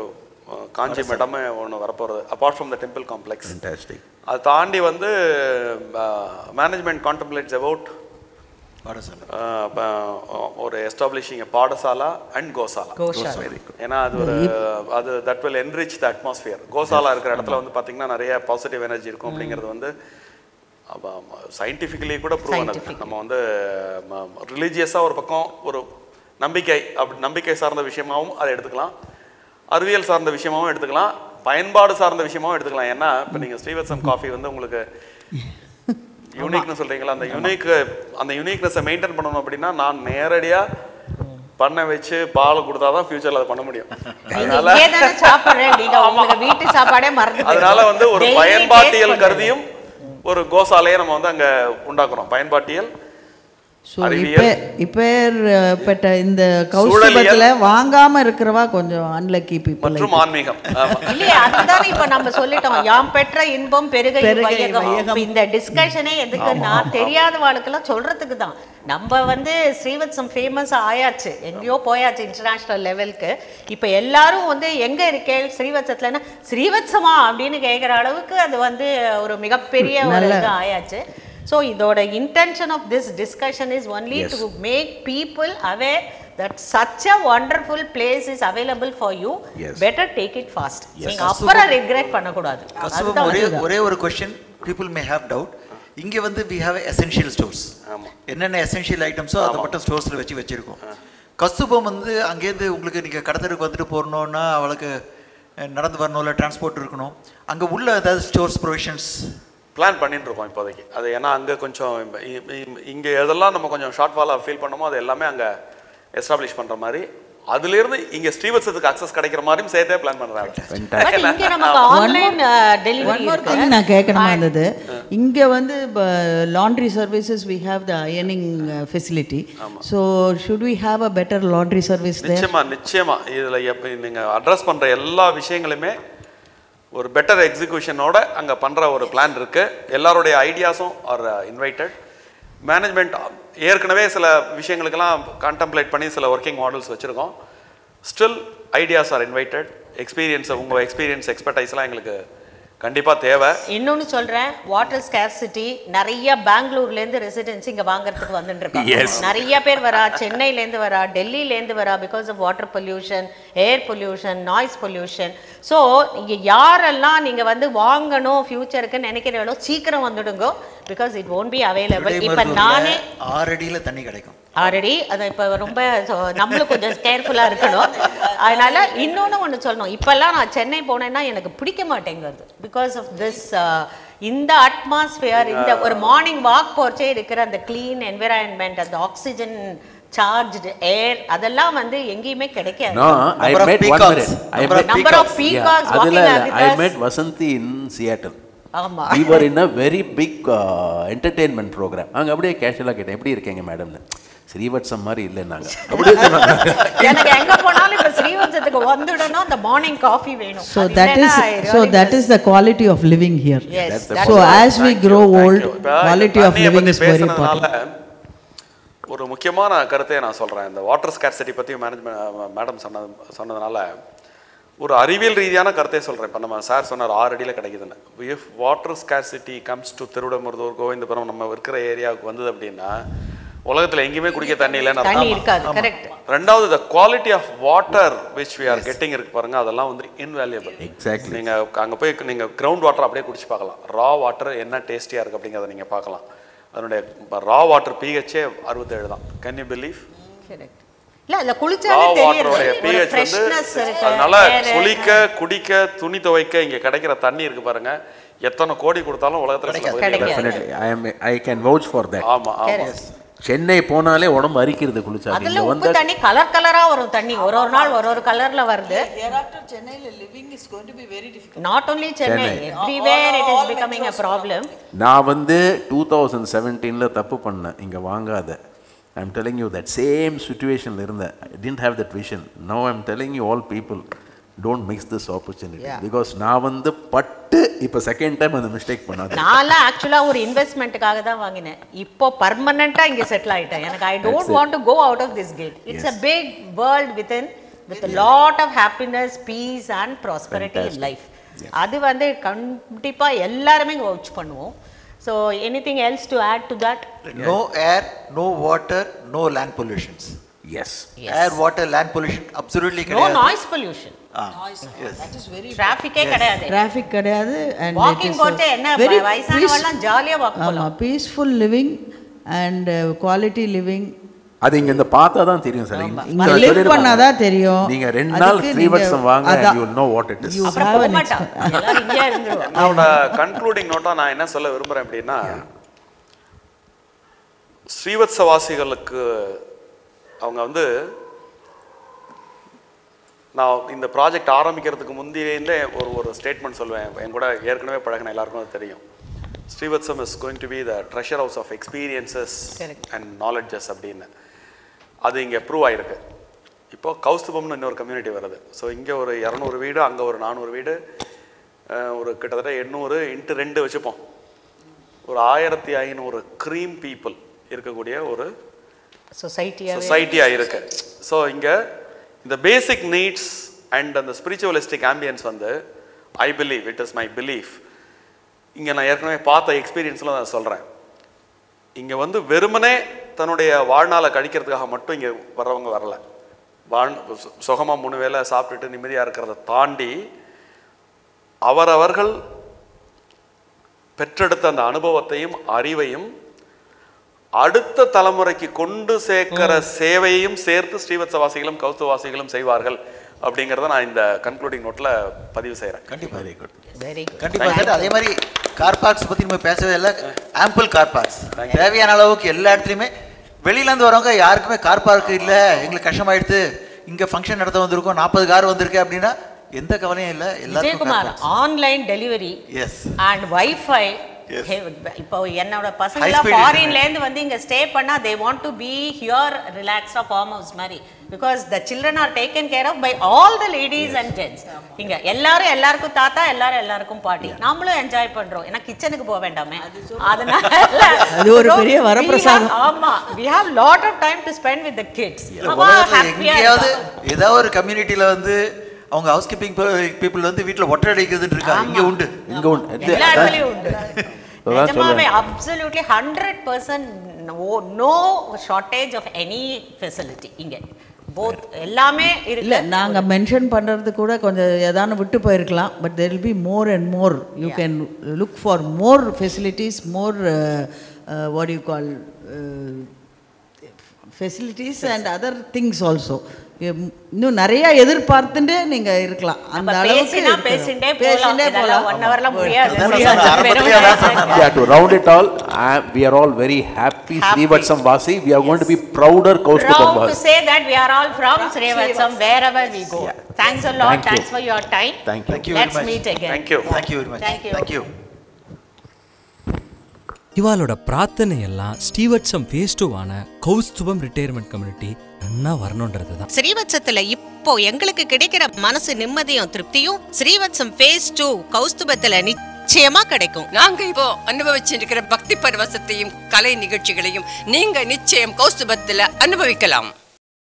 காஞ்சி மடமே ஒன்று வரப்போகிறது, apart from the temple complex. அதை தாண்டி வந்து மேனேஜ்மெண்ட் கான்டெம்ப்ளேட்ஸ் அபவுட் ஒரு எஸ்டாப்ளிஷிங் பாடசாலா அண்ட் கோசாலா. ஏன்னா அது that will enrich the atmosphere. கோசாலா இருக்கிற இடத்துல வந்து பார்த்தீங்கன்னா நிறைய பாசிட்டிவ் எனர்ஜி இருக்கும் அப்படிங்கிறது வந்து சயின்டிஃபிக்கலி கூட ப்ரூவ் ஆனது. நம்ம வந்து ரிலீஜியஸாக ஒரு பக்கம் ஒரு நம்பிக்கை சார்ந்த விஷயமாகவும் அதை எடுத்துக்கலாம், அறிவியல் சார்ந்த விஷயமாகவும் எடுத்துக்கலாம், பயன்பாடு சார்ந்த விஷயமாகவும் எடுத்துக்கலாம். ஏன்னா இப்போ நீங்கள் ஸ்ரீவத்சம் காஃபி வந்து உங்களுக்கு யூனிக்னு சொல்கிறீங்களா, அந்த யூனிக்னஸை மெயின்டைன் பண்ணணும் அப்படின்னா நான் நேரடியாக பண்ண வச்சு பால் கொடுத்தா தான் ஃபியூச்சரில் அதை பண்ண முடியும். அதனால வந்து ஒரு பயன்பாட்டியல் கருதியும் ஒரு கோசாலையை நம்ம வந்து அங்கே உண்டாக்குறோம். பயன்பாட்டியல்
இப்பேற்பட்ட இந்த கௌஸ்துபத்தில் வாங்காம இருக்கிறவா கொஞ்சம் அன்லக்கி பீப்பிள்.
மற்றும் ஆன்மீகம்
இல்லையா, அதுதான் இப்ப நம்ம சொல்லிட்டோம், யாம் பெற்ற இன்பம் பெருகை வையகம். இந்த டிஸ்கஷனே எதுக்குன்னா தெரியாத வாழ்க்கெல்லாம் சொல்றதுக்கு தான். நம்ம வந்து ஸ்ரீவத்சம் ஃபேமஸ் ஆயாச்சு, எங்கேயோ போயாச்சு இன்டர்நேஷ்னல் லெவலுக்கு. இப்போ எல்லாரும் வந்து எங்க இருக்கே ஸ்ரீவத்சத்துலன்னா ஸ்ரீவத்சமா அப்படின்னு கேட்குற அளவுக்கு அது வந்து ஒரு மிகப்பெரிய ஒரு இது ஆயாச்சு. So, the intention of this discussion is only to make people aware that such a wonderful place is available for you.
Yes.
Better take it fast.
Yes.
நீங்க அப்புறம் regret பண்ணக்கூடாது.
Koustubam, ஒரே ஒரு question people may have doubt. இங்கே வந்து we have essential stores. என்னென்ன essential items அதை மட்டும் ஸ்டோர்ஸில் வச்சிருக்கோம். Koustubam வந்து அங்கேருந்து உங்களுக்கு நீங்கள் கடத்தருக்கு வந்துட்டு போகணுன்னா அவளுக்கு நடந்து வரணும், இல்லை டிரான்ஸ்போர்ட் இருக்கணும், அங்கே உள்ள ஏதாவது ஸ்டோர்ஸ் ப்ரொவிஷன்ஸ்
பிளான் பண்ணிட்டு இருக்கோம் இப்போதைக்கு. அது ஏன்னா அங்கே கொஞ்சம் இங்கே எதெல்லாம் நம்ம கொஞ்சம் ஷார்ட் ஃபாலாக ஃபீல் பண்ணோமோ அது எல்லாமே அங்கே எஸ்டாப்ளிஷ் பண்ணுற மாதிரி, அதுலேருந்து இங்கே ஸ்ரீவத்சத்துக்கு அக்சஸ் கிடைக்கிற மாதிரியும் சேர்த்தே பிளான் பண்ணுறாங்க.
நான் கேட்கணுமா இருந்தது, இங்கே வந்து laundry services we have the ironing facility. So should we have a better laundry service?
நிச்சயமா இதில் நீங்கள் அட்ரஸ் பண்ணுற எல்லா விஷயங்களுமே ஒரு பெட்டர் எக்ஸிக்யூஷனோட அங்கே பண்ணுற ஒரு பிளான் இருக்குது. எல்லாருடைய ஐடியாஸும் ஆர் இன்வைட்டட். மேனேஜ்மெண்ட் ஏற்கனவே சில விஷயங்களுக்கெல்லாம் கான்டம்ப்ளேட் பண்ணி சில ஒர்க்கிங் மாடல்ஸ் வச்சுருக்கோம். Still ideas R invited. உங்கள் எக்ஸ்பீரியன்ஸ் எக்ஸ்பர்டைஸ்லாம் எங்களுக்கு கண்டிப்பாக தேவை.
இன்னொன்று சொல்கிறேன், வாட்டர் ஸ்கேர்சிட்டி நிறைய பெங்களூர்லேருந்து ரெசிடென்சி இங்கே வாங்குறதுக்கு வந்துட்டு இருக்காங்க. நிறைய பேர் வரா, சென்னையிலேருந்து வரா, டெல்லியிலேருந்து வரா, because of water pollution, air pollution, noise pollution. So இங்கே யாரெல்லாம் நீங்கள் வந்து வாங்கணும் ஃபியூச்சருக்குன்னு நினைக்கிறீங்களோ சீக்கிரம் வந்துடுங்க, because it won't be available. இப்போ நானே
6 அடியில் தண்ணி கிடைக்கும்
ஆல்ரெடி. அதை இப்போ ரொம்ப நம்மளும் கொஞ்சம் கேர்ஃபுல்லாக இருக்கணும். அதனால இன்னொன்று ஒன்று சொல்லணும், இப்போல்லாம் நான் சென்னை போனேன்னா எனக்கு பிடிக்க மாட்டேங்கிறது, பிகாஸ் ஆஃப் திஸ் இந்த அட்மாஸ்பியர், இந்த ஒரு மார்னிங் வாக் போச்சே இருக்கிற அந்த க்ளீன் என்விரான்மெண்ட், அந்த ஆக்சிஜன் சார்ஜ்டு ஏர், அதெல்லாம் வந்து எங்கேயுமே கிடைக்காது. Number of peacocks walking at
I met Vasanthi in Seattle.
ஆமா,
we were in a very big entertainment program. அங்க அப்படியே கேஷுவலா கேட்டேன், எப்படி இருக்கீங்க மேடம்னு. ஸ்ரீவத்சம் மாதிரி இல்லை நாங்க.
எனக்கு எங்க போனாலும் இப்ப ஸ்ரீவத்சத்துக்கு வந்துடணும், அந்த மார்னிங் காஃபி வேணும்.
So that is the quality of living here.
Yes,
so as we grow old, quality of living is very important.
ஒரு முக்கியமான கருத்தை நான் சொல்றேன். இந்த வாட்டர் ஸ்கேர்சிட்டி பத்தி மேடம் சொன்னதுனால ஒரு அறிவியல் ரீதியான கருத்தை சொல்கிறேன். இப்போ நம்ம சார் சொன்னார் 6 அடியில் கிடைக்குதுன்னு. If water scarcity comes to Thiruvidaimarudur, Govindapuram, நம்ம இருக்கிற ஏரியாவுக்கு வந்தது அப்படின்னா உலகத்தில் எங்கேயுமே குடிக்க தண்ணி இல்லைன்னு. ரெண்டாவது, the quality of water which we are getting இருக்கு பாருங்க, அதெல்லாம் வந்து இன்வேல்யூபிள்.
எக்ஸாக்ட்லி. நீங்கள்
அங்கே போய் நீங்கள் கிரவுண்ட் வாட்டர் அப்படியே குடிச்சு பார்க்கலாம். ரா வாட்டர் என்ன டேஸ்டியாக இருக்குது அப்படிங்கிறத நீங்கள் பார்க்கலாம். அதனுடைய ரா வாட்டர் பிஹெச்சே 67 தான். Can you believe?
இல்ல இல்ல குளிச்சாலே தெரியும்
ஃப்ரெஷ்னஸ் இருக்கு. அதனால குளிக்க, குடிக்க, துணி துவைக்க இங்க கிடைக்கிற தண்ணி இருக்கு பாருங்க, எத்தனை கோடி கொடுத்தாலும் உலகத்துல
கிடைக்காது. I can vouch for that.
ஆமா ஆமா.
சென்னை போனாலே உடம்பு அரிக்கிறது குளிச்சா.
அதுல உப்பு தண்ணி கலர் கலரா வரும். தண்ணி ஒரு ஒரு நாள் ஒரு ஒரு கலர்ல வருது.
Hereafter Chennai living is going to be very difficult.
Not only Chennai, everywhere it is becoming a problem.
நான் வந்து 2017ல தப்பு பண்ணேன், இங்க வாங்காத. I'm telling you that same situation இருந்தேன். I didn't have that vision. Now I'm telling you all people, don't miss this opportunity. Because நான் வந்து பட்டு இப்போ செகண்ட் டைம் அந்த மிஸ்டேக் பண்ணாத.
நான் ஆக்சுவலா ஒரு இன்வெஸ்ட்மென்ட்காக தான் வாங்கினேன். இப்போ பெர்மனன்ட்டா இங்க செட்டில் ஆயிட்டேன். எனக்கு I don't want to go out of this gate. It's a big world within, with a lot of happiness, peace and prosperity in life. அது வந்து கண்டிப்பா எல்லாரும் வவுச் பண்ணுவோம். So anything else to add to that?
No air, no water, no land pollutions.
Yes.
Air, water, land pollution absolutely
no noise pollution.
Yes.
That is very
traffic கிடையாது.
Traffic கிடையாது. And
walking போட்டே என்ன வயசானவங்க ஜாலியா walk பண்ணலாம்.
Peaceful living and quality living.
அது இங்க இந்த பார்த்தா தான் தெரியும் சார்.
இங்க லிவ் பண்ணாதா தெரியும்.
நீங்க 2 நாள் ஸ்ரீவத்சம் வாங்க, you will know what it is.
அப்புறம் போக மாட்டோம், எல்லாரும் இங்கே இருந்துருவோம்.
அவனோட கன்க்ளூடிங் நோட்டா நான் என்ன சொல்ல விரும்புறேன் அப்படின்னா, ஸ்ரீவத்சவாசிகளுக்கு அவங்க வந்து, நான் இந்த ப்ராஜெக்ட் ஆரம்பிக்கிறதுக்கு முந்தையே ஒரு ஸ்டேட்மெண்ட் சொல்லுவேன். என் கூட ஏற்கனவே பழகின எல்லாருக்கும் அது தெரியும். Srivathsam is going to be the treasure house of experiences and knowledges அப்படின்னு. அது இங்கே ப்ரூவ் ஆகிருக்கு. இப்போது கௌஸ்துபம்னு இன்னொரு கம்யூனிட்டி வருது. ஸோ இங்கே ஒரு 200 வீடு, அங்கே ஒரு 400 வீடு, ஒரு கிட்டத்தட்ட 800 × 2 வச்சுப்போம், ஒரு 1500 க்ரீம் பீப்புள் இருக்கக்கூடிய ஒரு சொசைட்டியாக இருக்கு. ஸோ இங்கே இந்த பேசிக் நீட்ஸ் அண்ட் அந்த ஸ்பிரிச்சுவலிஸ்டிக் ஆம்பியன்ஸ் வந்து, I believe, it is my belief, இங்கே நான் ஏற்கனவே பார்த்த எக்ஸ்பீரியன்ஸில் நான் சொல்கிறேன், இங்கே வந்து வெறுமனே தன்னுடைய வாழ்நாளை கழிக்கிறதுக்காக மட்டும் இங்கே வர்றவங்க வரல. சுகமாக 3 வேளை சாப்பிட்டுட்டு நிம்மதியாக இருக்கிறத தாண்டி அவரவர்கள் பெற்றெடுத்த அந்த அனுபவத்தையும் அறிவையும் அடுத்த தலைமுறைக்கு கொண்டு சேர்க்கிற சேவையையும் சேர்த்து ஸ்ரீவத்சவாசிகளும் கௌஸ்துபவாசிகளும் செய்வார்கள் அப்படிங்கிறத நான் இந்த கன்க்ளூடிங் நோட்டில் பதிவு செய்கிறேன்.
கண்டிப்பாக வெரி குட், வெரி கண்டிப்பாக சார். அதே மாதிரி கார் பார்க்ஸ் பற்றி நம்ம பேசவே இல்லை. ஆம்பிள் கார் பார்க்ஸ் தேவையான அளவுக்கு எல்லா இடத்துலையுமே. வெளியிலேருந்து வரவங்க யாருக்குமே கார் பார்க் இல்லை, எங்களுக்கு கஷ்டமாயிடுது, இங்கே ஃபங்க்ஷன் நடத்த வந்திருக்கோம், 40 கார் வந்திருக்கு அப்படின்னா எந்த கவலையும் இல்லை. எல்லாருக்கும்
online delivery
yes
and wifi. இப்போ என்னோட பசங்க ஃபாரின்ல இருந்து வந்து இங்க ஸ்டே பண்ணா they want to be here relaxed farm house மாதிரி because the children are taken care of by all the ladies and gents. இங்க எல்லாருக்கும் தாத்தா, எல்லாருக்கும் பாட்டி, நாமளும் என்ஜாய் பண்றோம். ஏன்னா கிச்சனுக்கு போக வேண்டாமே, அதனால
அது ஒரு பெரிய வரப்பிரசாதம்.
ஆமா, we have lot of time to spend with the kids.
எங்கேயாவது ஏதாவது ஒரு கம்யூனிட்டியில வந்து அவங்க ஹவுஸ் கீப்பிங் பீப்புள் வந்து வீட்டில் ஒட்டை அடிக்கிறதுன்னு இருக்கா? இங்கே உண்டு, இங்கே உண்டு,
எல்லாருமே உண்டு. நிஜமாவே absolutely 100% no shortage of any facility இங்க. both எல்லாமே இருக்கு.
இல்ல நாங்க மென்ஷன் பண்றது கூட கொஞ்சம் ஏதான விட்டு போயிருக்கலாம். But there will be more and more. You can look for more facilities, more what do you call facilities and other things also. இன்னும் நிறைய எதிர்பார்த்துட்டு நீங்க இருக்கலாம். அந்த அளவுக்கு
பேசிட்டே போலாம். 1 hourல முடியாது.
Yeah, to round it all, we are all very happy Srivathsam Vasi. We are going to be prouder Koustubam Vasi.
Proud to say that we are all from Srivathsam wherever we go. Thanks a lot. Thanks for your time.
Thank you.
Let's meet again.
Thank you.
Thank you very much. Thank you.
இவாளோட பிரார்த்தனை எல்லாம் ஸ்ரீவத்சம் phase 2 கௌஸ்துபம் retirement community நன்னா வரணும்ன்றது தான்.
ஸ்ரீவத்சத்துல இப்போ எங்களுக்கு கிடைக்கிற மனசு நிம்மதியும் திருப்தியும் ஸ்ரீவத்சம் ஃபேஸ் 2 கௌஸ்துபத்துல நிச்சயமா கிடைக்கும்.
நாங்க இப்போ அனுபவிச்சிருக்கிற பக்தி பரவசத்தையும் கலை நிகழ்ச்சிகளையும் நீங்க நிச்சயம் கௌஸ்துபத்துல அனுபவிக்கலாம்.